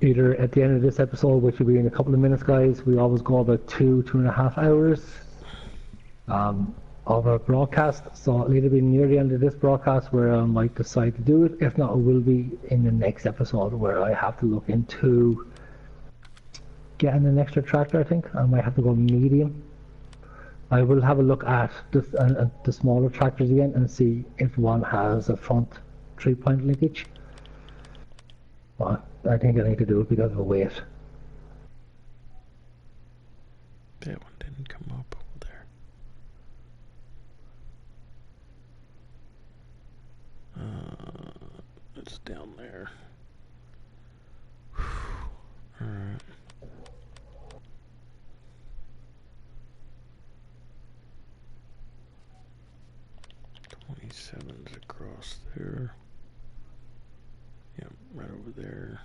either at the end of this episode, which will be in a couple of minutes, guys, we always go about 2.5 hours of our broadcast. So it'll either be near the end of this broadcast where I might decide to do it. If not, it will be in the next episode where I have to look into getting an extra tractor. I think I might have to go medium. I will have a look at the smaller tractors again and see if one has a front 3-point linkage. Well, I think I need to do it because of the weight. That one didn't come up over there. woods down there. Alright. 27's across there. Yep, right over there.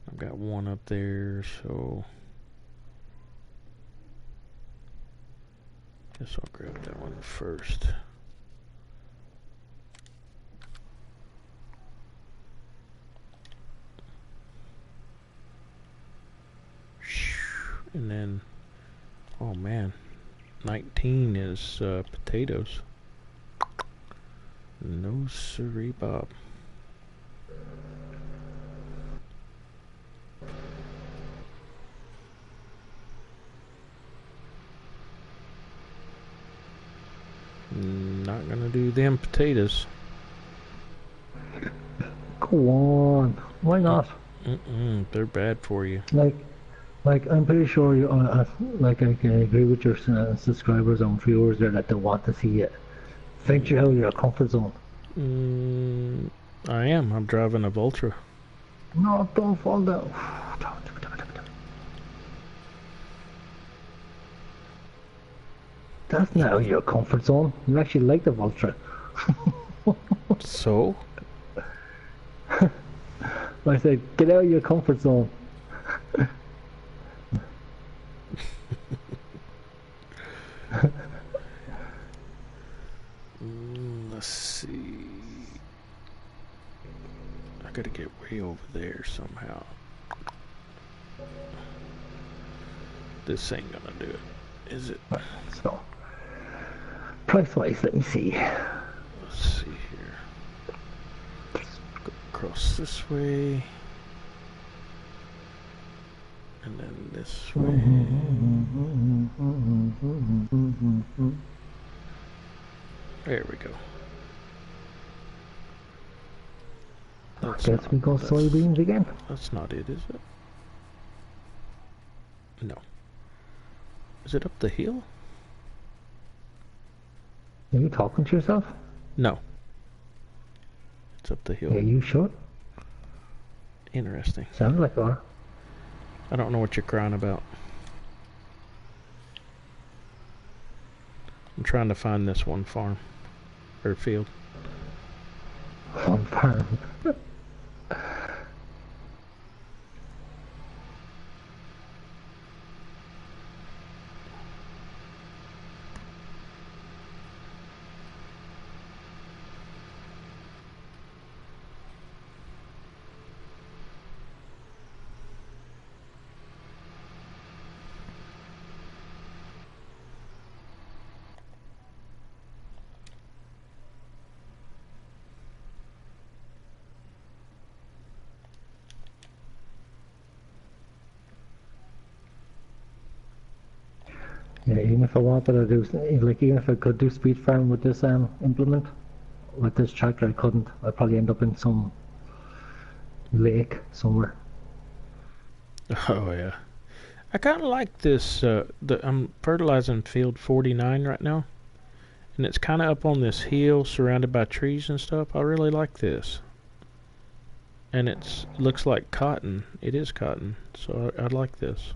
I've got one up there, so guess I'll grab that one first. And then, oh man, 19 is potatoes. No siree, Bob. Not gonna do them potatoes. Go on. Why not? They're bad for you. Like I'm pretty sure you, like I can agree with your subscribers and viewers there that they want to see it. Venture out of your comfort zone. I am. I'm driving a Vultra. No, don't fall down. That's not out of your comfort zone. You actually like the Vultra. So? Like I said, get out of your comfort zone. Let's see. I gotta get way over there somehow. This ain't gonna do it, is it? So, price-wise, let me see. Let's see here. Go across this way. And then this way. There we go. Guess we go soybeans again. That's not it, is it? No. Is it up the hill? Are you talking to yourself? No. It's up the hill. Are you sure? Interesting. Sounds like you are. I don't know what you're crying about. I'm trying to find this one farm. Or field. One farm. Yeah, even if I wanted to do, like, even if I could do speed farm with this implement, with this tractor, I couldn't. I'd probably end up in some lake somewhere. Oh yeah. I kind of like this. I'm fertilizing field 49 right now, and it's kind of up on this hill, surrounded by trees and stuff. I really like this, and it looks like cotton. It is cotton, so I like this.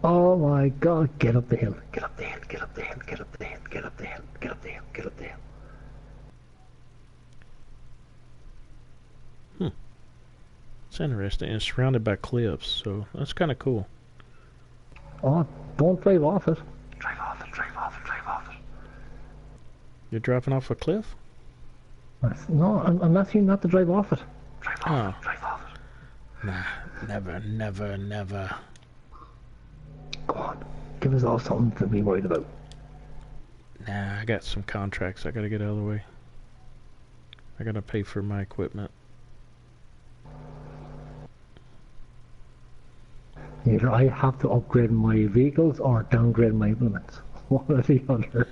Oh my god, get up the hill, get up the hill, get up the hill, get up the hill, get up the hill, get up the hill, get up the hill. It's interesting. It's surrounded by cliffs, so that's kind of cool. Oh, don't drive off it. Drive off it, drive off it, drive off it. You're driving off a cliff? No, I'm asking you not to drive off it. Drive off it, drive off it. Nah, never, never, never. Go on, give us all something to be worried about. Nah, I got some contracts I gotta get out of the way. I gotta pay for my equipment. Either I have to upgrade my vehicles or downgrade my implements. One or the other.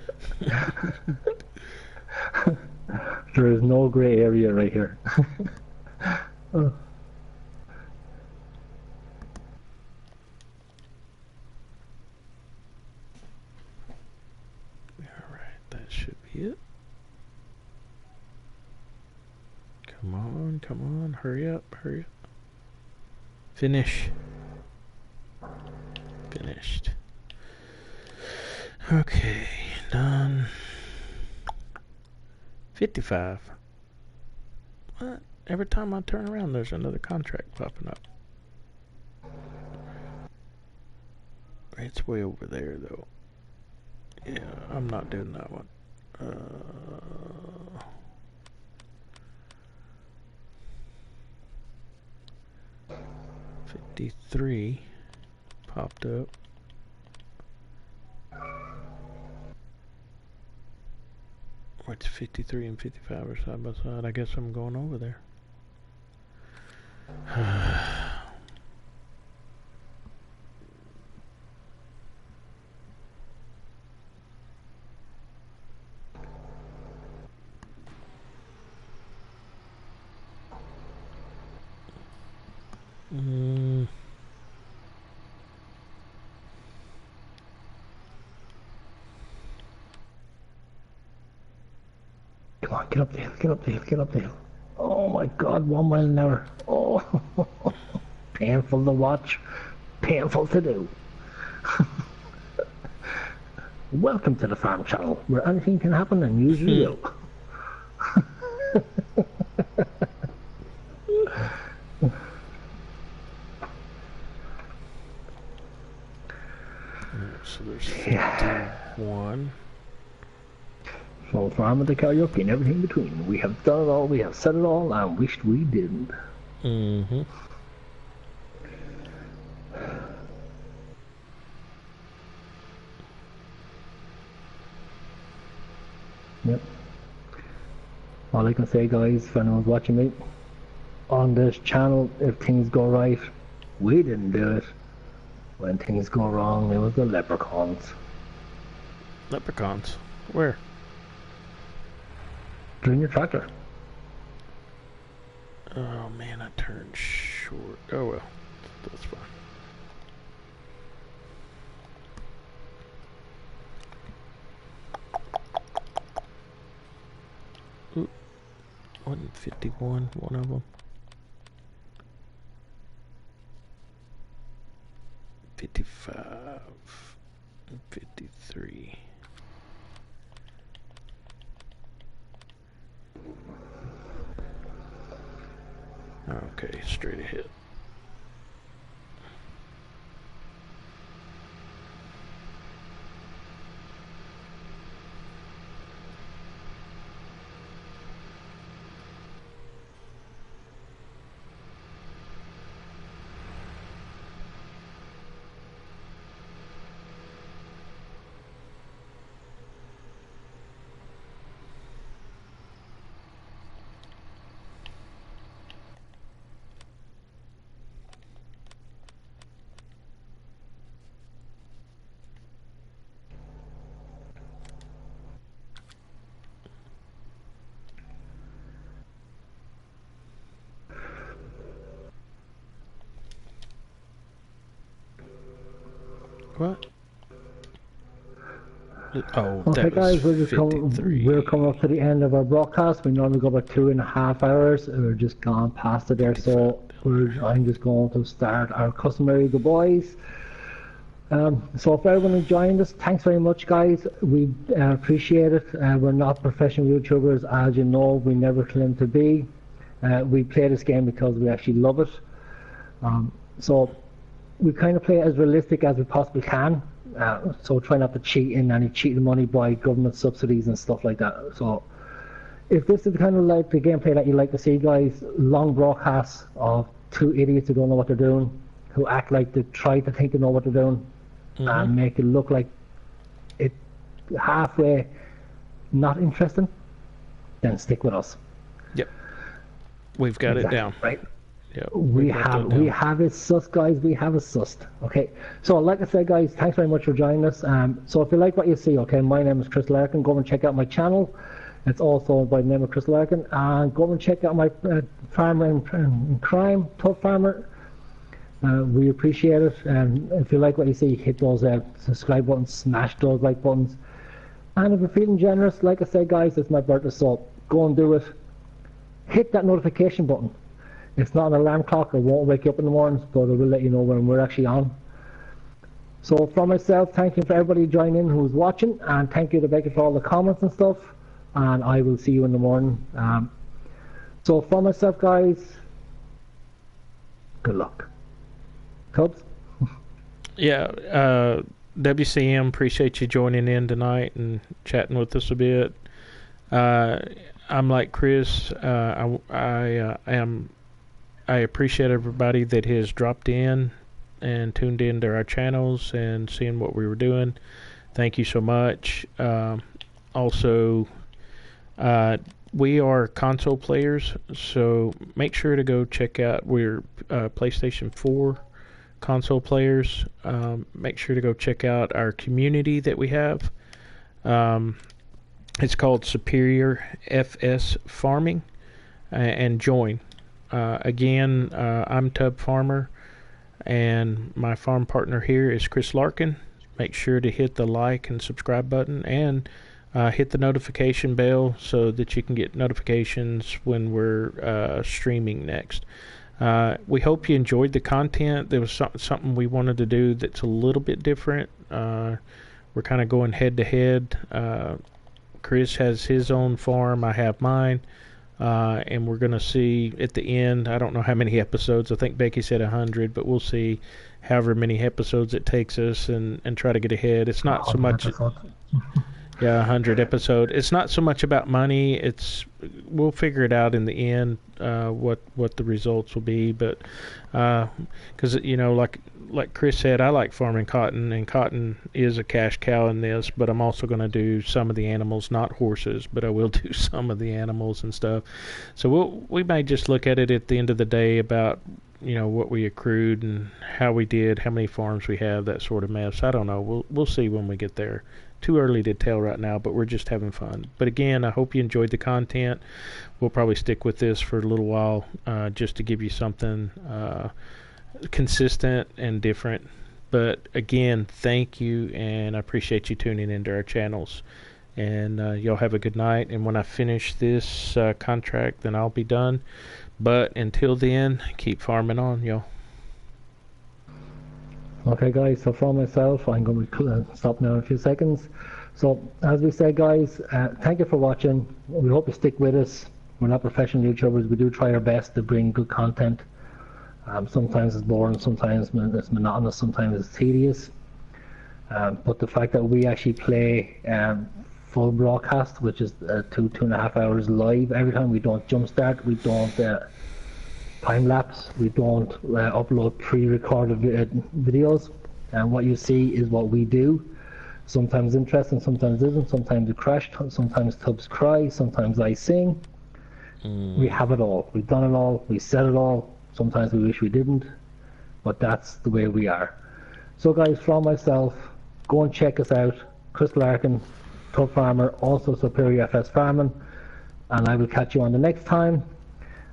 There is no grey area right here. Oh. Alright, that should be it. Come on, hurry up, hurry up. Finish. Finished. Okay, done. 55. What? Every time I turn around, there's another contract popping up. It's way over there, though. Yeah, I'm not doing that one. 53 popped up. What's 53 and 55 are side by side? I guess I'm going over there. Come on, get up there, get up there, get up there. Oh my God, 1 mile an hour. Oh, painful to watch, painful to do. Welcome to the Farm Channel, where anything can happen and usually will. So there's 51. So farming to karaoke and everything between. We have done it all, we have said it all, and wished we didn't. Mm-hmm. Yep. All I can say, guys, if anyone's watching me, on this channel, if things go right, we didn't do it. When things go wrong, it was the leprechauns. Leprechauns? Where? Doing your tractor. Oh man, I turned short. Oh well, that's fine. Ooh, wasn't 51 one of them? 55 and 53. Okay, straight ahead. What? Oh, okay, that guys, was 53. we're coming up to the end of our broadcast. We normally go about 2.5 hours. We're just gone past it there, so I'm just going to start our customary goodbyes. So if everyone enjoying this, thanks very much, guys. We appreciate it. We're not professional YouTubers, as you know. We never claim to be. We play this game because we actually love it. So we kind of play it as realistic as we possibly can. So try not to cheat in any cheating money by government subsidies and stuff like that. So if this is the kind of like the gameplay that you like to see, guys, long broadcasts of two idiots who don't know what they're doing, who act like they try to think they know what they're doing, and make it look like it halfway not interesting, then stick with us. Yep. We've got it down. Right? Yep. We have it sussed, guys. We have it sussed. Okay. So like I said, guys, thanks very much for joining us. So if you like what you see, okay, my name is Chris Larkin. Go and check out my channel. It's also by the name of Chris Larkin. And go and check out my farmer in crime, Tubbfarmer. We appreciate it. If you like what you see, hit those subscribe buttons, smash those like buttons. And if you're feeling generous, like I said, guys, it's my birthday, so go and do it. Hit that notification button. It's not an alarm clock. It won't wake you up in the mornings, but it will let you know when we're actually on. So from myself, thank you for everybody joining in who's watching, and thank you to Becky for all the comments and stuff, and I will see you in the morning. So from myself, guys, good luck. Tubbs? Yeah, WCM, appreciate you joining in tonight and chatting with us a bit. I'm like Chris. I appreciate everybody that has dropped in and tuned into our channels and seeing what we were doing. Thank you so much. Also, we are console players, so make sure to go check out. We're PlayStation 4 console players. Make sure to go check out our community that we have. It's called Superior FS Farming, and join. Again, I'm Tubbfarmer, and my farm partner here is Chris Larkin. Make sure to hit the like and subscribe button, and hit the notification bell so that you can get notifications when we're streaming next. We hope you enjoyed the content. There was something we wanted to do that's a little bit different. We're kind of going head to head. Chris has his own farm, I have mine. And we're going to see at the end, I don't know how many episodes, I think Becky said 100, but we'll see however many episodes it takes us and try to get ahead. It's not so much... Yeah, 100 episode. It's not so much about money. We'll figure it out in the end, what the results will be. But because like Chris said, I like farming cotton, and cotton is a cash cow in this. But I'm also going to do some of the animals, not horses, but I will do some of the animals and stuff. So we may just look at it at the end of the day about what we accrued and how we did, how many farms we have, that sort of mess. I don't know. We'll see when we get there. Too early to tell right now, but we're just having fun. But again, I hope you enjoyed the content. We'll probably stick with this for a little while, just to give you something consistent and different. But again, thank you, and I appreciate you tuning into our channels. And y'all have a good night. And when I finish this contract, then I'll be done. But until then, keep farming on, y'all. Okay, guys, so for myself, I'm going to stop now in a few seconds. So, as we said, guys, thank you for watching. We hope you stick with us. We're not professional YouTubers. We do try our best to bring good content. Sometimes it's boring, sometimes it's monotonous, sometimes it's tedious. But the fact that we actually play full broadcast, which is 2.5 hours live every time, we don't jump start, we don't time lapse, we don't upload pre-recorded videos, and what you see is what we do. Sometimes interesting, sometimes isn't, sometimes we crash, sometimes Tubbs cry, sometimes I sing. We have it all, we've done it all, we said it all. Sometimes we wish we didn't, but that's the way we are. So guys, from myself, go and check us out. Chris Larkin, Tubbfarmer, also Superior FS Farming, and I will catch you on the next time.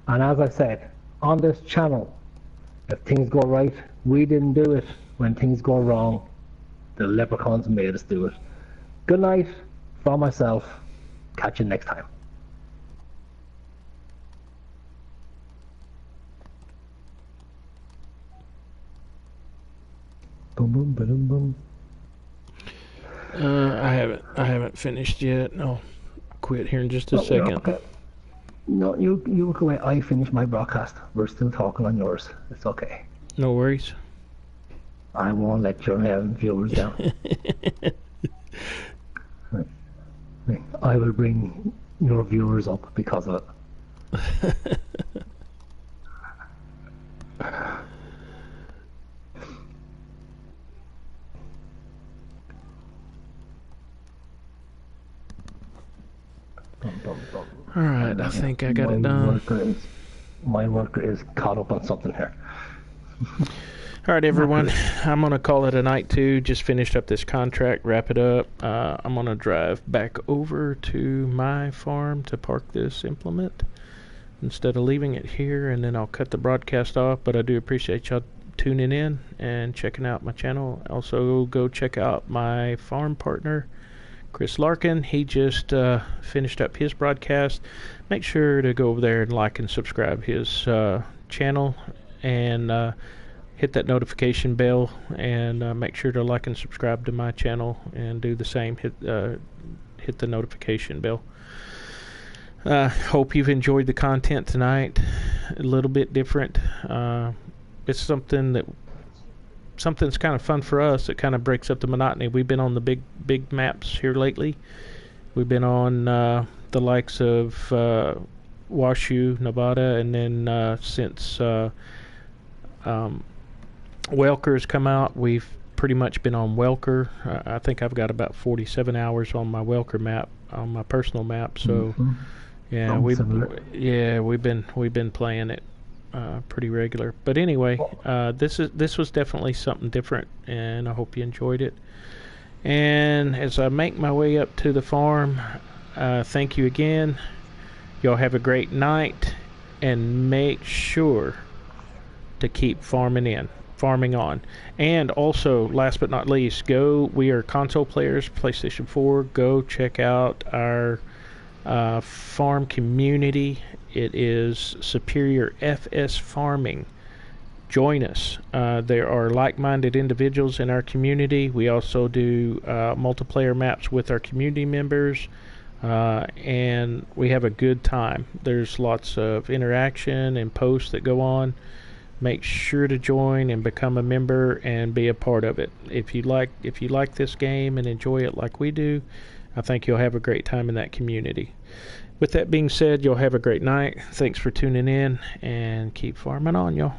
And as I said, on this channel, if things go right, we didn't do it. When things go wrong, the leprechauns made us do it. Good night from myself. Catch you next time. Boom, boom, boom, boom. I haven't finished yet. I'll quit here in just a second. Okay. No, you look away. I finished my broadcast. We're still talking on yours. It's okay. No worries. I won't let your viewers down. I will bring your viewers up because of it. Alright, I think I got it done. My worker is caught up on something here. Alright, everyone. I'm going to call it a night, too. Just finished up this contract, wrap it up. I'm going to drive back over to my farm to park this implement instead of leaving it here, and then I'll cut the broadcast off. But I do appreciate y'all tuning in and checking out my channel. Also, go check out my farm partner, Chris Larkin. He just finished up his broadcast. Make sure to go over there and like and subscribe his channel and hit that notification bell, and make sure to like and subscribe to my channel and do the same. Hit the notification bell. Hope you've enjoyed the content tonight. A little bit different. It's something's kind of fun for us. It kind of breaks up the monotony. We've been on the big maps here lately. We've been on the likes of Washoe, Nevada, and then since Welker's come out, we've pretty much been on Welker. I think I've got about 47 hours on my Welker map, on my personal map. So yeah, we've been playing it pretty regular. But anyway, this was definitely something different, and I hope you enjoyed it. And as I make my way up to the farm, thank you again. Y'all have a great night, and make sure to keep farming on. And also, last but not least, we are console players, PlayStation 4. Go check out our farm community. It is Superior FS Farming. Join us. There are like-minded individuals in our community. We also do multiplayer maps with our community members, and we have a good time. There's lots of interaction and posts that go on. Make sure to join and become a member and be a part of it. If you like this game and enjoy it like we do, I think you'll have a great time in that community. With that being said, you'll have a great night. Thanks for tuning in, and keep farming on, y'all.